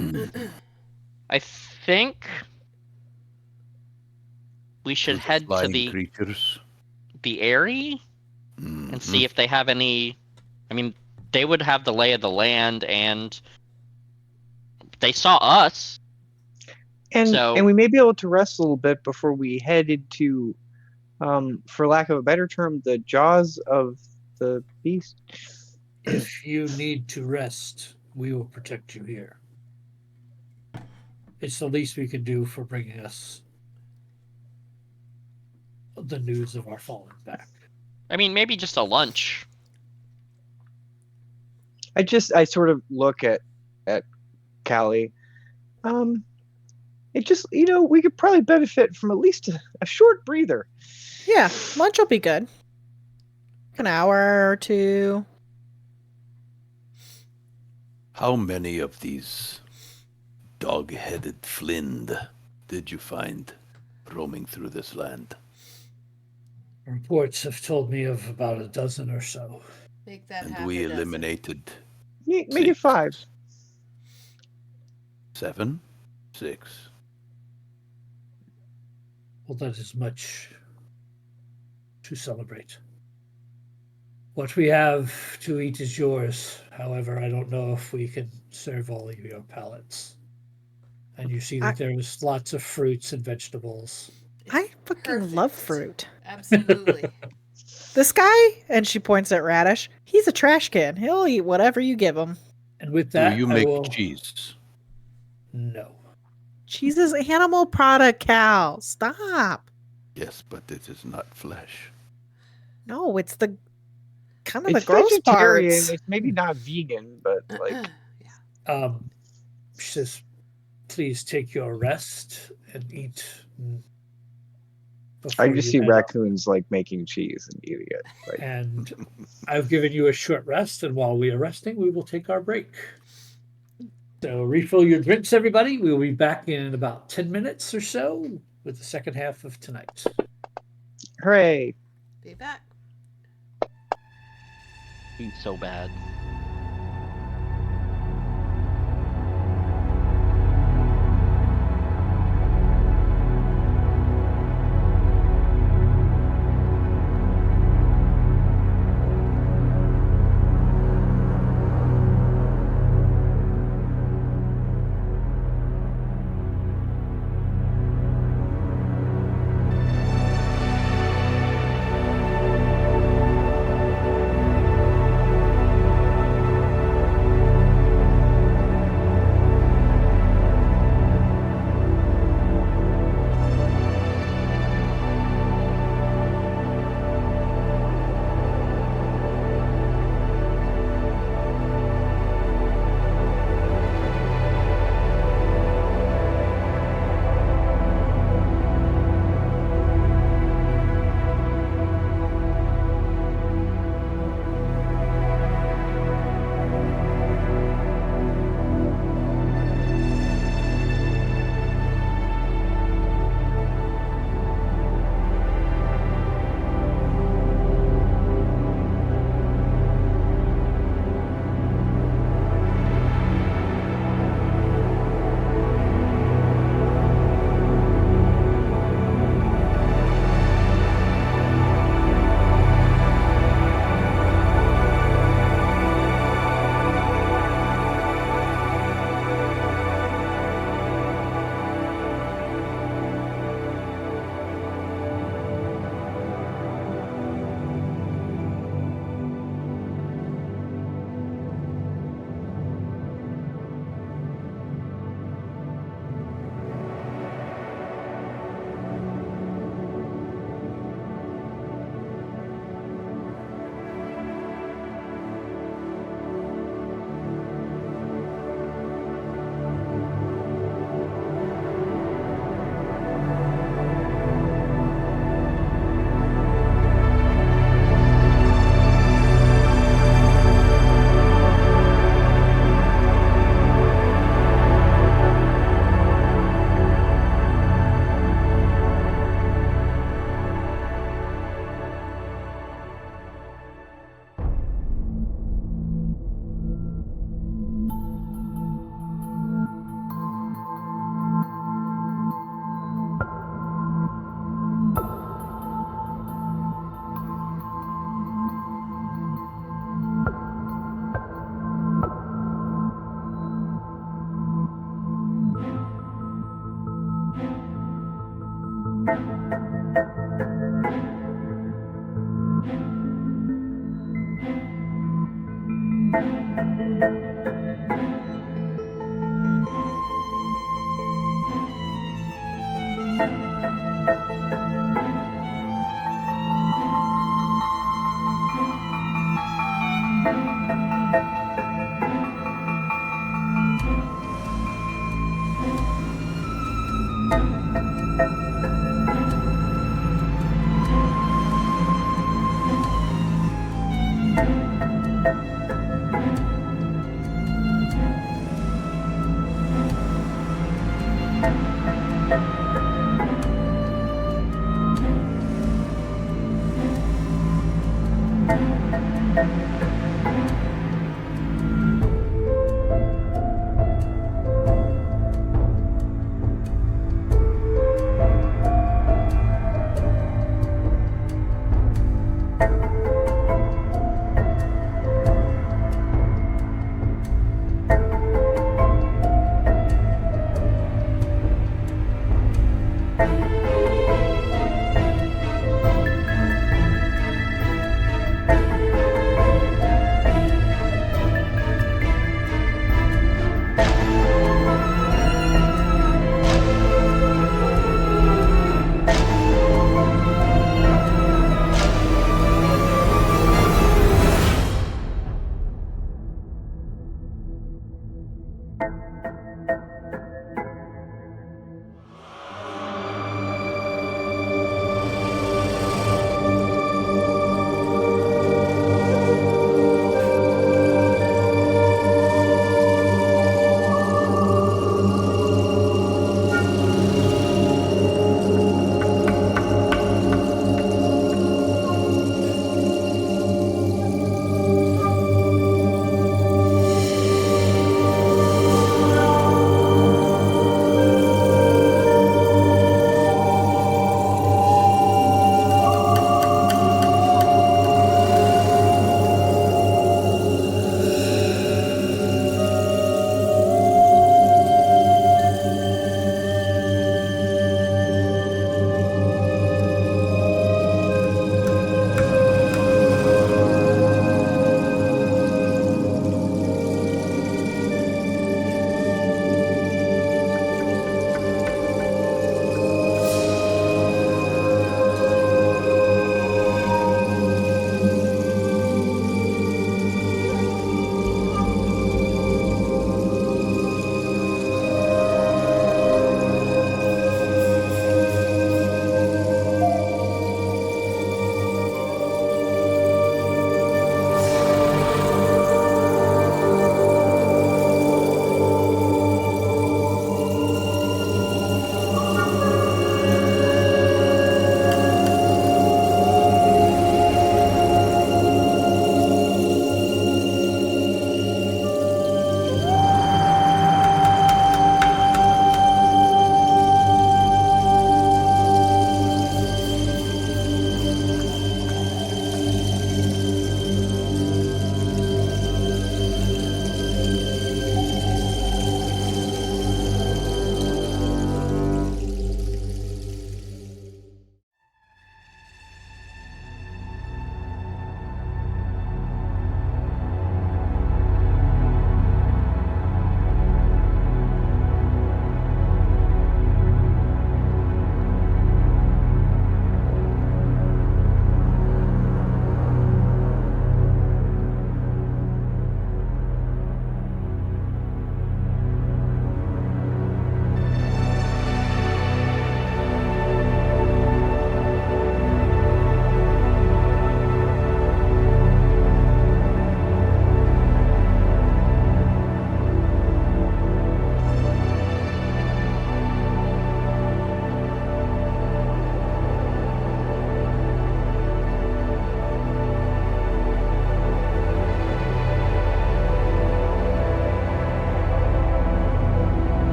I think we should To the head to flying creatures. the Airy and see if they have any. I mean, they would have the lay of the land, and they saw us. And So- we may be able to rest a little bit before we head into, for lack of a better term, the jaws of the beast. If you need to rest, we will protect you here. It's the least we can do for bringing us the news of our fallen back. I mean, maybe just a lunch. I sort of look at Callie. It just, we could probably benefit from at least a short breather. Yeah, lunch will be good. An hour or two. How many of these dog-headed Flind did you find roaming through this land? Reports have told me of about a dozen or so. Make that And half we a dozen. eliminated Make it 5. 7, 6. Well, that is much to celebrate. What we have to eat is yours. However, I don't know if we can serve all of your palates. And you see that there was lots of fruits and vegetables. I fucking love Perfect. fruit. Absolutely. This guy, and she points at Radish, he's a trash can. He'll eat whatever you give him. And with that, Do you I make will... cheese? No. Cheese is animal product, Cal. Stop. Yes, but it is not flesh. No, it's the kind of It's the gross vegetarian. parts. It's maybe not vegan, but like She says, please take your rest and eat. I before just you see head out. raccoons like making cheese and eating it. Like, And I've given you a short rest, and while we are resting, we will take our break. So refill your drinks, everybody. We will be back in about 10 minutes or so with the second half of tonight. hooray! Be back. He's so bad.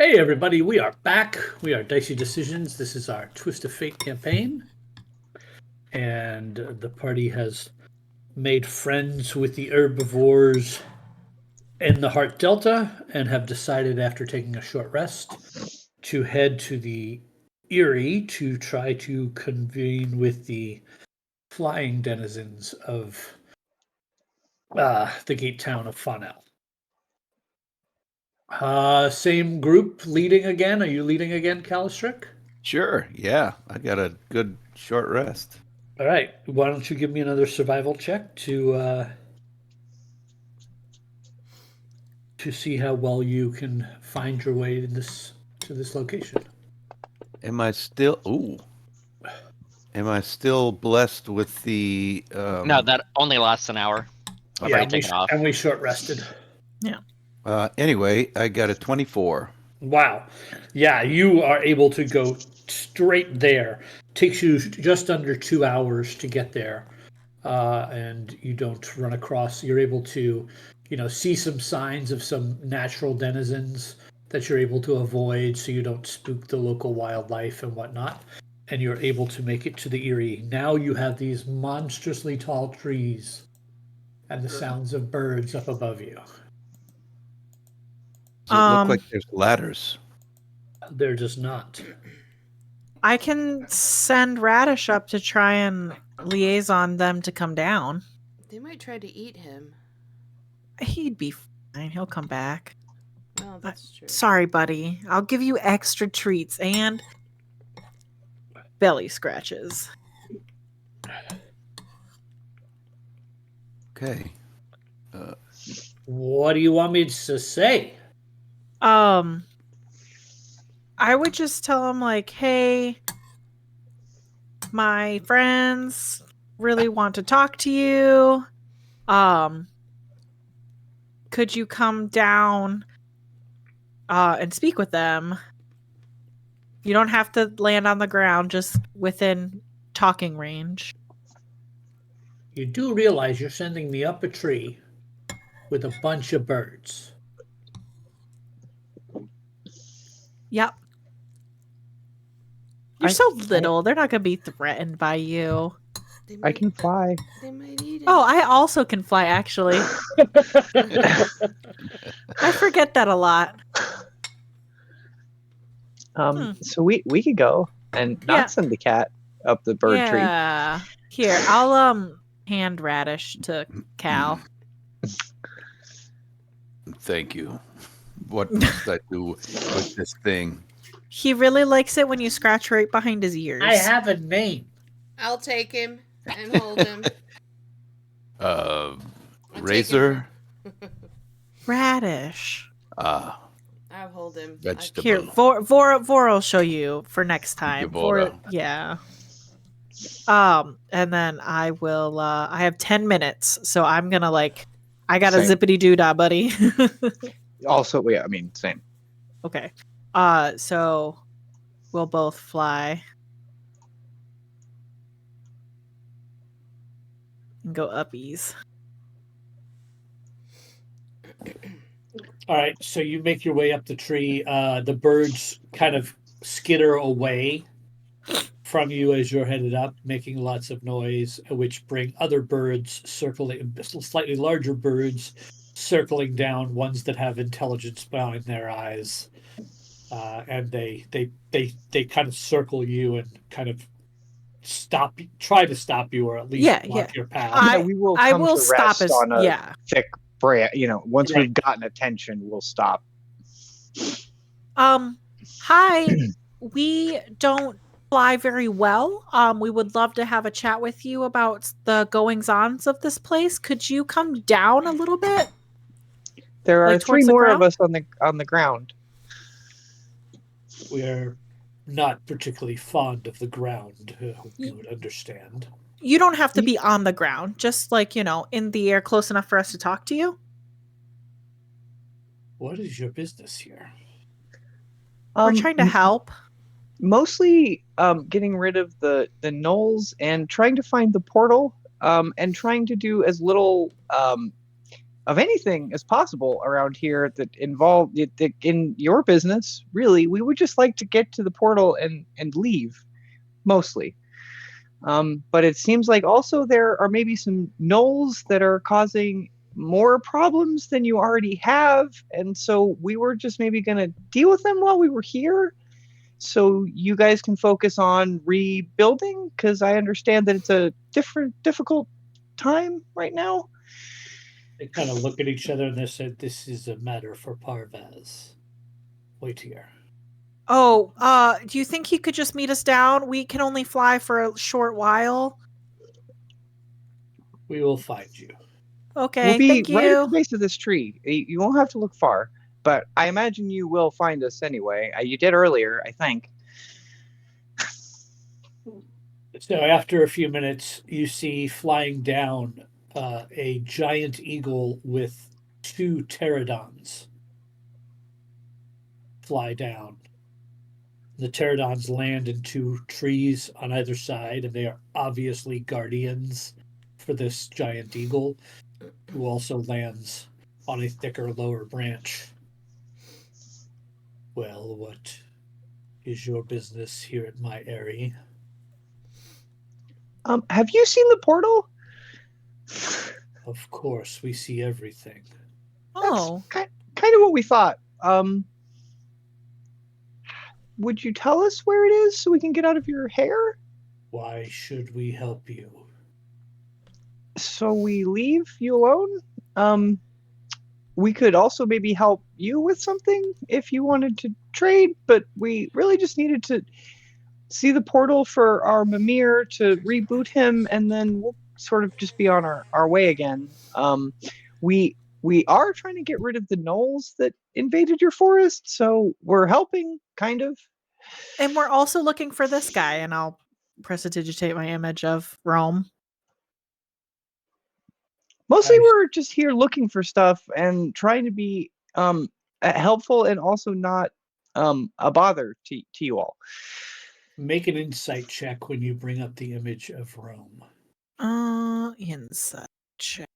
Hey everybody, we are back. We are Dicey Decisions. This is our Twist of Fate campaign. And the party has made friends with the herbivores in the Heart Delta and have decided, after taking a short rest, to head to the Erie to try to convene with the flying denizens of the gatetown of Faunel. Same group leading again. Are you leading again, Calistrick? Sure, yeah. I got a good short rest. All right. Why don't you give me another survival check to see how well you can find your way to this location. Am I still blessed with the No, that only lasts an hour. I've already taken off. And we short rested. Anyway, I got a 24. Wow. Yeah, you are able to go straight there. Takes you just under 2 hours to get there. And you don't run across, you're able to, see some signs of some natural denizens that you're able to avoid so you don't spook the local wildlife and whatnot. And you're able to make it to the Erie. Now you have these monstrously tall trees and the sounds of birds up above you. Does it look like there's ladders? There does not. I can send Radish up to try and liaison them to come down. They might try to eat him. He'd be fine. He'll come back. Oh, that's true. Sorry, buddy. I'll give you extra treats and belly scratches. Okay. What do you want me to say? I would just tell him, like, hey, my friends really want to talk to you. Could you come down and speak with them? You don't have to land on the ground, just within talking range. You do realize you're sending me up a tree with a bunch of birds. Yep. You're so little. They're not going to be threatened by you. I can fly. They might eat it. Oh, I also can fly, actually. I forget that a lot. So we could go and not send the cat up the bird tree. Yeah. Here, I'll hand Radish to Cal. Thank you. What must I do with this thing? He really likes it when you scratch right behind his ears. I have a name. I'll take him and hold him. Razor? Radish. I'll hold him. Vegetable. Here, Vora will show you for next time. Vora. Yeah. And then I will. I have 10 minutes, so I'm gonna I got a Same. zippity doo dah, buddy. Also, yeah, I mean, same. Okay. So we'll both fly and go uppies. All right, so you make your way up the tree. The birds kind of skitter away from you as you're headed up, making lots of noise, which bring other birds circling, slightly larger birds circling down, ones that have intelligence behind their eyes. And they kind of circle you and kind of try to stop you, or at least block your path. We will. I will stop as on a thick branch. Once we've gotten attention, we'll stop. Hi. We don't fly very well. We would love to have a chat with you about the goings-ons of this place. Could you come down a little bit? There are Like, 3 towards the more of ground? us on the ground. We're not particularly fond of the ground, you would understand. You don't have to be on the ground, just like, in the air close enough for us to talk to you. What is your business here? We're trying to help. Mostly getting rid of the gnolls and trying to find the portal, and trying to do as little of anything as possible around here that involve in your business. Really, we would just like to get to the portal and leave, mostly. But it seems like also there are maybe some gnolls that are causing more problems than you already have, and so we were just maybe going to deal with them while we were here, so you guys can focus on rebuilding, because I understand that it's a difficult time right now. They kind of look at each other and they said, "This is a matter for Parvaz. Wait here." Oh, do you think he could just meet us down? We can only fly for a short while. We will find you. Okay, We'll be thank right at the you. base of this tree. You won't have to look far, but I imagine you will find us anyway. You did earlier, I think. So after a few minutes, you see flying down a giant eagle with 2 pterodons fly down. The pterodons land in 2 trees on either side, and they are obviously guardians for this giant eagle, who also lands on a thicker lower branch. Well, what is your business here at my area? Have you seen the portal? Of course, we see everything. Oh, That's kind of what we thought. Would you tell us where it is so we can get out of your hair? Why should we help you? So we leave you alone? We could also maybe help you with something if you wanted to trade, but we really just needed to see the portal for our Mimir to reboot him, and then we'll sort of just be on our way again. We are trying to get rid of the gnolls that invaded your forest, so we're helping, kind of. and we're also looking for this guy, and I'll prestidigitate my image of Rome. Mostly Nice. we're just here looking for stuff and trying to be helpful and also not a bother to you all. Make an insight check when you bring up the image of Rome. Insight check.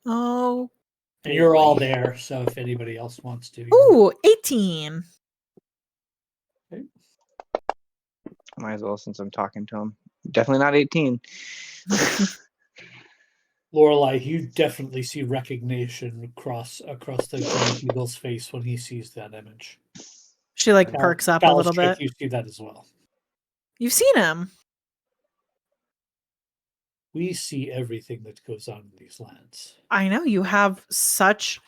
Oh, And you're all boy. there, so if anybody else wants to. Ooh, 18. Might as well, since I'm talking to him. Definitely not 18. Lorelei, you definitely see recognition across the giant eagle's face when he sees that image. She perks up a little Ballistrick, bit. you see that as well. You've seen him. We see everything that goes on in these lands. I know you have such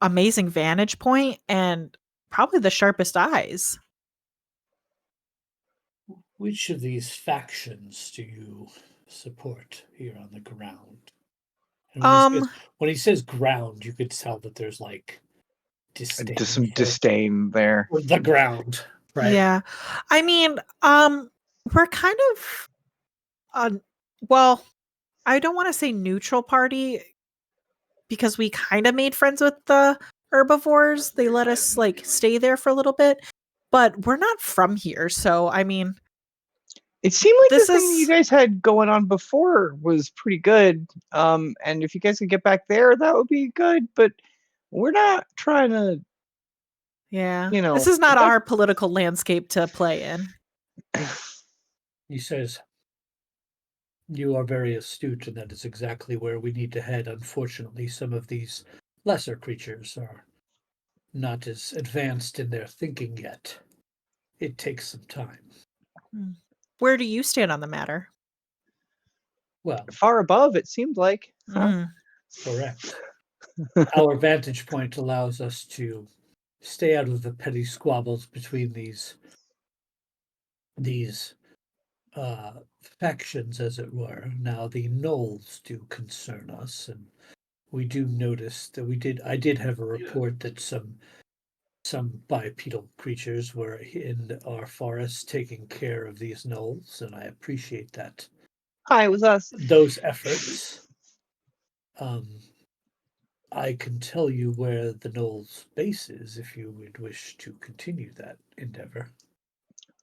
amazing vantage point and probably the sharpest eyes. Which of these factions do you support here on the ground? And when he says ground, you could tell that there's disdain. Just some disdain there. For the ground, right? Yeah. I mean, we're kind of well, I don't want to say neutral party because we kind of made friends with the herbivores. They let us stay there for a little bit, but we're not from here. So, I mean, it seemed like this the thing you guys had going on before was pretty good. And if you guys could get back there, that would be good. But we're not trying to. Yeah. This is not our political landscape to play in. He says, "You are very astute, and that is exactly where we need to head. Unfortunately, some of these lesser creatures are not as advanced in their thinking yet. It takes some time." Where do you stand on the matter? Well, far above, it seemed like. Correct. Our vantage point allows us to stay out of the petty squabbles between these these factions, as it were. Now the gnolls do concern us, and we do notice that I did have a report that some bipedal creatures were in our forest taking care of these gnolls, and I appreciate that. Hi, it was us. Those efforts. I can tell you where the gnolls' base is if you would wish to continue that endeavor.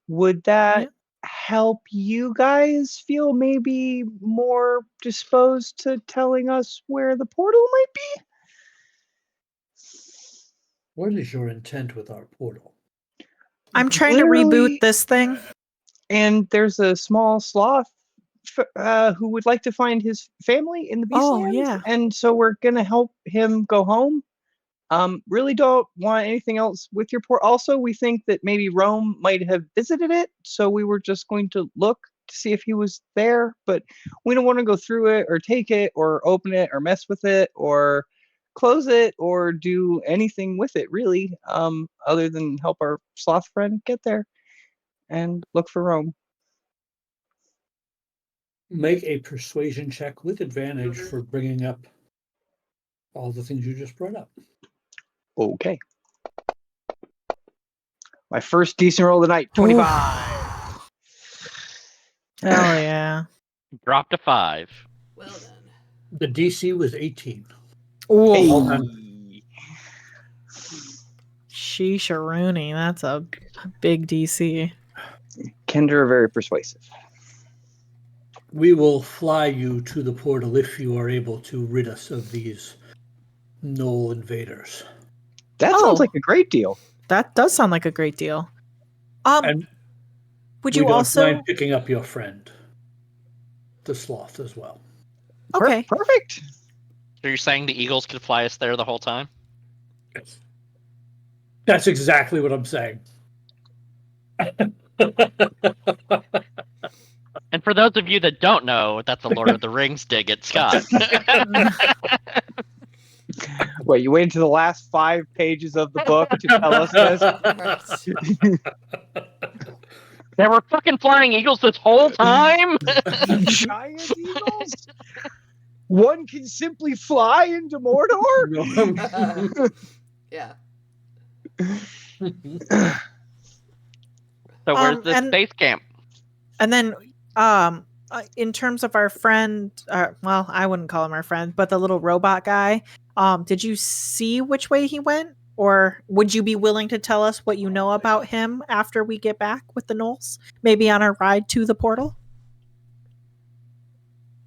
Would that Yeah. help you guys feel maybe more disposed to telling us where the portal might be? What is your intent with our portal? I'm trying to Literally- reboot this thing. And there's a small sloth who would like to find his family in the Oh, Beastlands. yeah. And so we're going to help him go home. Really don't want anything else with your port. Also, we think that maybe Rome might have visited it. So we were just going to look to see if he was there. But we don't want to go through it or take it or open it or mess with it or close it or do anything with it, really, other than help our sloth friend get there and look for Rome. Make a persuasion check with advantage for bringing up all the things you just brought up. Okay. My first decent roll of the night, 25. Hell yeah. Drop to 5. Well done. The DC was 18. Ooh, Hold on. Sheesharoonie. That's a big DC. Kinder are very persuasive. We will fly you to the portal if you are able to rid us of these gnoll invaders. That Oh. sounds like a great deal. That does sound like a great deal. And Would we you don't also? mind picking up your friend, the sloth, as well. Okay. Perfect. So you're saying the eagles could fly us there the whole time? Yes. That's exactly what I'm saying. And for those of you that don't know, that's a Lord of the Rings dig at Scott. Wait, you waited to the last 5 pages of the book to tell us this? Right. There were fucking flying eagles this whole time? Giant eagles? One can simply fly into Mordor? Yeah. So where's this and- base camp? And then, in terms of our friend, well, I wouldn't call him our friend, but the little robot guy. Did you see which way he went, or would you be willing to tell us what you know about him after we get back with the gnolls? Maybe on our ride to the portal.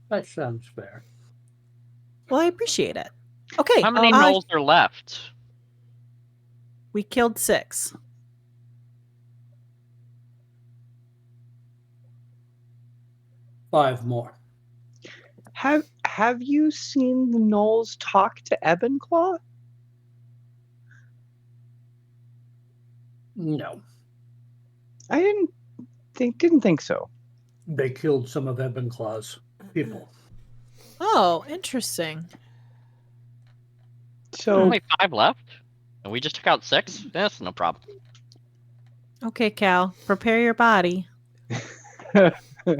That sounds fair. Well, I appreciate it. Okay. How many gnolls are left? We killed 6. Five more. Have you seen the gnolls talk to Ebenclaw? No. I didn't think so. They killed some of Ebenclaw's people. Oh, interesting. So Only 5 left? And we just took out 6? That's no problem. Okay, Cal, prepare your body. I Do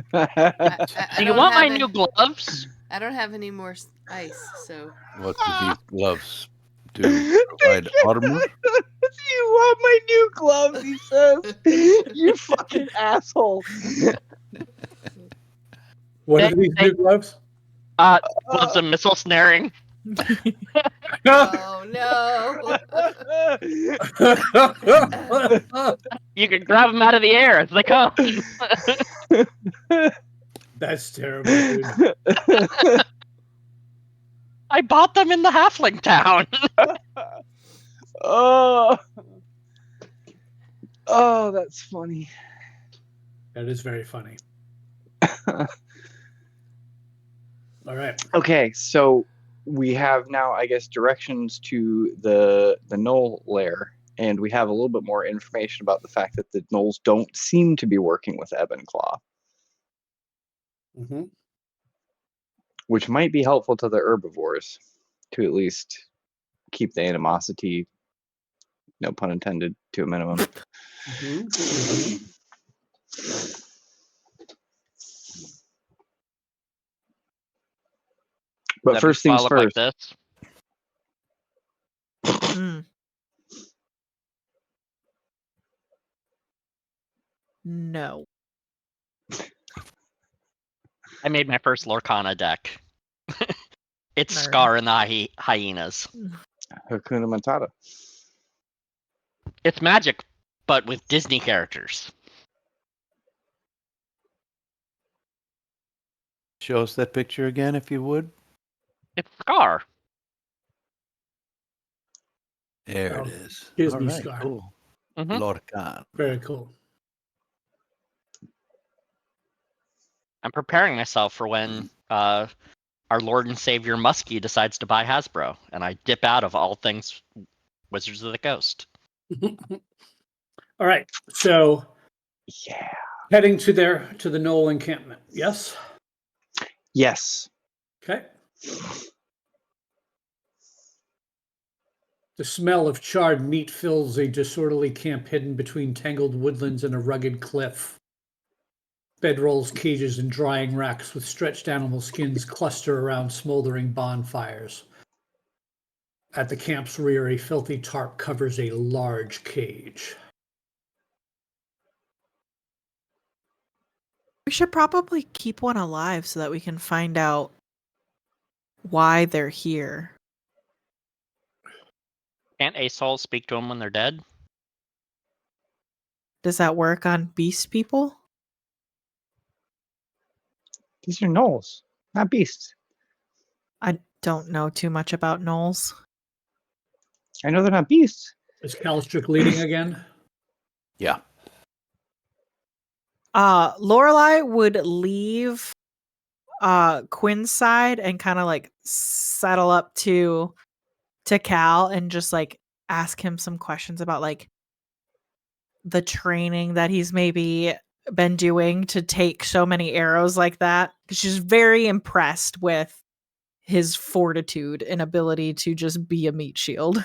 you don't want my have new gloves? I don't have any more ice, so What do these gloves do? Provide armor? You want my new gloves, he says. You fucking asshole. What are these new gloves? Gloves of missile snaring. oh no. You can grab them out of the air as they come. That's terrible, dude. I bought them in the halfling town. Oh, that's funny. That is very funny. All right. Okay, so we have now, I guess, directions to the Knoll lair, and we have a little bit more information about the fact that the Knolls don't seem to be working with Ebenclaw, Mm-hmm. which might be helpful to the herbivores to at least keep the animosity, no pun intended, to a minimum. Mm-hmm. But That first we things follow first. Like this. Mm. No. I made my first Lorcana deck. It's Nerd. Scar and the hyenas. Hakuna Matata. It's Magic, but with Disney characters. Show us that picture again, if you would. It's Scar. There Oh, it is. Disney All right, Scar. cool. Mhm. Lorcan. Very cool. I'm preparing myself for when our Lord and Savior Muskie decides to buy Hasbro, and I dip out of all things Wizards of the Coast. All right. So Yeah. heading to the Knoll encampment. Yes. Yes. Okay. The smell of charred meat fills a disorderly camp hidden between tangled woodlands and a rugged cliff. Bedrolls, cages, and drying racks with stretched animal skins cluster around smoldering bonfires. At the camp's rear, a filthy tarp covers a large cage. We should probably keep one alive so that we can find out why they're here. Can't a soul speak to them when they're dead? Does that work on beast people? These are gnolls, not beasts. I don't know too much about gnolls. I know they're not beasts. Is Calstrick leading again? Yeah. Lorelai would leave Quinn's side and kind of like settle up to Cal and just like ask him some questions about like the training that he's maybe been doing to take so many arrows like that. She's very impressed with his fortitude and ability to just be a meat shield.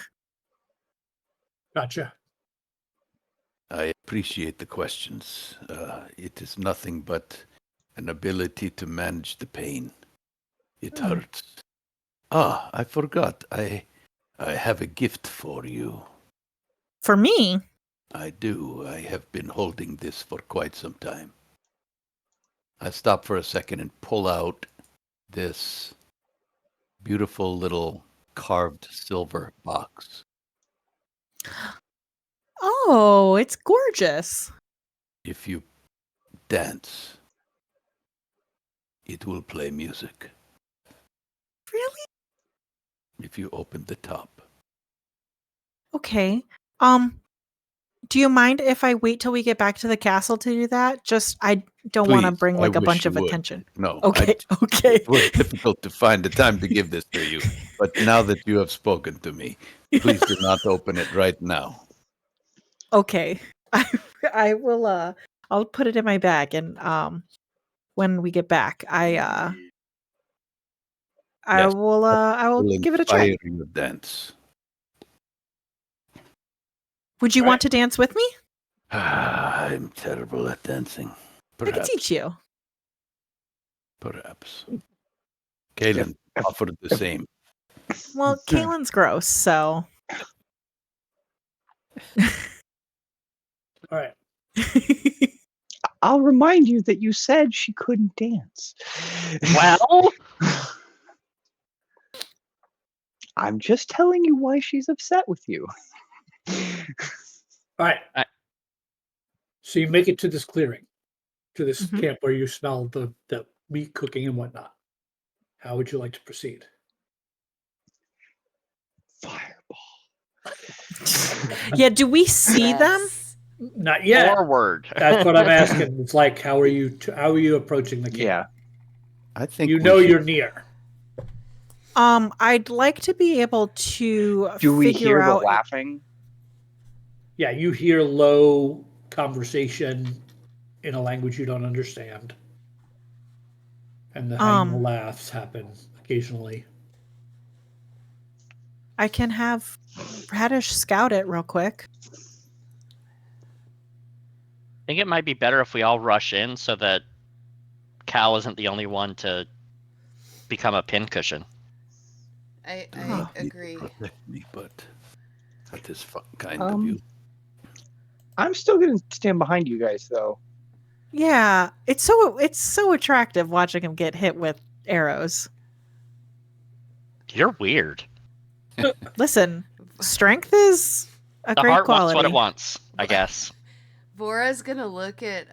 Gotcha. I appreciate the questions. It is nothing but an ability to manage the pain. It hurts. Ah, I forgot. I have a gift for you. For me, I do. I have been holding this for quite some time. I stop for a second and pull out this beautiful little carved silver box. oh, it's gorgeous. If you dance, it will play music. Really? If you open the top. Okay. Do you mind if I wait till we get back to the castle to do that? Just I don't want to Please, bring I like a wish bunch you of would. attention. No. Okay. Okay. It was difficult to find the time to give this to you. But now that you have spoken to me, please do not open it right now. Okay. I will I'll put it in my bag and when we get back, I Yes, will will give it a try. inspire your dance. Would you want to dance with me? I'm terrible at dancing. I can Perhaps. teach you. Perhaps. Kaylin offered the same. Well, Kaylin's gross, so All right. I'll remind you that you said she couldn't dance. Well, I'm just telling you why she's upset with you. All right. So you make it to this clearing, to this Mhm. camp where you smell the meat cooking and whatnot. How would you like to proceed? Fireball. yeah, do we see them? Yes. Not yet. forward. That's what I'm asking. It's like, how are you approaching the camp? Yeah. I think You we know should- you're near. I'd like to be able to Do we figure hear the out laughing? Yeah, you hear low conversation in a language you don't understand. And the hyena laughs happen occasionally. I can have Radish scout it real quick. think it might be better if we all rush in so that Cal isn't the only one to become a pincushion. I Oh. agree. Protect me, but that is kind of you. I'm still going to stand behind you guys, though. Yeah, it's so attractive watching him get hit with arrows. You're weird. Listen, strength is a The great heart quality. wants what it wants, I guess. Vora's gonna look at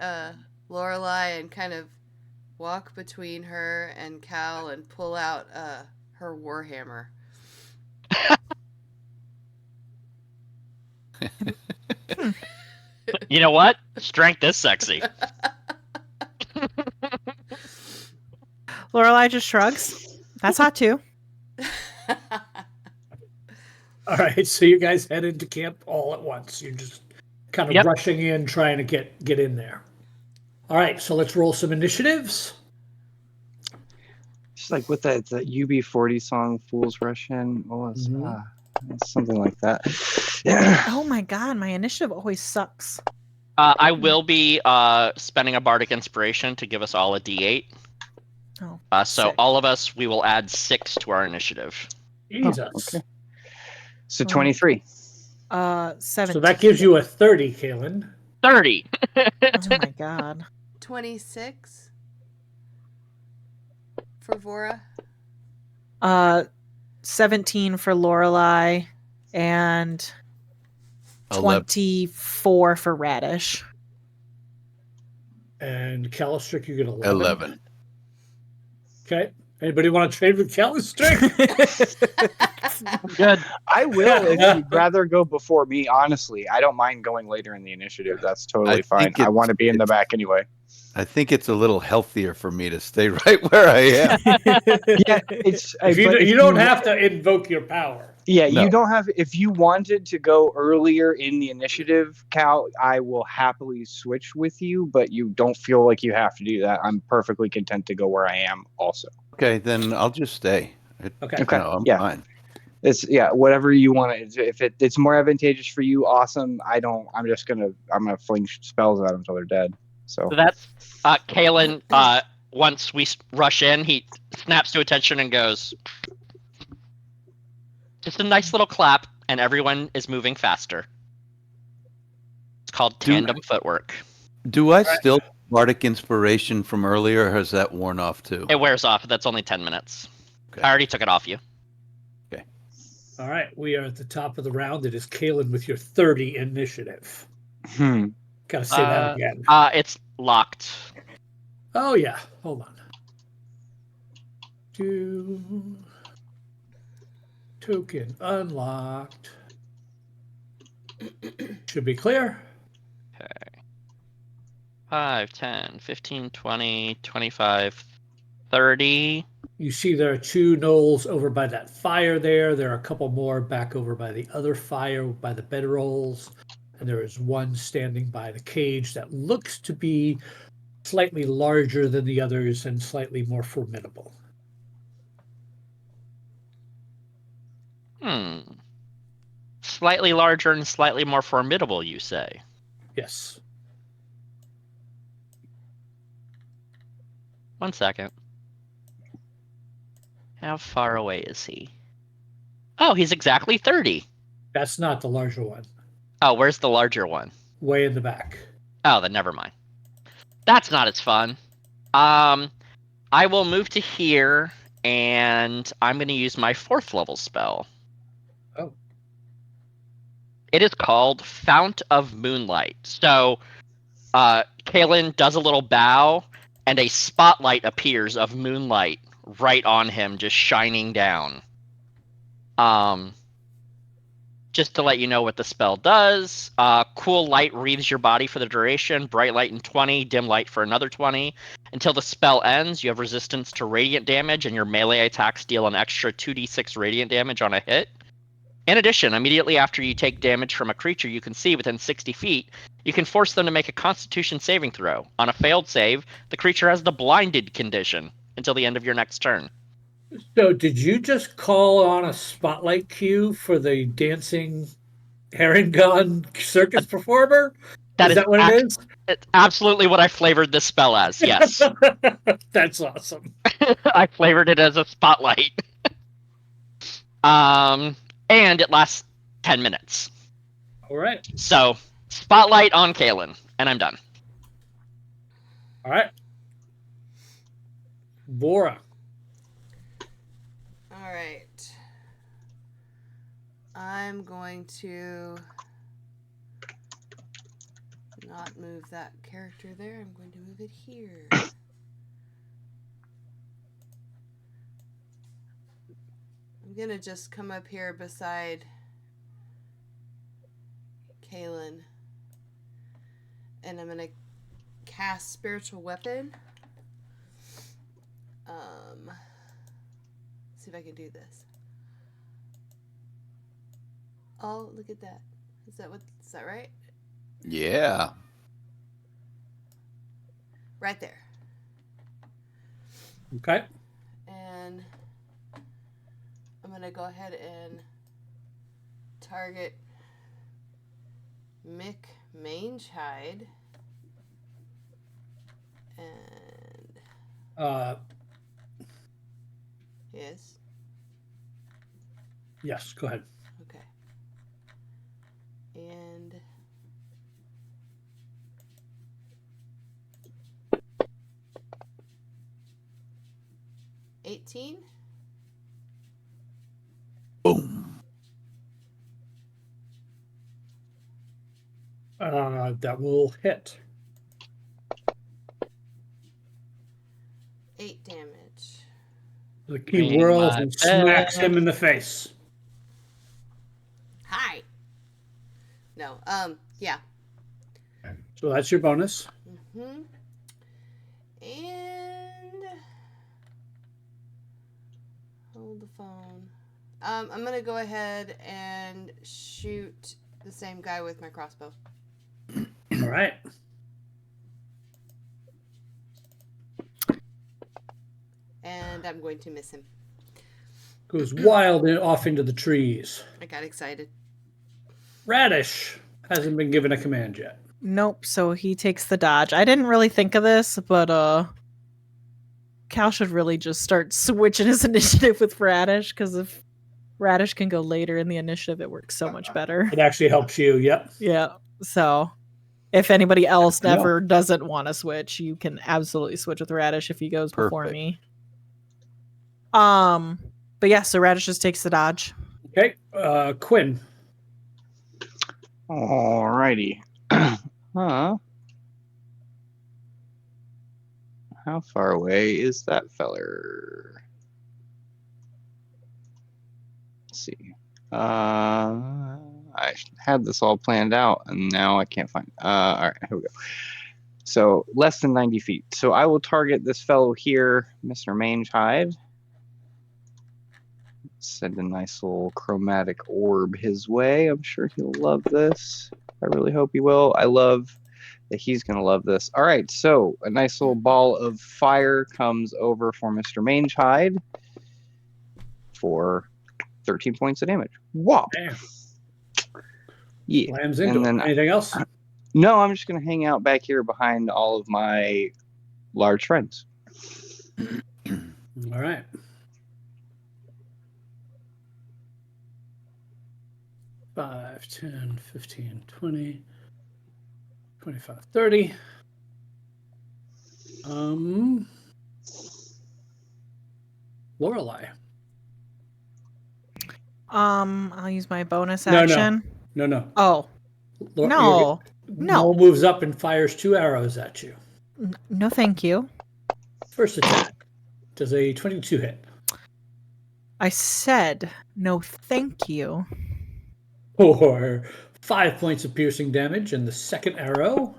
Lorelai and kind of walk between her and Cal and pull out her warhammer. You know what? Strength is sexy. Lorelai just shrugs. That's hot too. All right, so you guys head into camp all at once. You're just kind of rushing in, trying to get in there. All right, so let's roll some initiatives. It's like with that UB40 song, "Fools Rush In." What was something like that? Yeah. Oh my god, my initiative always sucks. I will be spending a bardic inspiration to give us all a D8. Oh, So sick. all of us, we will add 6 to our initiative. Jesus. Okay. So 23. 17. So that gives you a 30, Kaylin. 30. Oh my god. 26 for Vora. 17 for Lorelai and 11. 24 for Radish. And Calistrick, you get 11. 11. Okay. Anybody want to trade with Calistrick? Good. I will if you'd rather go before me, honestly. I don't mind going later in the initiative. That's totally fine. think I want to be in the back anyway. I think it's a little healthier for me to stay right where I am. Yeah, it's you don't have to invoke your power. Yeah, No. you don't have. If you wanted to go earlier in the initiative, Cal, I will happily switch with you. But you don't feel like you have to do that. I'm perfectly content to go where I am. Also, Okay, then I'll just stay. Okay. Okay. No, I'm Yeah. fine. it's whatever you want to. If it's more advantageous for you, awesome. I'm gonna fling spells at them until they're dead. So So that's Kalen. Once we rush in, he snaps to attention and goes, just a nice little clap, and everyone is moving faster. It's called tandem footwork. Do I still have bardic inspiration from earlier, or has that worn off too? It wears off. That's only 10 minutes. Okay. I already took it off you. All right. We are at the top of the round. It is Kaylin with your 30 initiative. Gotta say that again. It's locked. Oh, yeah. Hold on. Token unlocked. Should be clear. Okay. 5, 10, 15, 20, 25, 30. You see there are 2 gnolls over by that fire there. There are a couple more back over by the other fire by the bedrolls. And there is one standing by the cage that looks to be slightly larger than the others and slightly more formidable. Slightly larger and slightly more formidable, you say? Yes. 1 second. How far away is he? Oh, he's exactly 30. That's not the larger one. Oh, where's the larger one? Way in the back. Oh, then never mind. That's not as fun. I will move to here, and I'm going to use my 4th level spell. Oh. It is called Fount of Moonlight. So, Kalen does a little bow, and a spotlight appears of moonlight right on him, just shining down. Just to let you know what the spell does, cool light wreathes your body for the duration, bright light in 20, dim light for another 20. Until the spell ends, you have resistance to radiant damage, and your melee attacks deal an extra 2d6 radiant damage on a hit. In addition, immediately after you take damage from a creature you can see within 60 feet, you can force them to make a Constitution saving throw. On a failed save, the creature has the blinded condition until the end of your next turn. So did you just call on a spotlight cue for the dancing herringon circus performer? Is that what it is? It's absolutely what I flavored this spell as. Yes. That's awesome. I flavored it as a spotlight. And it lasts 10 minutes. All right. So, spotlight on Kalen, and I'm done. All right. Bora. All right. I'm going to not move that character there. I'm going to move it here. I'm going to just come up here beside Kalen. And I'm going to cast Spiritual Weapon. See if I can do this. Oh, look at that. Is that right? Yeah. Right there. Okay. And I'm going to go ahead and target Mick Mangehide. And yes. Yes, go ahead. Okay. And $18. Boom. That will hit. 8 damage. The key Ring whirls my and smacks bell. him in the face. Hi. No. Yeah. So that's your bonus. Mm-hmm. And hold the phone. I'm gonna go ahead and shoot the same guy with my crossbow. All right. And I'm going to miss him. Goes wild and off into the trees. I got excited. Radish hasn't been given a command yet. Nope, so he takes the dodge. I didn't really think of this, but Cal should really just start switching his initiative with Radish, because if Radish can go later in the initiative, it works so much better. It actually helps you. Yep. Yeah, so if anybody else No. never doesn't want to switch, you can absolutely switch with Radish if he goes before Perfect. me. But yeah, so Radish just takes the dodge. Okay. Quinn. Alrighty. How far away is that feller? Let's see. I had this all planned out, and now I can't find. All right, here we go. So less than 90 feet. So I will target this fellow here, Mr. Mangehide. Send a nice little chromatic orb his way. I'm sure he'll love this. I really hope he will. I love that he's going to love this. All right, so a nice little ball of fire comes over for Mr. Mangehide for 13 points of damage. Whop! Damn. Yeah. Slams into And it. then Anything else? No, I'm just going to hang out back here behind all of my large friends. All right. Five, 10, 15, 20, 25, 30. Lorelei. I'll use my bonus No, no. action. No. Oh, no. Noel moves up and fires 2 arrows at you. No, thank you. First attack. Does a 22 hit? I said no, thank you. For 5 points of piercing damage, and the second arrow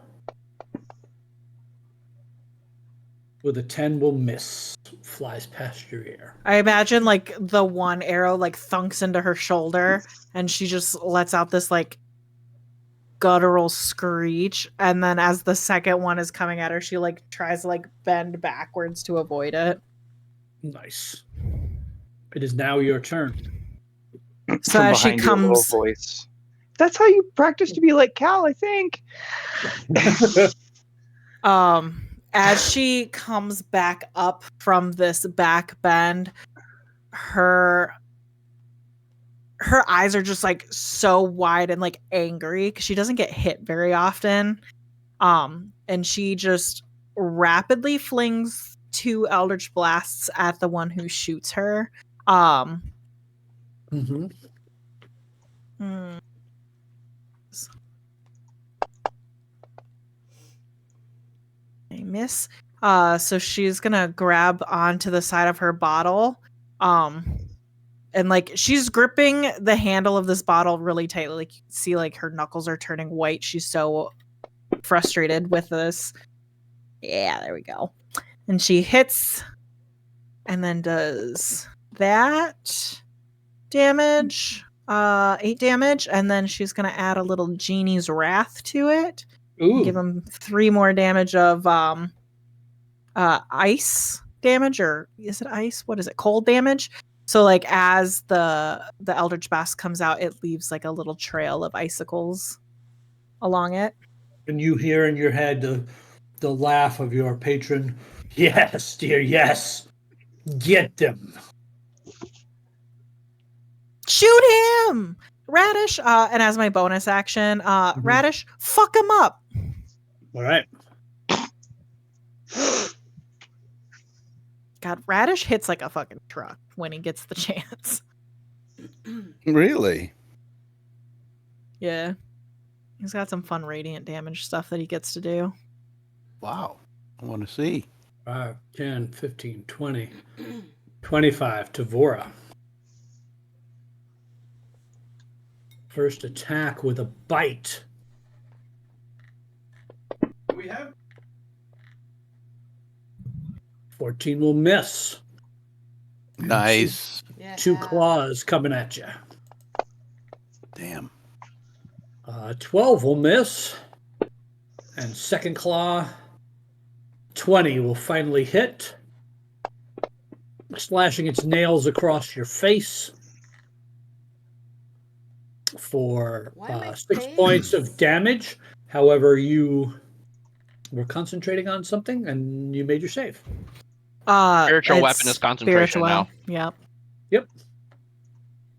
with a 10 will miss. Flies past your ear. I imagine like the one arrow like thunks into her shoulder, and she just lets out this like guttural screech, and then as the second one is coming at her, she like tries to like bend backwards to avoid it. Nice. It is now your turn. So From as she behind your little comes, voice, That's how you practice to be like Cal, I think. As she comes back up from this back bend, her eyes are just like so wide and like angry because she doesn't get hit very often. And she just rapidly flings 2 eldritch blasts at the one who shoots her. Mm-hmm. I miss. So she's gonna grab onto the side of her bottle. And like she's gripping the handle of this bottle really tightly. Like you can see like her knuckles are turning white. She's so frustrated with this. Yeah, there we go. And she hits and then does that damage. 8 damage, and then she's gonna add a little Genie's Wrath to it. Give him 3 more damage of ice damage, or is it ice? What is it? Cold damage. So like as the Eldritch Blast comes out, it leaves like a little trail of icicles along it. And you hear in your head the laugh of your patron. Yes, dear, yes. Get them. Shoot him! Radish, and as my bonus action, Radish, fuck him up. All right. God, Radish hits like a fucking truck when he gets the chance. Really? Yeah. He's got some fun radiant damage stuff that he gets to do. Wow. I want to see. 5, 10, 15, 20, 25. Tavora. First attack with a bite. We have 14 will miss. Nice. Yeah. 2 claws coming at you. Damn. 12 will miss. And second claw, 20 will finally hit. Slashing its nails across your face for Why am I 6 paying? points of damage. However, you were concentrating on something and you made your save. Spiritual It's weapon is concentration now. Yep. Yep.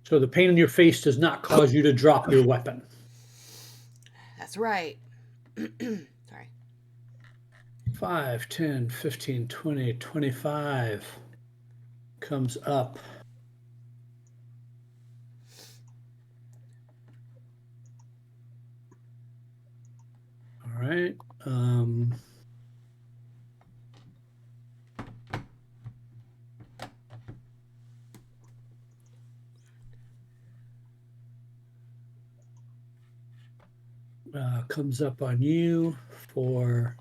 So the pain in your face does not cause you to drop your weapon. That's right. Sorry. 5, 10, 15, 20, 25 comes up. All right. Comes up on you for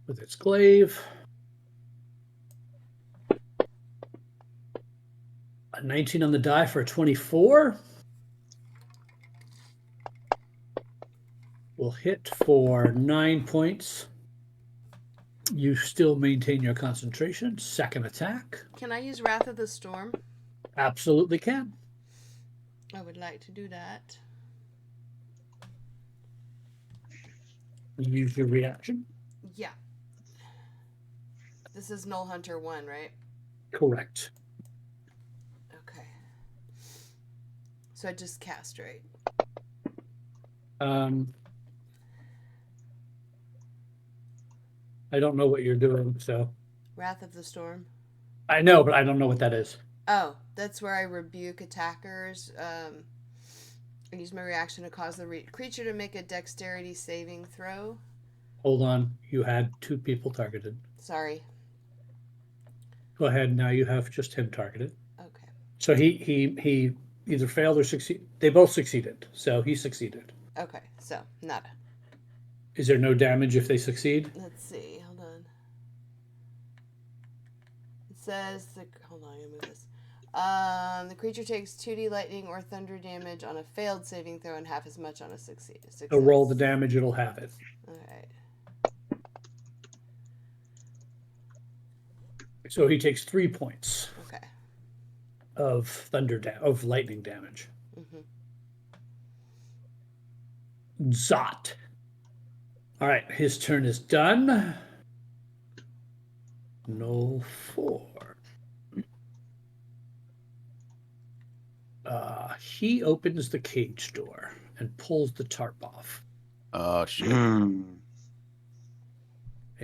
with its glaive. A 19 on the die for a 24. Will hit for 9 points. You still maintain your concentration. Second attack. Can I use Wrath of the Storm? Absolutely can. I would like to do that. Use your reaction. Yeah. This is Null Hunter 1, right? Correct. Okay. So I just cast, right? I don't know what you're doing, so Wrath of the Storm. I know, but I don't know what that is. Oh, that's where I rebuke attackers. I use my reaction to cause the creature to make a dexterity saving throw. Hold on. You had 2 people targeted. Sorry. Go ahead. Now you have just him targeted. Okay. So he either failed or succeeded. They both succeeded. So he succeeded. Okay, so nada. Is there no damage if they succeed? Let's see. Hold on. It says hold on. I'm gonna move this. The creature takes 2d lightning or thunder damage on a failed saving throw and half as much on a succeed. So roll the damage. It'll have it. All right. So he takes 3 points. Okay. of of lightning damage. Mhm. Zot. All right, his turn is done. No 4. He opens the cage door and pulls the tarp off. Oh shit! And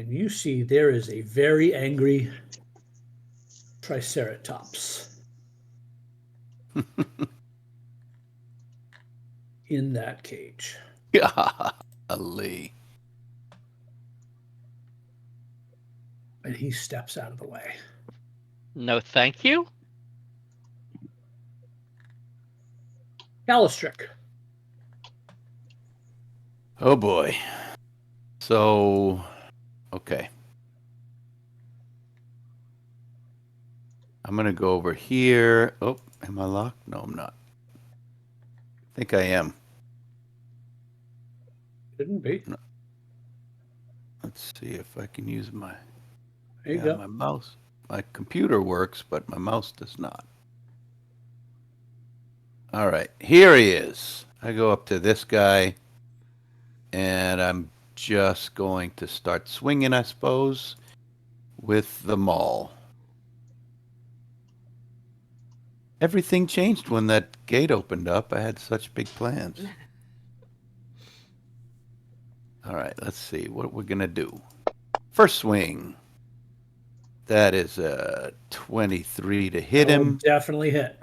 you see there is a very angry Triceratops in that cage. Golly. And he steps out of the way. No, thank you. Calistrick. Oh boy. So, okay. I'm gonna go over here. Oh, am I locked? No, I'm not. I think I am. Couldn't be. No. Let's see if I can use my There you go. my mouse. My computer works, but my mouse does not. All right, here he is. I go up to this guy, and I'm just going to start swinging, I suppose, with the maul. Everything changed when that gate opened up. I had such big plans. All right, let's see what we're going to do. First swing. That is a 23 to hit him. Definitely hit.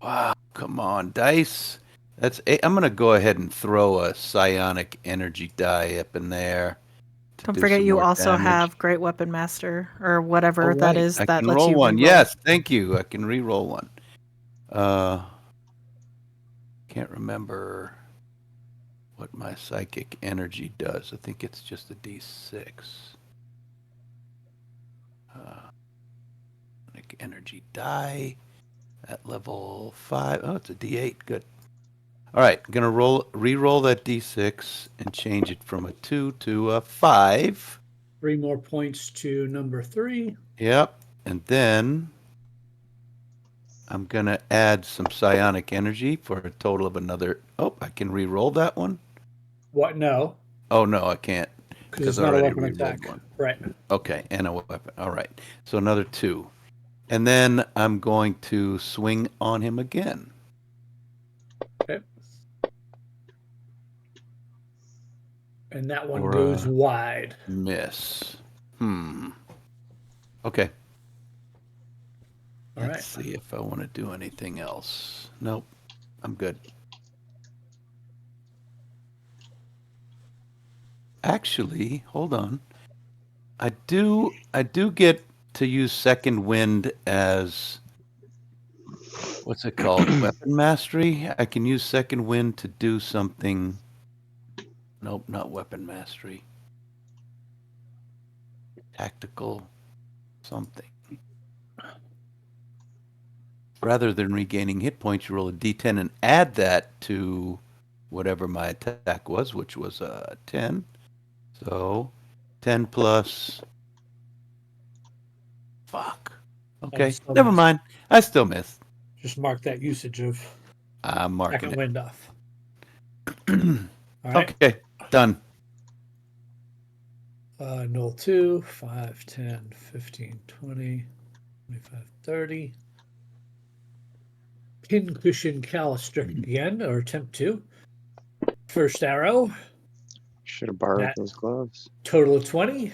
Wow, come on, dice. That's I'm going to go ahead and throw a psionic energy die up in there. Don't do forget some you more also damage. have Great Weapon Master or whatever Oh, that right. is I that can lets roll you one. reroll. Yes, thank you. I can re-roll one. Can't remember what my psychic energy does. I think it's just a D6. Psychic energy die at level 5. Oh, it's a D8. Good. All right, gonna re-roll that D6 and change it from a 2 to a 5. 3 more points to number 3. Yep, and then I'm gonna add some psionic energy for a total of another. Oh, I can re-roll that one. What? No, Oh no, I can't because it's I not a already weapon re-rolled attack. one. Right. Okay, and a weapon. All right, so another 2, and then I'm going to swing on him again. Okay. And that one Or, goes wide. Miss. Okay. All Let's right. see if I want to do anything else. Nope, I'm good. Actually, hold on. I do get to use second wind as what's it called? Weapon mastery. I can use second wind to do something. Nope, not weapon mastery. Tactical something. Rather than regaining hit points, you roll a d10 and add that to whatever my attack was, which was 10. So 10 plus. Fuck. Okay, still never missed. mind. I still missed. Just mark that usage of I'm marking second it. wind off. All right. Okay, done. Null 2, 5, 10, 15, 20, 25, 30. Pincushion Calistrick again, or attempt to. First arrow, Should have borrowed That- those gloves. total of 20.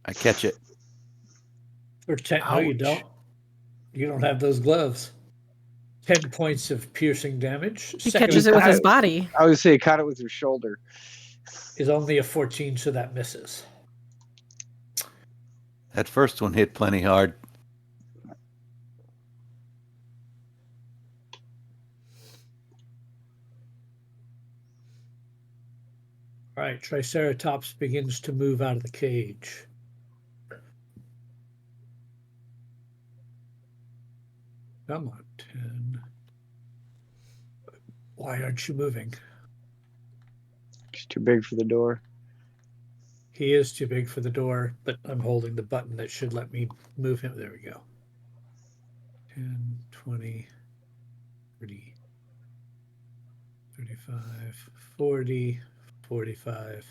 I catch it. For 10. No, you Ouch. don't. You don't have those gloves. 10 points of piercing damage. He Second catches it with attack his body. I would say caught it with your shoulder. is only a 14, so that misses. That first one hit plenty hard. All right, Triceratops begins to move out of the cage. Come on, 10. Why aren't you moving? It's too big for the door. He is too big for the door, but I'm holding the button that should let me move him. There we go. 10, 20, 30, 35, 40, 45,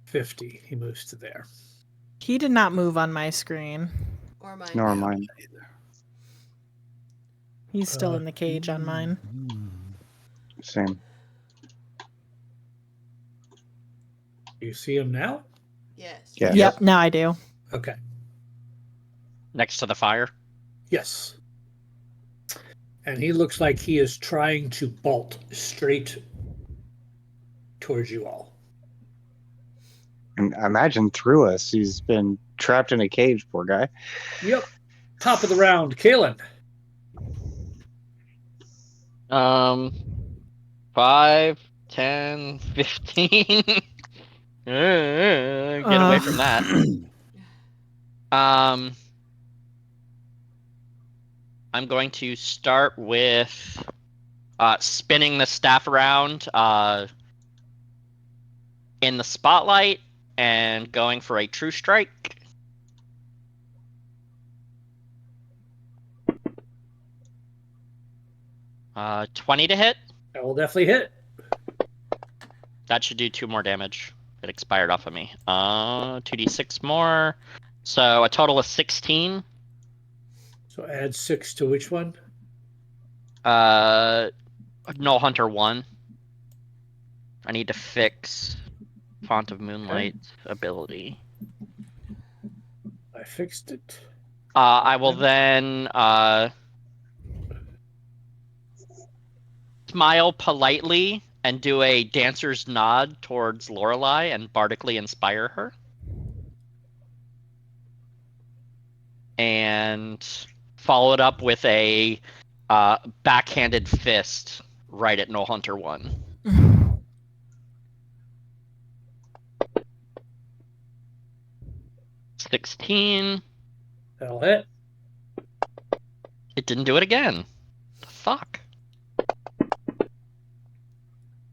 50. He moves to there. He did not move on my screen. Or mine. Nor mine. He's still in the cage on mine. Same. Do you see him now? Yes. Yeah. Yep, now I do. Okay. Next to the fire. Yes. And he looks like he is trying to bolt straight towards you all. And I imagine through us. He's been trapped in a cage, poor guy. Yep. Top of the round, Kalen. 5, 10, 15. Get away from that. I'm going to start with spinning the staff around in the spotlight and going for a true strike. Uh, 20 to hit. That will definitely hit. That should do 2 more damage. It expired off of me. 2d6 more. So a total of 16. So add 6 to which one? Null Hunter 1. I need to fix Font of Moonlight ability. I fixed it. I will then smile politely and do a dancer's nod towards Lorelei and bardically inspire her. And follow it up with a backhanded fist right at Null Hunter 1. $16. That'll hit. It didn't do it again. The fuck?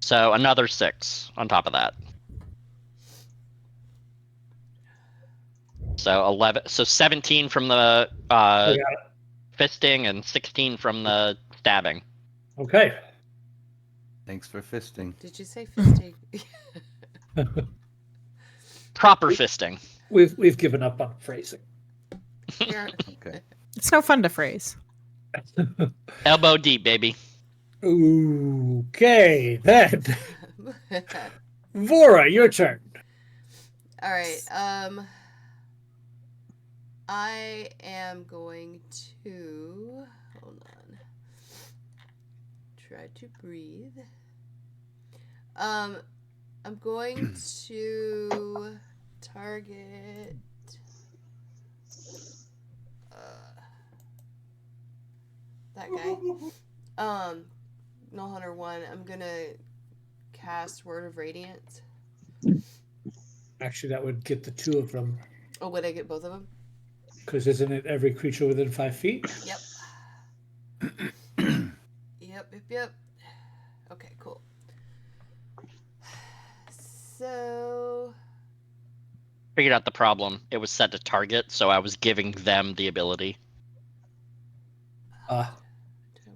So another 6 on top of that. So 11. So 17 from the fisting and 16 from the stabbing. Okay. Thanks for fisting. Did you say 50? Proper fisting. We've given up on phrasing. Yeah. Okay. It's no fun to phrase. Elbow deep, baby. Okay, then. Vora, your turn. All right. I am going to hold on. Try to breathe. I'm going to target that guy. Null Hunter 1. I'm gonna cast Word of Radiance. Actually, that would get the 2 of them. Oh, would I get both of them? Because isn't it every creature within 5 feet? Yep. Yep. Okay, cool. So Figured out the problem. It was set to target, so I was giving them the ability. do I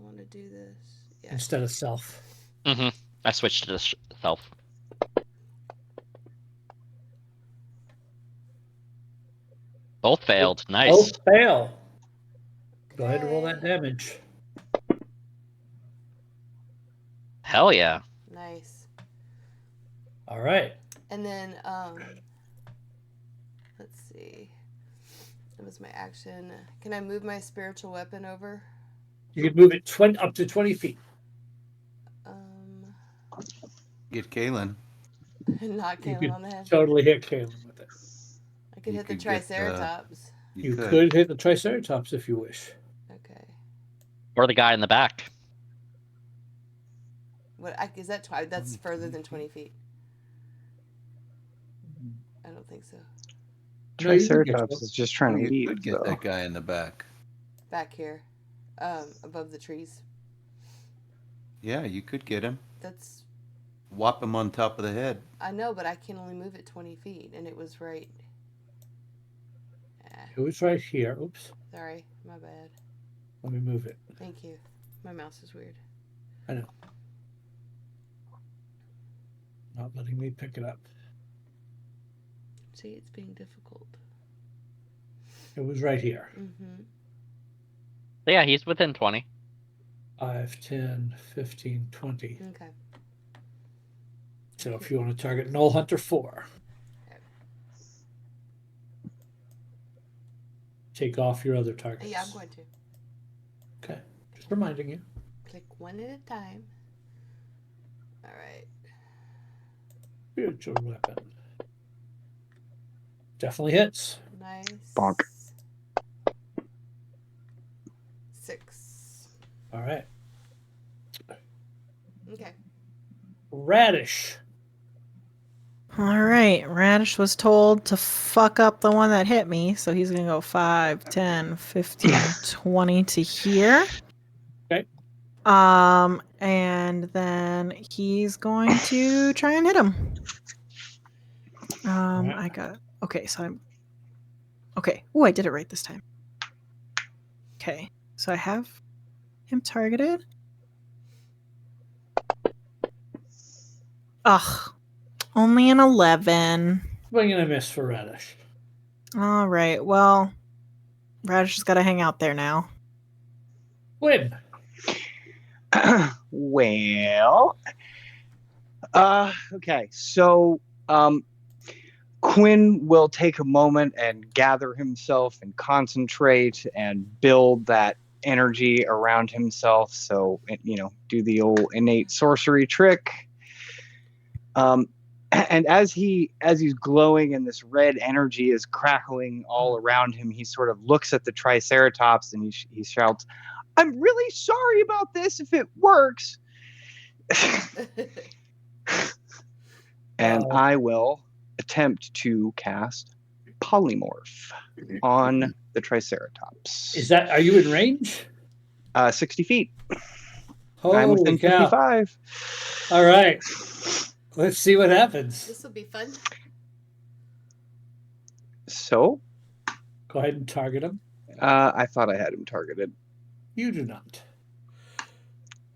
want to do this? Yeah. Instead of self. Mm-hmm. I switched to self. Both failed. Nice. Both fail. Go ahead and roll that damage. Hell yeah. Nice. All right. And then let's see. That was my action. Can I move my spiritual weapon over? You can move it up to 20 feet. Get Kalen. Not You Kalen could on the head. totally hit Kalen with it. I could You hit the could get, Triceratops. You could hit the Triceratops if you wish. Okay. Or the guy in the back. What is that? That's further than 20 feet. I don't think so. No, you can get Triceratops some. is just trying to You eat. could get So. that guy in the back. Back here, above the trees. Yeah, you could get him. That's whop him on top of the head. I know, but I can only move it 20 feet, and it was right. It was right here. Oops. Sorry, my bad. Let me move it. Thank you. My mouse is weird. I know. Not letting me pick it up. See, it's being difficult. It was right here. Mm-hmm. Yeah, he's within 20. 5, 10, 15, 20. Okay. So if you want to target Null Hunter 4. Take off your other targets. Yeah, I'm going to. Okay. Just reminding you. Click one at a time. All right. Spiritual weapon. Definitely hits. Nice. Bonk. 6. All right. Okay. Radish. All right. Radish was told to fuck up the one that hit me, so he's going to go 5, 10, 15, 20 to here. Okay. And then he's going to try and hit him. Right. I got okay, so I'm okay. Oh, I did it right this time. Okay, so I have him targeted. Ugh, only an 11. Swing and a miss for Radish. All right, well, Radish has got to hang out there now. Win. Well, okay, so Quinn will take a moment and gather himself and concentrate and build that energy around himself. So, do the old innate sorcery trick. And as he's glowing and this red energy is crackling all around him, he sort of looks at the Triceratops and he shouts, "I'm really sorry about this if it works." And I will attempt to cast Polymorph on the Triceratops. Are you in range? 60 feet. I'm Holy within cow. 55. All right. Let's see what happens. This will be fun. So, Go ahead and target him. I thought I had him targeted. You do not.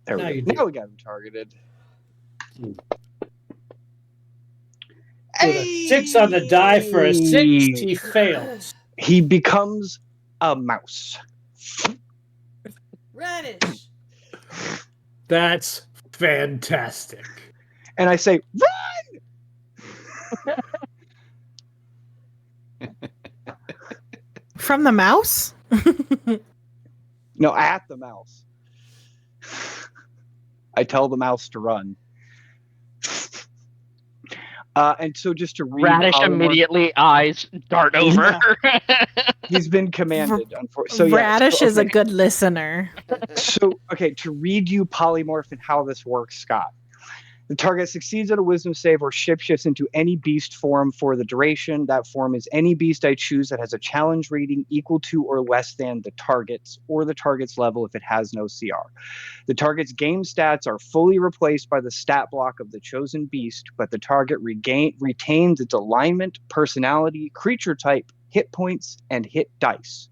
There Now we you go. do. Now we got him targeted. With a 6 on the die for a 6, he fails. He becomes a mouse. Radish. That's fantastic. And I say, run! From the mouse? No, at the mouse. I tell the mouse to run. And so just to read Radish Polymorph- immediately eyes dart over. He's been commanded, unfortunately. So, Radish is a good listener. So, okay, to read you Polymorph and how this works, Scott. The target succeeds at a wisdom save or shapeshifts into any beast form for the duration. That form is any beast I choose that has a challenge rating equal to or less than the target's or the target's level if it has no CR. The target's game stats are fully replaced by the stat block of the chosen beast, but the target retains its alignment, personality, creature type, hit points, and hit dice.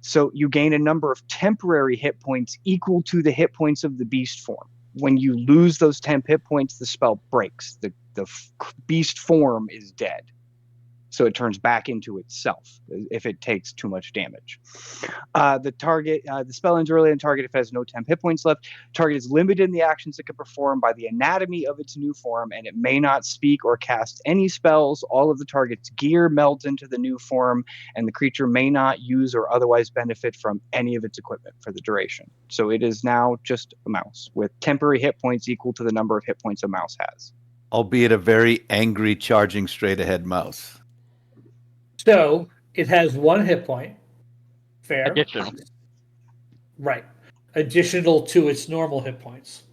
So you gain a number of temporary hit points equal to the hit points of the beast form. When you lose those 10 hit points, the spell breaks. The beast form is dead. So it turns back into itself if it takes too much damage. The spell ends early and target if it has no 10 hit points left. Target is limited in the actions it can perform by the anatomy of its new form, and it may not speak or cast any spells. All of the target's gear melds into the new form, and the creature may not use or otherwise benefit from any of its equipment for the duration. So it is now just a mouse with temporary hit points equal to the number of hit points a mouse has. Albeit a very angry, charging straight ahead mouse. So it has 1 hit point. Fair. Additional. Right. Additional to its normal hit points.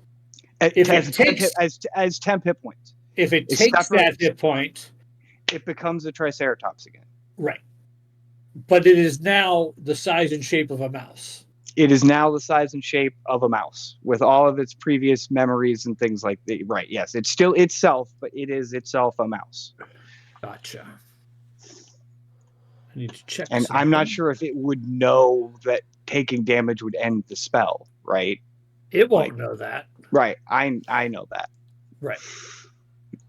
It has 10 hit points. If it It's takes separate. that hit point, It becomes a Triceratops again. right. But it is now the size and shape of a mouse. It is now the size and shape of a mouse with all of its previous memories and things like that. Right. Yes. It's still itself, but it is itself a mouse. Gotcha. I need to check. And I'm not sure if it would know that taking damage would end the spell, right? It won't know that. Right. I know that. Right.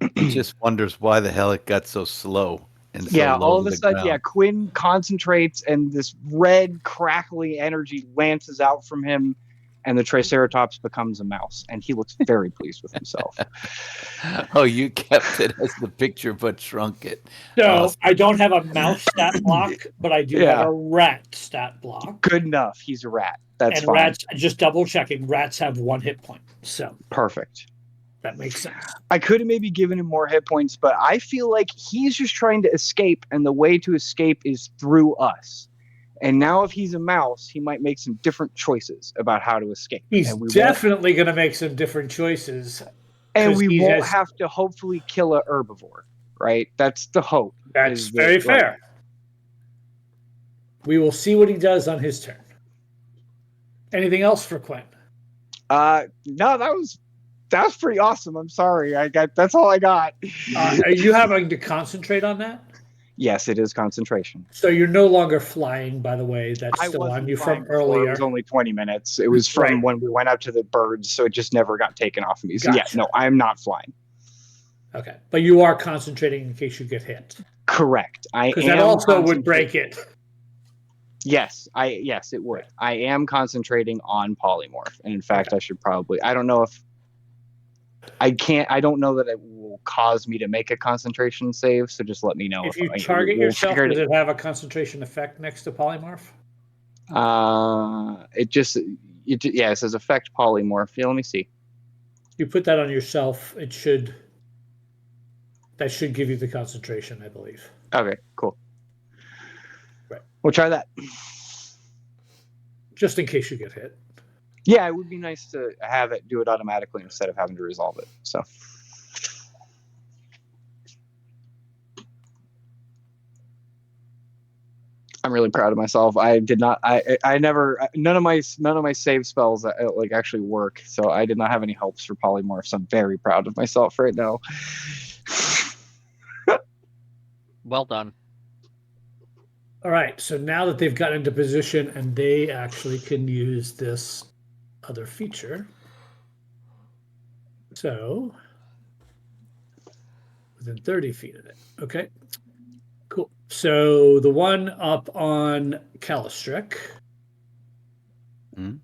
It just wonders why the hell it got so slow and so Yeah, low all of to a the sudden, ground. yeah, Quinn concentrates and this red crackling energy lances out from him, and the Triceratops becomes a mouse, and he looks very pleased with himself. Oh, you kept it as the picture but shrunk it. So Awesome. I don't have a mouse stat block, but I do have Yeah. a rat stat block. Good enough. He's a rat. That's And fine. rats, just double checking, rats have 1 hit point. So Perfect. that makes sense. I could have maybe given him more hit points, but I feel like he's just trying to escape, and the way to escape is through us. And now, if he's a mouse, he might make some different choices about how to escape. He's and we definitely going to make some different choices. and 'cause we he won't has- have to hopefully kill a herbivore, right? That's the hope. That's is that, very like, fair. We will see what he does on his turn. Anything else for Quinn? No, that was pretty awesome. I'm sorry. That's all I got. Are you having to concentrate on that? Yes, it is concentration. So you're no longer flying, by the way. That's I still on wasn't you flying from before. earlier. It was only 20 minutes. It was from Right. when we went out to the birds, so it just never got taken off of me. So Gotcha. yeah, no, I'm not flying. Okay, but you are concentrating in case you get hit, Correct. I because am that also would concentrating- break it. Yes, it would. I am concentrating on polymorph, and in fact, I should probably. I don't know if I can't. I don't know that it will cause me to make a concentration save. So just let me know If you I- target we'll yourself, figure does it have a concentration effect next to polymorph? It says affect polymorph. Yeah, let me see. You put that on yourself, that should give you the concentration, I believe. Okay, cool. Right. We'll try that. Just in case you get hit. Yeah, it would be nice to have it do it automatically instead of having to resolve it. So. I'm really proud of myself. I did not. I never. None of my save spells like actually work. So I did not have any helps for polymorphs. I'm very proud of myself right now. Well done. All right, so now that they've got into position and they actually can use this other feature. So, within 30 feet of it. Okay, cool. So the one up on Calistrick Mhm.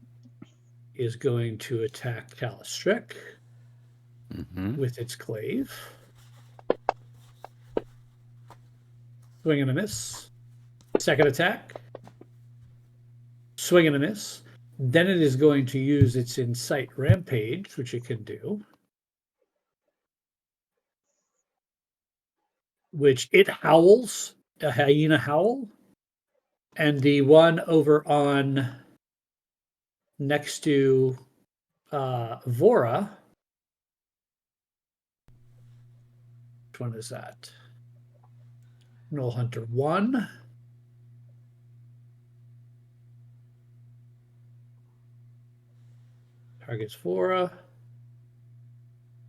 is going to attack Calistrick Mhm. with its glaive. Swing and a miss. Second attack. Swing and a miss. Then it is going to use its Incite Rampage, which it can do. Which it howls, a hyena howl. And the one over on next to Vora. Which one is that? Null Hunter 1. Targets Vora.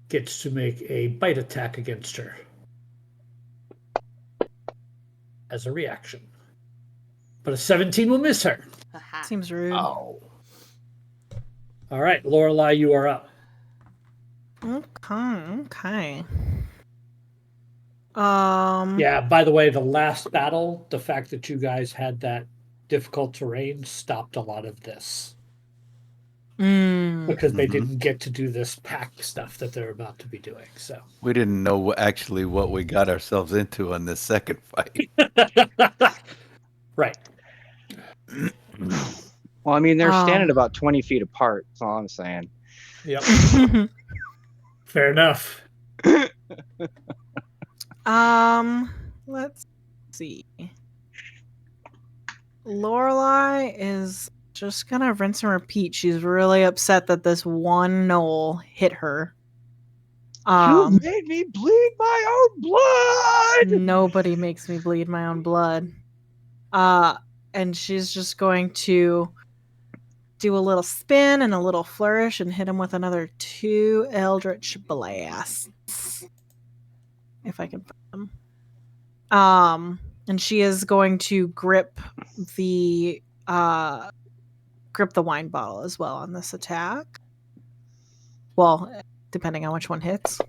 Gets to make a bite attack against her. As a reaction. But a 17 will miss her. Haha. Seems rude. Oh. All right, Lorelei, you are up. Okay. Yeah, by the way, the last battle, the fact that you guys had that difficult terrain stopped a lot of this. Because they Mhm. didn't get to do this pack stuff that they're about to be doing. So We didn't know actually what we got ourselves into on this second fight. right. Well, I mean, they're standing Um, about 20 feet apart. That's all I'm saying. Yep. Fair enough. Let's see. Lorelei is just gonna rinse and repeat. She's really upset that this one knoll hit her. You made me bleed my own blood. Nobody makes me bleed my own blood. And she's just going to do a little spin and a little flourish and hit him with another 2 Eldritch Blasts. If I can find them. And she is going to grip the wine bottle as well on this attack. Well, depending on which one hits.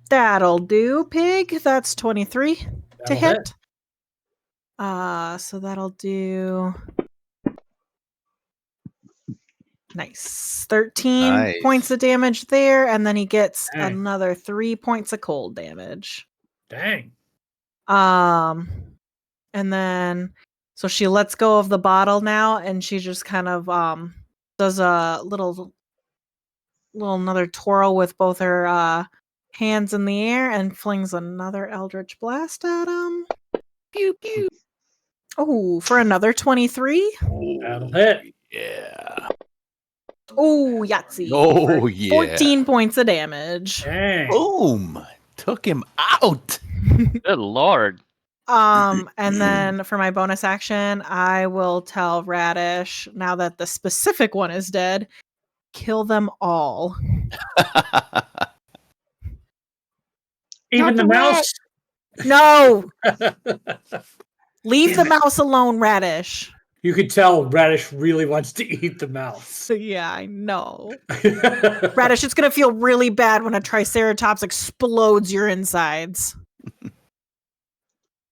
That'll do, pig. That's 23 to That'll hit. So that'll do nice. 13 points of damage there, and then he gets another 3 points of cold damage. Dang. And then so she lets go of the bottle now, and she just kind of does a little another twirl with both her hands in the air and flings another Eldritch Blast at him. Pew pew. Oh, for another 23. That'll hit. Yeah. Oh, Yahtzee. Oh, For yeah. 14 points of damage. Dang. Boom. Took him out. Good lord. And then for my bonus action, I will tell Radish, now that the specific one is dead, kill them all. Even the mouse? No! Leave the mouse alone, Radish. You could tell Radish really wants to eat the mouse. Yeah, I know. Radish, it's going to feel really bad when a Triceratops explodes your insides.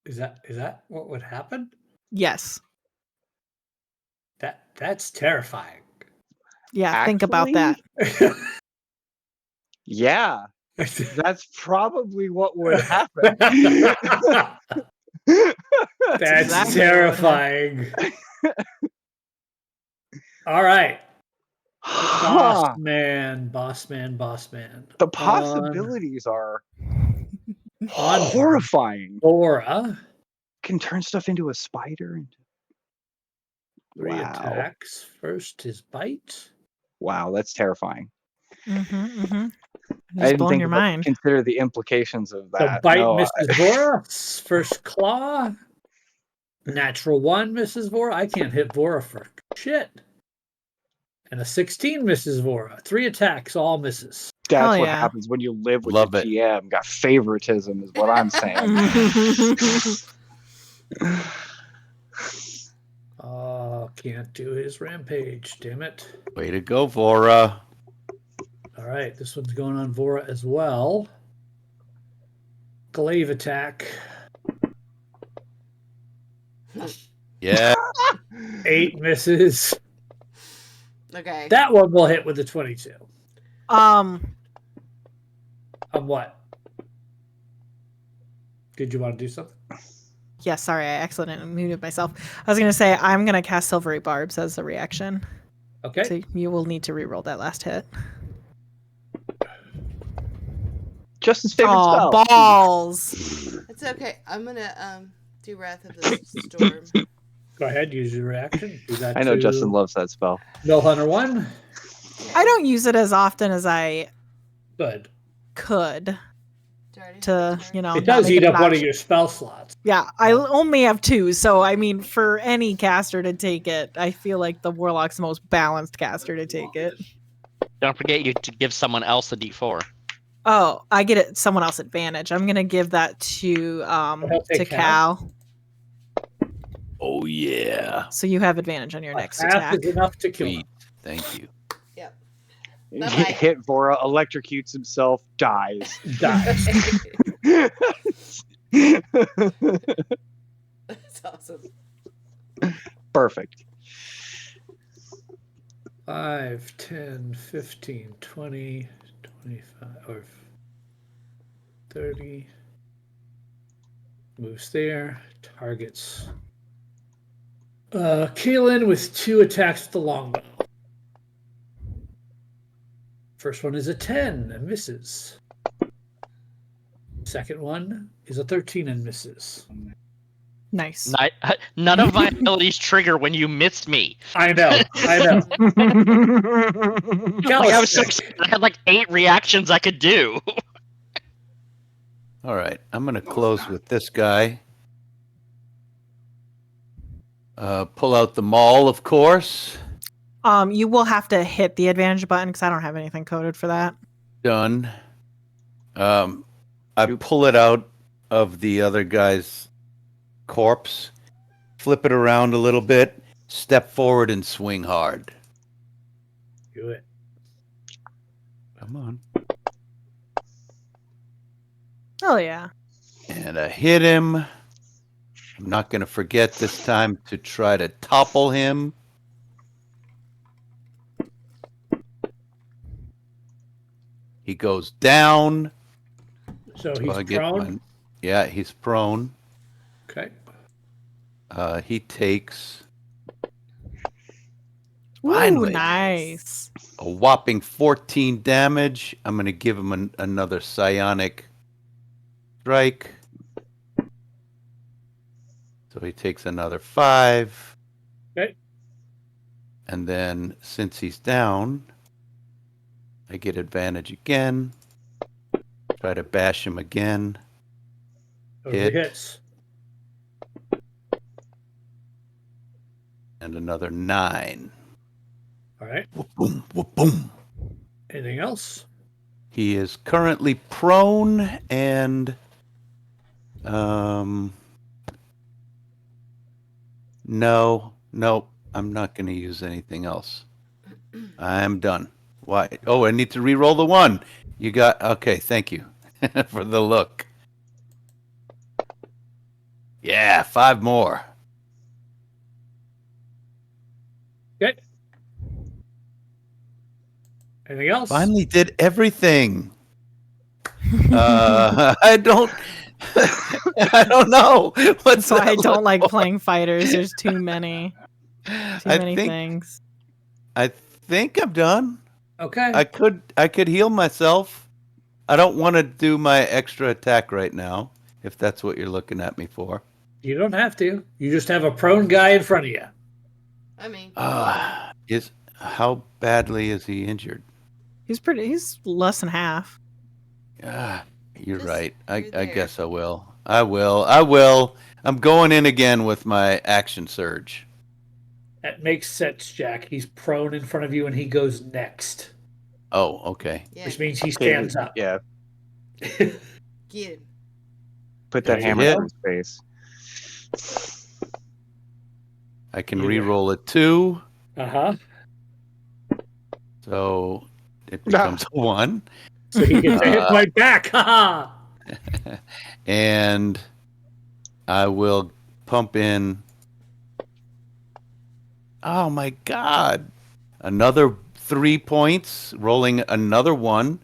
Is that what would happen? Yes. That's terrifying. Yeah, think about that. Yeah, that's probably what would happen. That's exactly terrifying. All right. Boss man. The possibilities are horrifying. Bora. Can turn stuff into a spider. Three Wow. attacks. First, his bite. Wow, that's terrifying. I I didn't think consider the implications of The that. bite, No, Mrs. Vora. First claw. Natural 1, Mrs. Vora. I can't hit Vora for shit. And a 16, Mrs. Vora. 3 attacks, all misses. That's what happens when you live with your GM. Got favoritism, is what I'm saying. Oh, can't do his rampage. Damn it. Way to go, Vora. All right, this one's going on Vora as well. Glaive attack. Yeah. 8 misses. Okay. That one will hit with the 22. On what? Did you want to do something? Yeah, sorry, I accidentally muted myself. I was going to say, I'm going to cast Silvery Barbs as a reaction. Okay. So you will need to reroll that last hit. Justin's favorite spell. Balls! It's okay. I'm gonna do Wrath of the Storm. Go ahead, use your reaction. Do that I know to Justin loves that spell. Mill Hunter 1. I don't use it as often as I Good. could. To, you know, It does eat up one of your spell slots. Yeah, I only have 2, so I mean, for any caster to take it, I feel like the Warlock's the most balanced caster to take it. Don't forget you to give someone else a D4. Oh, I get it. Someone else advantage. I'm gonna give that to Cal. Oh yeah. So you have advantage on your next Half attack. is enough to kill him. Thank you. Yep. Hit Vora, electrocutes himself, dies. That's awesome. Perfect. 5, 10, 15, 20, 25, or 30. Moves there. Targets. Keelan with 2 attacks with the longbow. First one is a 10 and misses. Second one is a 13 and misses. Nice. None of my abilities trigger when you missed me. I know. Like, I was so excited. I had like 8 reactions I could do. All right, I'm going to close with this guy. Pull out the maul, of course. You will have to hit the advantage button because I don't have anything coded for that. Done. I pull it out of the other guy's corpse, flip it around a little bit, step forward, and swing hard. Do it. Come on. Oh yeah. And I hit him. I'm not going to forget this time to try to topple him. He goes down. So So he's I get prone. Yeah, he's prone. Okay. He takes Ooh, Finally. nice. a whopping 14 damage. I'm going to give him another psionic strike. So he takes another 5. Okay. And then since he's down, I get advantage again. Try to bash him again. Those Hit. hits. And another 9. All right. Whoop, boom, whoop, boom. Anything else? He is currently prone and no, I'm not going to use anything else. I'm done. Why? Oh, I need to re-roll the 1. You got okay, thank you for the look. Yeah, 5 more. Okay. Anything else? Finally did everything. I don't know. That's why I don't like playing fighters. There's too many things. I think I'm done. Okay. I could heal myself. I don't want to do my extra attack right now, if that's what you're looking at me for. You don't have to. You just have a prone guy in front of you. I mean, How badly is he injured? He's less than half. You're Just- right. I you're there. guess I will. I will. I'm going in again with my action surge. That makes sense, Jack. He's prone in front of you and he goes next, Oh, okay. yeah, which means he stands up. Yeah, get him. put There that you hammer go. in his face. I can You- re-roll a 2, Uh-huh. so it becomes a 1. So he gets a hit point back. Haha. And I will pump in. Oh my god. Another 3 points, rolling another 1. That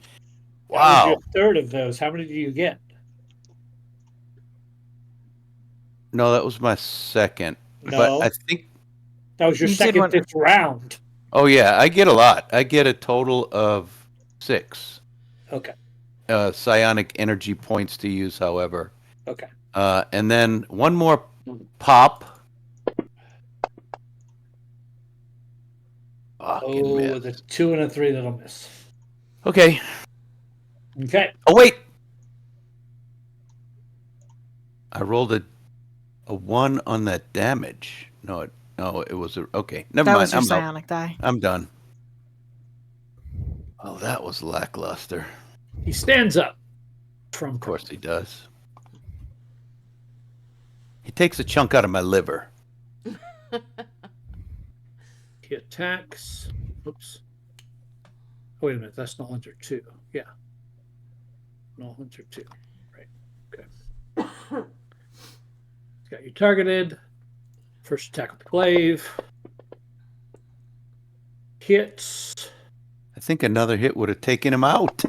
was Wow. your third of those. How many do you get? No, that was my second. No. But I think That was your You did second one- this round. oh yeah, I get a lot. I get a total of 6 Okay. psionic energy points to use, however. Okay. And then one more pop. Fucking Oh, miss. with a 2 and a 3 that'll miss. Okay. Okay. Oh wait. I rolled a 1 on that damage. No, it was a okay. Never That mind. was your I'm out. psionic die. I'm done. Oh, that was lackluster. He stands up from Of course he does. He takes a chunk out of my liver. He attacks. Oops. Oh, wait a minute. That's not Hunter 2. Yeah. No Hunter 2. Right. Okay. He's got you targeted. First attack with the glaive. Hits. I think another hit would have taken him out.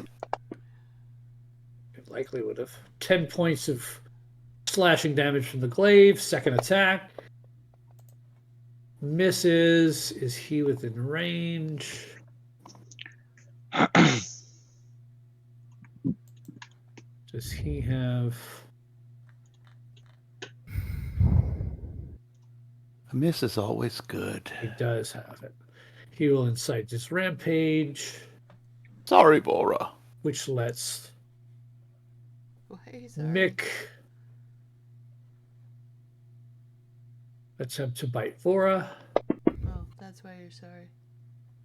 It likely would have. 10 points of slashing damage from the glaive. Second attack. Misses. Is he within range? Does he have... A miss is always good. He does have it. He will incite this rampage, Sorry, Bora. which lets Why are you sorry? Mick attempt to bite Vora. Oh, that's why you're sorry.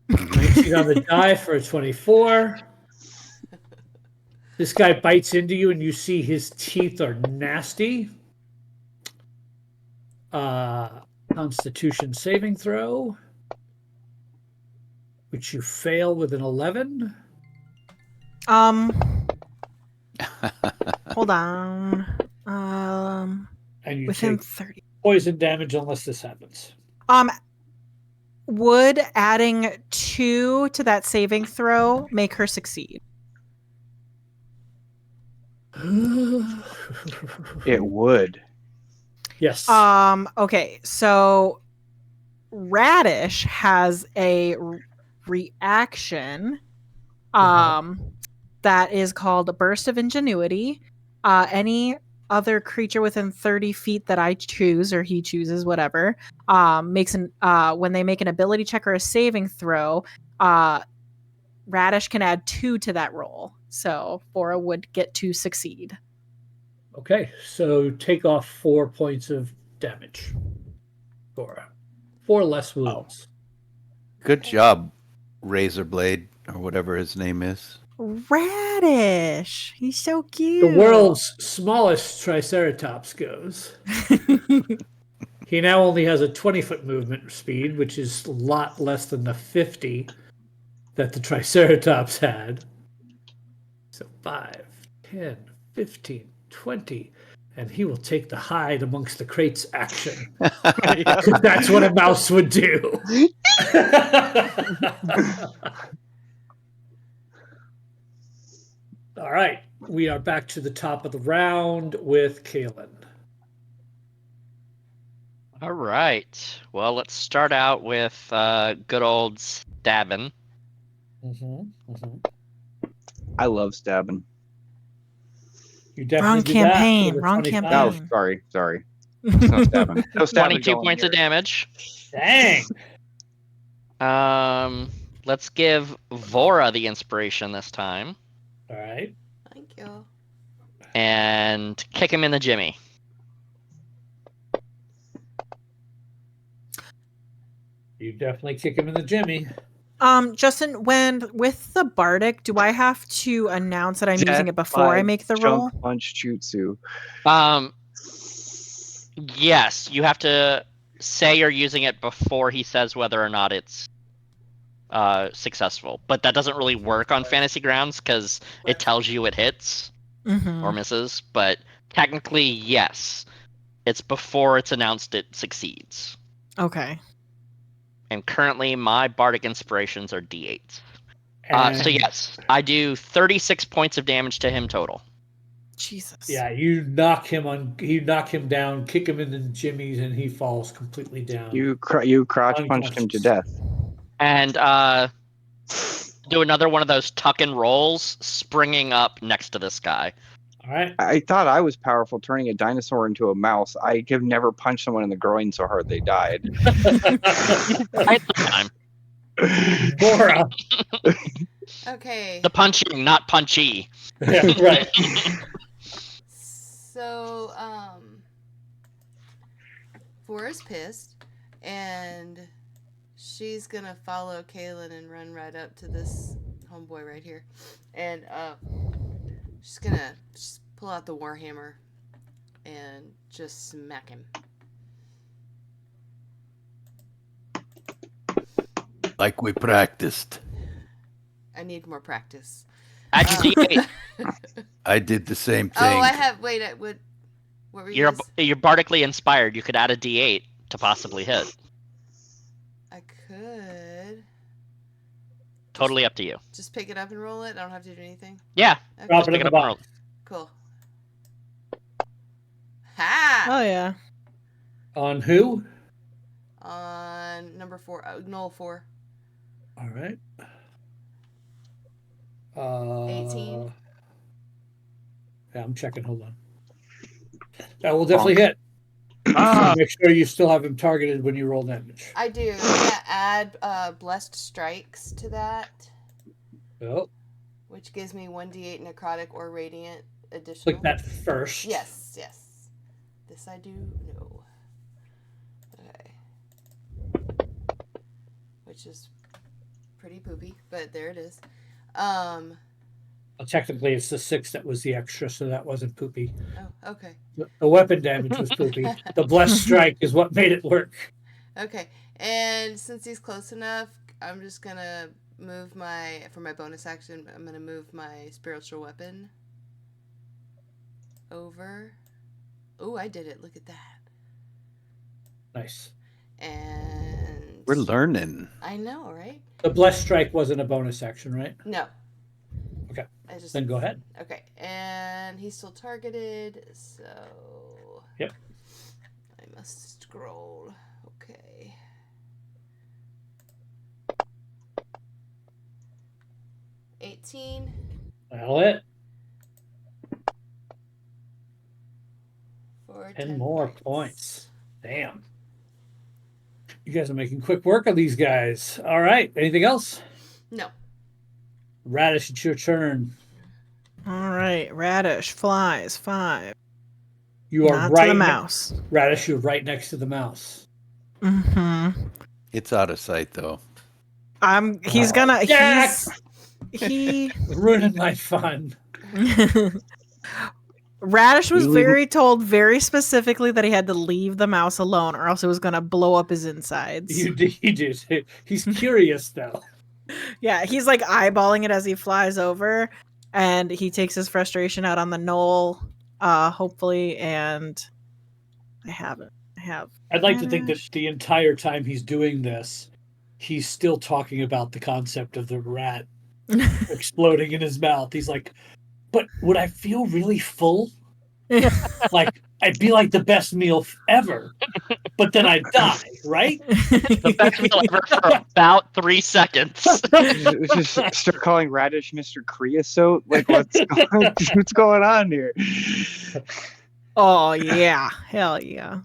19 on the die for a 24. This guy bites into you, and you see his teeth are nasty. Constitution saving throw, which you fail with an 11. Hold on. And you Within take 30. poison damage unless this happens. Would adding 2 to that saving throw make her succeed? It would. Yes. Okay, so Radish has a reaction that is called a burst of ingenuity. Any other creature within 30 feet that I choose or he chooses, whatever, makes when they make an ability check or a saving throw, Radish can add 2 to that roll. So Vora would get to succeed. Okay, so take off 4 points of damage. Vora. 4 less wounds. Good job, Razorblade, or whatever his name is. Radish! He's so cute. The world's smallest Triceratops goes. He now only has a 20-foot movement speed, which is a lot less than the 50 that the Triceratops had. So 5, 10, 15, 20, and he will take the hide amongst the crates action. That's what a mouse would do. All right, we are back to the top of the round with Kalen. All right. Well, let's start out with good old stabbing. I love stabbing. You definitely Wrong do campaign. that with a Wrong 25. campaign. Oh, sorry. It's no stabbing. No stabbing 22 going points of here. damage. Dang. Let's give Vora the inspiration this time. All right. Thank you. And kick him in the jimmy. You definitely kick him in the jimmy. Justin, when with the Bardic, do I have to announce that I'm using it before I make the roll? Junk punch jutsu. Yes, you have to say you're using it before he says whether or not it's successful. But that doesn't really work on fantasy grounds because it tells you it hits or misses. But technically, yes, it's before it's announced it succeeds. Okay. And currently, my bardic inspirations are D8s. And So yes, I do 36 points of damage to him total. Jesus. yeah, you knock him down, kick him in the jimmies, and he falls completely down. You crotch punched him to death. And do another one of those tuck and rolls, springing up next to this guy. All right. I thought I was powerful turning a dinosaur into a mouse. I have never punched someone in the groin so hard they died. Right this time. Bora. Okay. The punching, not punchy. Yeah, right. So, Vora's pissed, and she's gonna follow Kaylin and run right up to this homeboy right here, and she's gonna just pull out the warhammer and just smack him. Like we practiced. I need more practice. Add your D8. I did the same thing. Oh, I have. Wait, what were you? You're bardically inspired. You could add a D8 to possibly hit. I could. Totally up to you. Just pick it up and roll it. I don't have to do anything. Yeah. Okay. Drop Just it pick in it the up and roll. box. Cool. Ha! Oh yeah. On who? On number 4, Knoll 4. All right. 18. Yeah, I'm checking. Hold on. That will definitely hit. Make sure you still have him targeted when you roll damage. I do. I'm gonna add blessed strikes to that, Oh, which gives me 1d8 necrotic or radiant additional. click that first. Yes. This I do know. Okay. which is pretty poopy, but there it is. Well, technically, it's the 6 that was the extra, so that wasn't poopy. Oh, okay. The weapon damage was poopy. The blessed strike is what made it work. Okay, and since he's close enough, I'm just gonna move for my bonus action, I'm gonna move my spiritual weapon over. Oh, I did it. Look at that. Nice. And We're learning. I know, right? The blessed strike wasn't a bonus action, right? No. Okay. I Then go ahead. Okay, and he's still targeted, so Yep. I must scroll. Okay. $18. That'll hit. For 10 10 more points. Damn. You guys are making quick work of these guys. All right. Anything else? No. Radish, it's your turn. All right, Radish flies 5. You are Not right. to the mouse. Radish, you're right next to the mouse. Mm-hmm. It's out of sight, though. He's gonna. Jack! He. Ruining my fun. Radish was You- told very specifically that he had to leave the mouse alone, or else it was gonna blow up his insides. He did. He's curious, though. Yeah, he's like eyeballing it as he flies over, and he takes his frustration out on the knoll, hopefully, and I have. I'd like to think that the entire time he's doing this, he's still talking about the concept of the rat exploding in his mouth. He's like, but would I feel really full? Like, I'd be like the best meal ever, but then I'd die, right? The best meal ever for about 3 seconds. Just start calling Radish Mr. Creosote. Like, what's going on here? Oh yeah, hell yeah.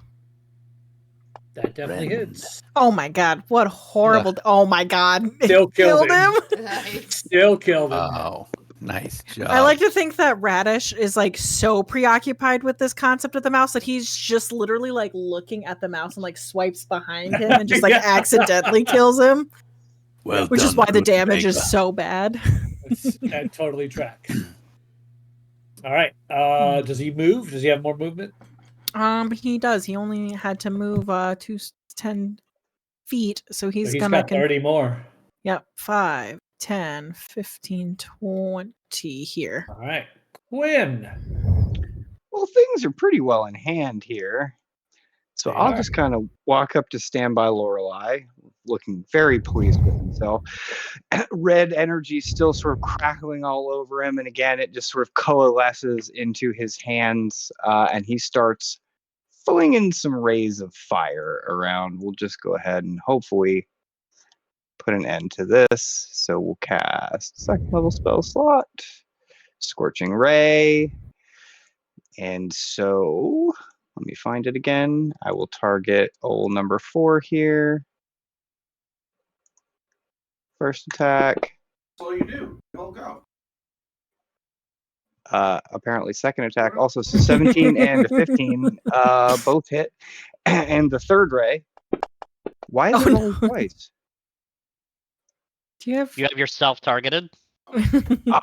That definitely Ren. hits. Oh my god, what horrible! Oh my god, Still killed him. Nice. Still killed him. Wow. Nice job. I like to think that Radish is like so preoccupied with this concept of the mouse that he's just literally like looking at the mouse and like swipes behind him and just like Yeah. accidentally kills him, Well which is done, why the Ruth damage Baker. is so bad. That totally tracks. All right. Does he move? Does he have more movement? He does. He only had to move 10 feet, so So he's he's gonna. got 30 more. Yep, 5, 10, 15, 20 here. All right. Quinn. Well, things are pretty well in hand here. So They I'll are. just kind of walk up to stand by Lorelei, looking very pleased with himself. Red energy still sort of crackling all over him, and again, it just sort of coalesces into his hands, and he starts flinging some rays of fire around. We'll just go ahead and hopefully put an end to this. So we'll cast second level spell slot, Scorching Ray, and so let me find it again. I will target old number 4 here. First attack. That's all you do. Hulk out. Apparently second attack also, so 17 and 15 both hit. And the third ray. Why is Oh, it no. only twice? Do you have? You have yourself targeted.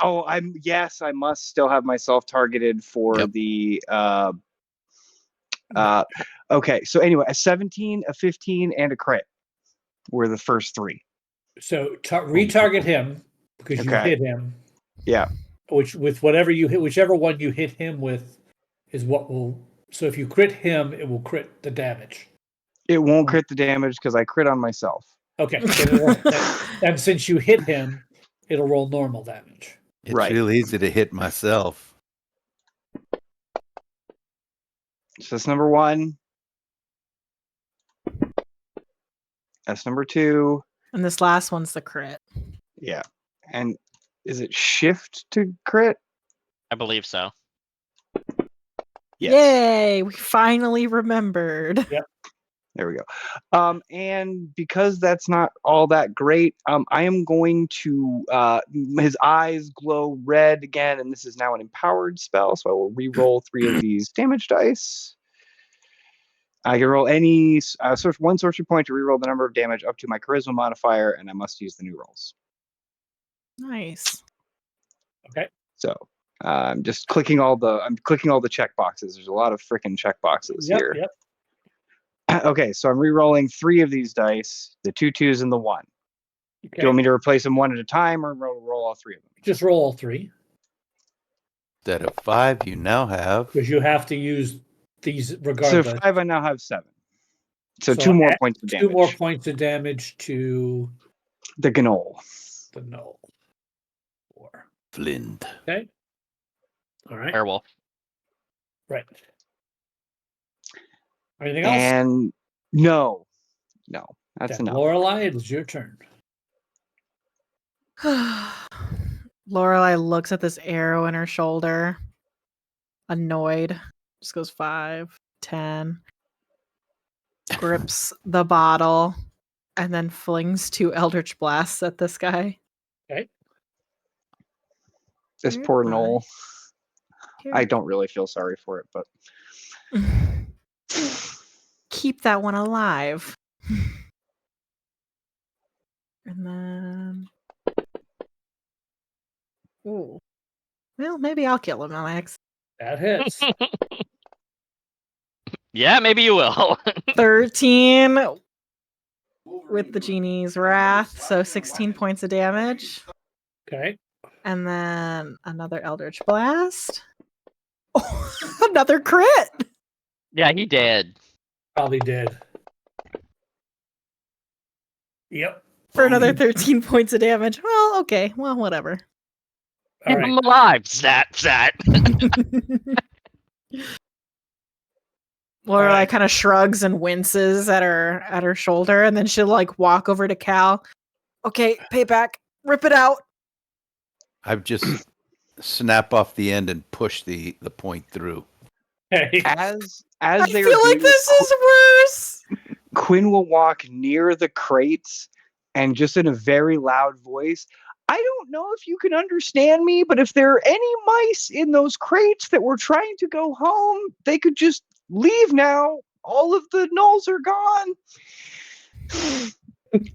Oh, yes, I must still have myself targeted for Yep. the okay, so anyway, a 17, a 15, and a crit were the first 3. So retarget him because you Okay. hit him. Yeah. Which with whatever you hit, whichever one you hit him with, is what will. So if you crit him, it will crit the damage. It won't crit the damage because I crit on myself. Okay. And since you hit him, it'll roll normal damage. It's Right. real easy to hit myself. So that's number 1. That's number 2. And this last one's the crit. Yeah. And is it shift to crit? I believe so. Yes. Yay! We finally remembered. There we go. And because that's not all that great, I am going to his eyes glow red again, and this is now an empowered spell, so I will re-roll 3 of these damage dice. I can roll any one sorcery point to reroll the number of damage up to my charisma modifier, and I must use the new rolls. Nice. Okay. So I'm just clicking all the check boxes. There's a lot of freaking check boxes here. Yep. Okay, so I'm re-rolling 3 of these dice, the 2 2s and the 1. Okay. Do you want me to replace them one at a time or roll all 3 of them? Just roll all 3. Instead of 5, you now have. Because you have to use these regardless. So 5, I now have 7. So So 2 more points of damage. 2 more points of damage to the gnoll. the gnoll. 4. Flint. Okay. All right. Werewolf. Right. Anything else? And no, that's Okay. enough. Lorelei, it is your turn. Lorelei looks at this arrow in her shoulder, annoyed. Just goes 5, 10. Grips the bottle, and then flings 2 Eldritch Blasts at this guy. Okay. This You're poor fine. gnoll. Here. I don't really feel sorry for it, but Keep that one alive. And then. Ooh. Well, maybe I'll kill him, Alex. That hits. Yeah, maybe you will. 13 with the genie's wrath, so 16 points of damage. Okay. And then another Eldritch Blast. Oh, another crit. Yeah, he did. Probably did. Yep. For another 13 points of damage. Well, okay. Well, whatever. All Keep right. him alive, Zat. Lorelei Alright. kind of shrugs and winces at her shoulder, and then she'll like walk over to Cal. Okay, payback. Rip it out. I've just snap off the end and push the point through. Okay. as I they feel are like doing this is worse. Quinn will walk near the crates and just in a very loud voice, I don't know if you can understand me, but if there are any mice in those crates that were trying to go home, they could just leave now. All of the gnolls are gone.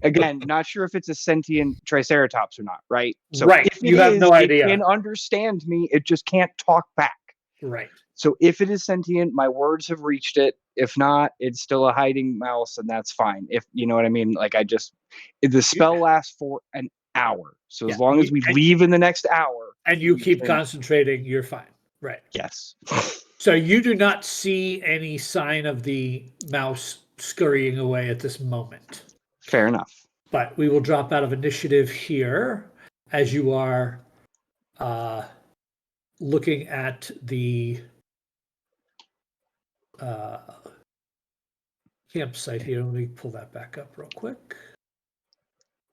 Again, not sure if it's a sentient triceratops or not, right? So Right, if it you have no idea. It can understand me, it just can't talk back. Right. So if it is sentient, my words have reached it. If not, it's still a hiding mouse, and that's fine. If you know what I mean, like the spell lasts for an hour. So Yeah, as long as we leave in the next hour, And you we keep can- concentrating, you're fine. Right. Yes. So you do not see any sign of the mouse scurrying away at this moment. Fair enough. But we will drop out of initiative here as you are looking at the campsite here. Let me pull that back up real quick.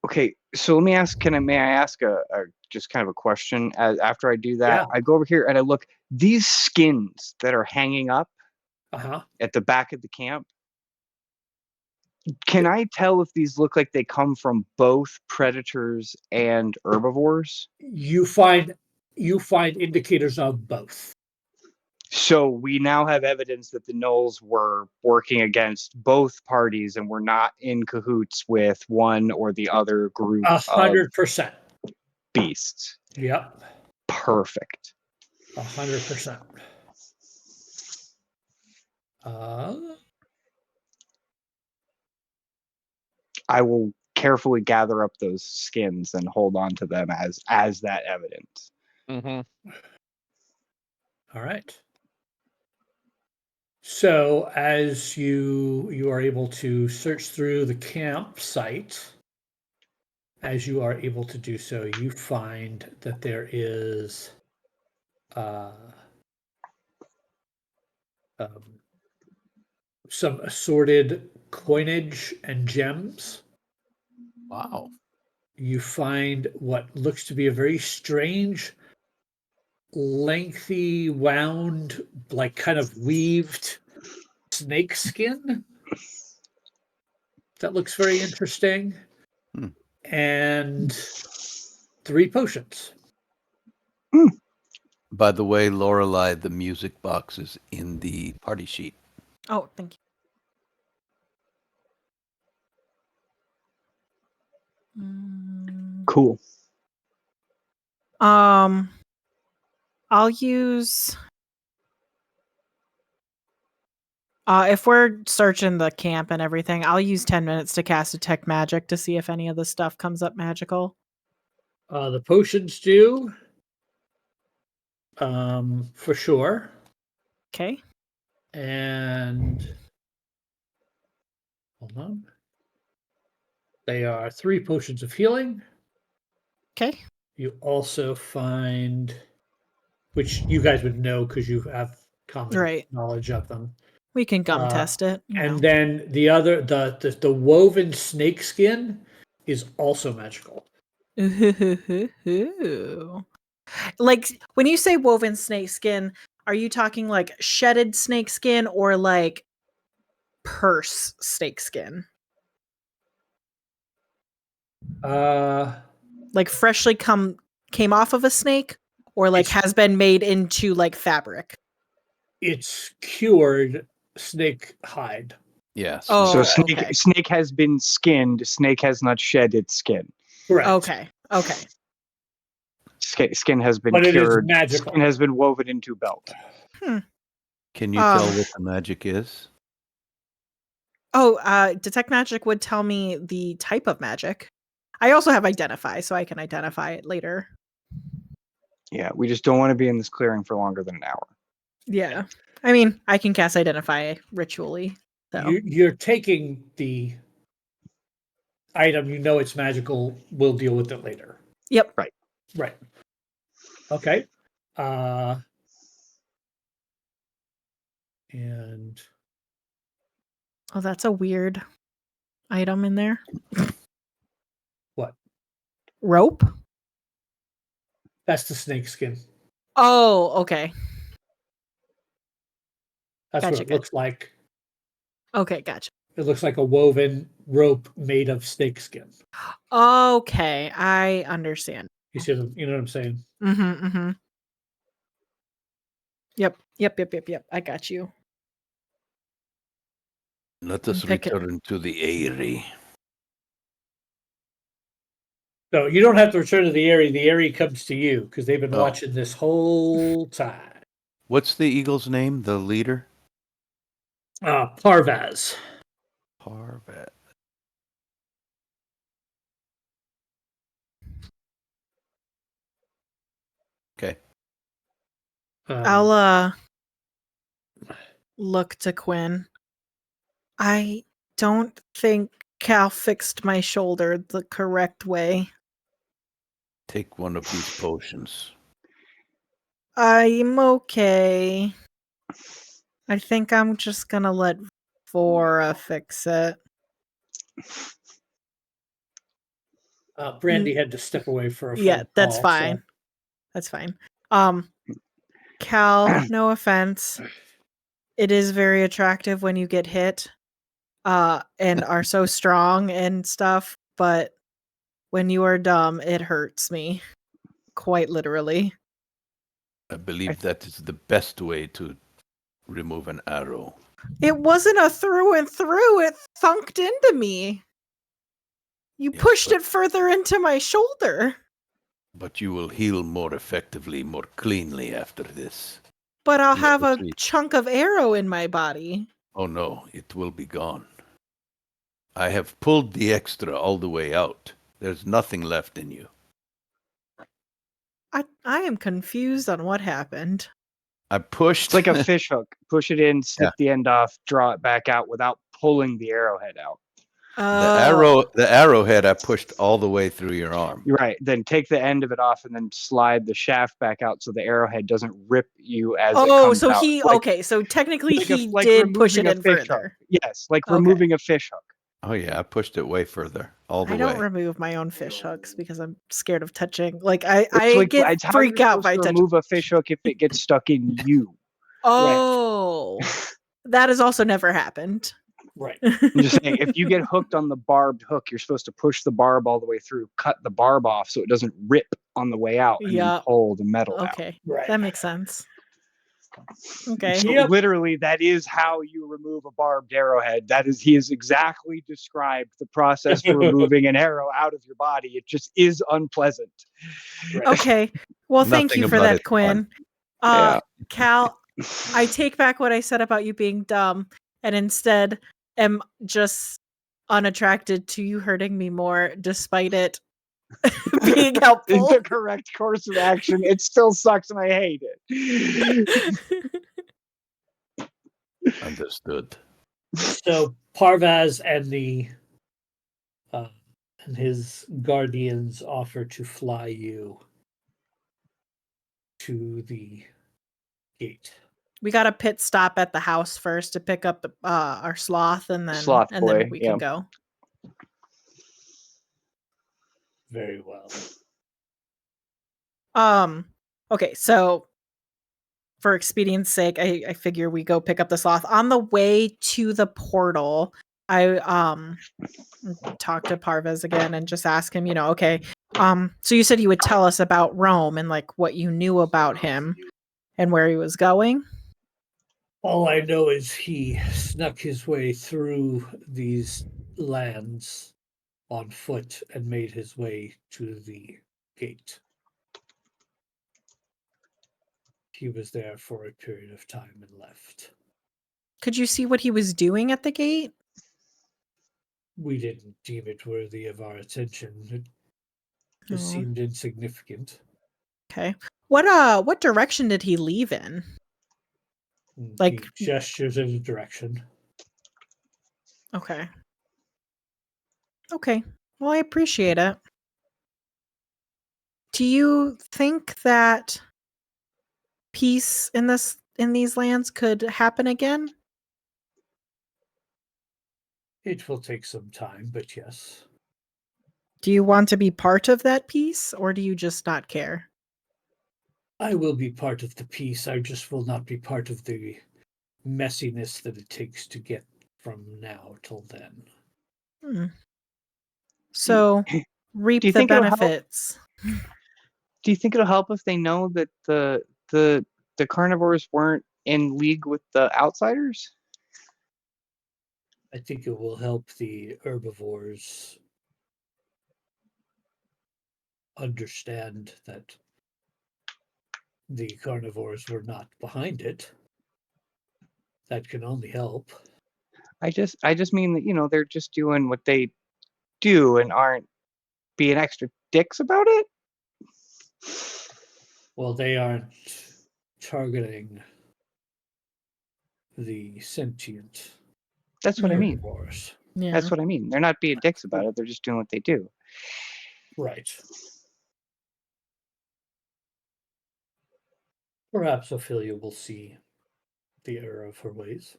Okay, so let me ask. May I ask a just kind of a question? After I do that, Yeah. I go over here and I look. These skins that are hanging up at the back of the camp. Can I tell if these look like they come from both predators and herbivores? You find indicators of both. So we now have evidence that the gnolls were working against both parties and were not in cahoots with one or the other group 100%. of beasts. Yep. Perfect. 100%. I will carefully gather up those skins and hold on to them as that evidence. Mm-hmm. All right. So as you are able to search through the campsite, as you are able to do so, you find that there is some assorted coinage and gems. Wow. You find what looks to be a very strange, lengthy, wound, like kind of weaved snake skin. That looks very interesting. Hmm. And 3 potions. By the way, Lorelei, the music box is in the party sheet. Oh, thank you. Cool. I'll use. If we're searching the camp and everything, I'll use 10 minutes to cast Detect Magic to see if any of the stuff comes up magical. The potions do. For sure. Okay. And hold on. They are 3 potions of healing. Okay. You also find, which you guys would know because you have common knowledge of them. We can gum test it. And then the other, the woven snake skin is also magical. Ooh. Like when you say woven snake skin, are you talking like shedded snake skin or like purse snake skin? Like freshly came off of a snake, or like has been made into like fabric? It's cured snake hide. Yes. So snake has been skinned. Snake has not shed its skin. Correct. Okay. Skin has been But cured. It is magical. Skin has been woven into belt. Can you tell what the magic is? Detect Magic would tell me the type of magic. I also have Identify, so I can identify it later. Yeah, we just don't want to be in this clearing for longer than an hour. Yeah. I mean, I can cast Identify ritually. So. You're taking the item, you know it's magical, we'll deal with it later. Yep. Right. Okay. And that's a weird item in there. What? Rope? That's the snake skin. Oh, okay. That's what it looks like. Okay, gotcha. It looks like a woven rope made of snake skin. Okay, I understand. You know what I'm saying? Mm-hmm. Yep. I got you. Let us return to the Eyrie. No, you don't have to return to the Eyrie. The Eyrie comes to you because they've been watching this whole time. What's the eagle's name? The leader? Parvaz. Parvaz. Okay. I'll look to Quinn. I don't think Cal fixed my shoulder the correct way. Take one of these potions. I'm okay. I think I'm just gonna let Vora fix it. Brandy had to step away for a phone Yeah, that's call, fine. So. That's fine. Cal, no offense. It is very attractive when you get hit, and are so strong and stuff, but when you are dumb, it hurts me. Quite literally. I believe that is the best way to remove an arrow. It wasn't a through and through. It thunked into me. You pushed it further into my shoulder. But you will heal more effectively, more cleanly after this. But I'll have a chunk of arrow in my body. Oh no, it will be gone. I have pulled the extra all the way out. There's nothing left in you. I am confused on what happened. I pushed. It's like a fish hook. Push it in, snip the end off, draw it back out without pulling the arrowhead out. The arrowhead I pushed all the way through your arm. Right. Then take the end of it off and then slide the shaft back out so the arrowhead doesn't rip you as it comes out. Okay, so technically he did push it in further. Yes, like removing a fish hook. Oh yeah, I pushed it way further, all the way. I don't remove my own fish hooks because I'm scared of touching. Like I get freak out by touching. Remove a fish hook if it gets stuck in you. Oh, that has also never happened. Right. I'm just saying, if you get hooked on the barbed hook, you're supposed to push the barb all the way through, cut the barb off so it doesn't rip on the way out, and then pull the metal out. Okay, that makes sense. Okay. So Yep. literally, that is how you remove a barbed arrowhead. He has exactly described the process for removing an arrow out of your body. It just is unpleasant. Right. Okay. Well, thank Nothing you for about that, it, Quinn. Yeah. Cal, I take back what I said about you being dumb, and instead am just unattracted to you hurting me more, despite it being It's helpful. the correct course of action. It still sucks and I hate it. Understood. So Parvaz and his guardians offer to fly you to the gate. We got a pit stop at the house first to pick up our sloth, and Sloth then boy, we yeah. can go. Very well. Okay, so for expedience sake, I figure we go pick up the sloth. On the way to the portal, I talk to Parvez again and just ask him, okay, so you said you would tell us about Rome and like what you knew about him and where he was going. All I know is he snuck his way through these lands on foot and made his way to the gate. He was there for a period of time and left. Could you see what he was doing at the gate? We didn't deem it worthy of our attention. It Oh, just seemed insignificant. okay. What direction did he leave in? Like- He gestures in a direction. Okay. Okay. Well, I appreciate it. Do you think that peace in these lands could happen again? It will take some time, but yes. Do you want to be part of that peace, or do you just not care? I will be part of the peace. I just will not be part of the messiness that it takes to get from now till then. Hmm. So reap Do you the think it'll help? benefits. Do you think it'll help if they know that the carnivores weren't in league with the outsiders? I think it will help the herbivores understand that the carnivores were not behind it. That can only help. I just mean that they're just doing what they do and aren't being extra dicks about it. Well, they aren't targeting the sentient That's what I mean. herbivores. Yeah. That's what I mean. They're not being dicks about it. They're just doing what they do. Right. Perhaps Ophelia will see the error of her ways.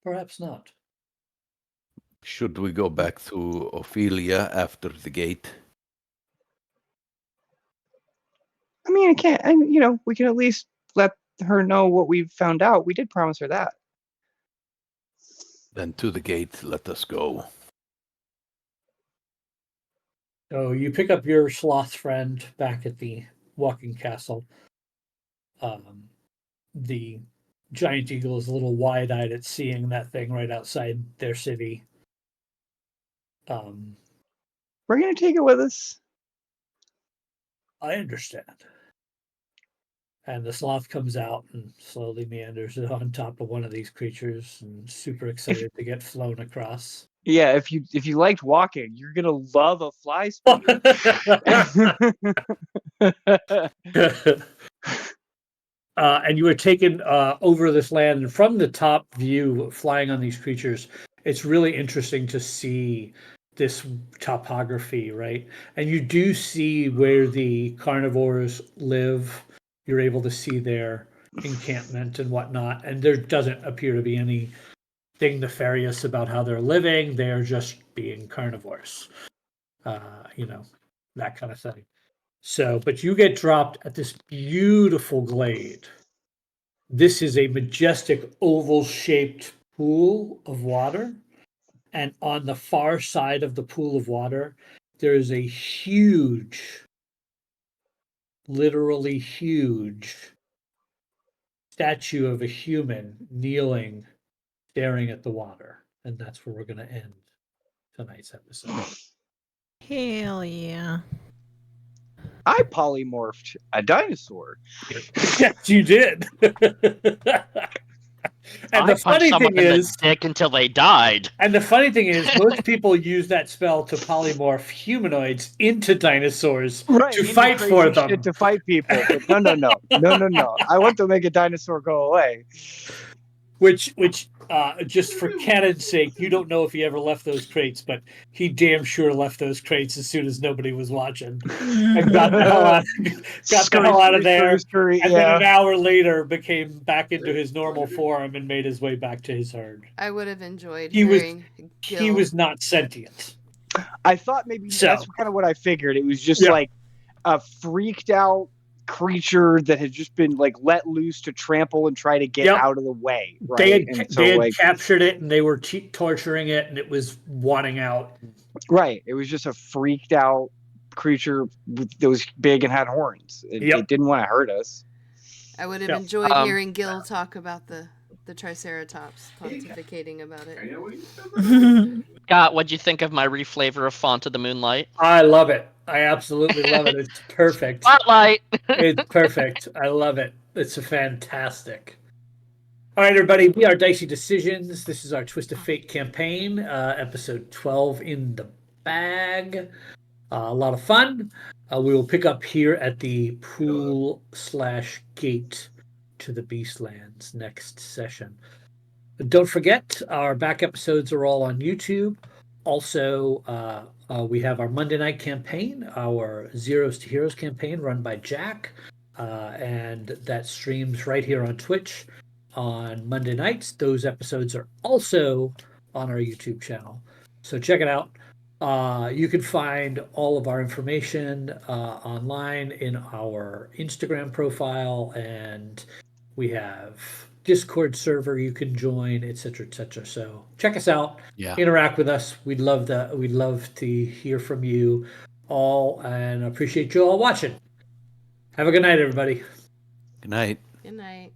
Perhaps not. Should we go back to Ophelia after the gate? I mean, we can at least let her know what we've found out. We did promise her that. Then to the gate, let us go. So you pick up your sloth friend back at the walking castle. The giant eagle is a little wide-eyed at seeing that thing right outside their city. We're gonna take it with us. I understand. And the sloth comes out and slowly meanders on top of one of these creatures and super excited to get flown across. Yeah, if you liked walking, you're gonna love a fly speed. And you were taken over this land, and from the top view, flying on these creatures, it's really interesting to see this topography, right? And you do see where the carnivores live. You're able to see their encampment and whatnot, and there doesn't appear to be anything nefarious about how they're living. They're just being carnivores, that kind of thing. So, but you get dropped at this beautiful glade. This is a majestic oval-shaped pool of water. And on the far side of the pool of water, there is a huge, literally huge statue of a human kneeling, staring at the water. And that's where we're going to end tonight's episode. Hell yeah. I polymorphed a dinosaur. Yes, you did. And I the punched funny someone thing in is, the dick until they died. and the funny thing is, most people use that spell to polymorph humanoids into dinosaurs Right, to into fight crazy for them. shit to fight people. But no. I want to make a dinosaur go away. Which, just for canon's sake, you don't know if he ever left those crates, but he damn sure left those crates as soon as nobody was watching, and got the hell out of there. Scurry, And then an hour later, became back into his normal form and made his way back to his herd. I would have enjoyed He was- hearing Gil. He was not sentient. I thought maybe So- that's kind of what I figured. It was just Yeah. like a freaked out creature that had just been like let loose to trample and try to get Yep. out of the way. Right? They had, And so, they had like, captured it and they were torturing it, and it was wanting out. right. It was just a freaked out creature that was big and had horns. It didn't want to hurt us. I would have Yeah. enjoyed hearing Gil talk about the Triceratops, pontificating about I it. know what you're Scott, what'd you think of my reflavor of Font of the Moonlight? I love it. I absolutely love it. It's perfect. Spotlight! It's perfect. I love it. It's a fantastic. All right, everybody. We are Dicey Decisions. This is our Twist of Fate campaign, episode 12 in the bag. A lot of fun. We will pick up here at the pool/gate to the Beastlands next session. But don't forget, our back episodes are all on YouTube. Also, we have our Monday night campaign, our Zeros to Heroes campaign run by Jack, and that streams right here on Twitch on Monday nights. Those episodes are also on our YouTube channel, so check it out. You can find all of our information online in our Instagram profile, and we have Discord server you can join, etc., etc. So check us out. Yeah. Interact with us. We'd love to hear from you all, and appreciate you all watching. Have a good night, everybody. Good night. Good night.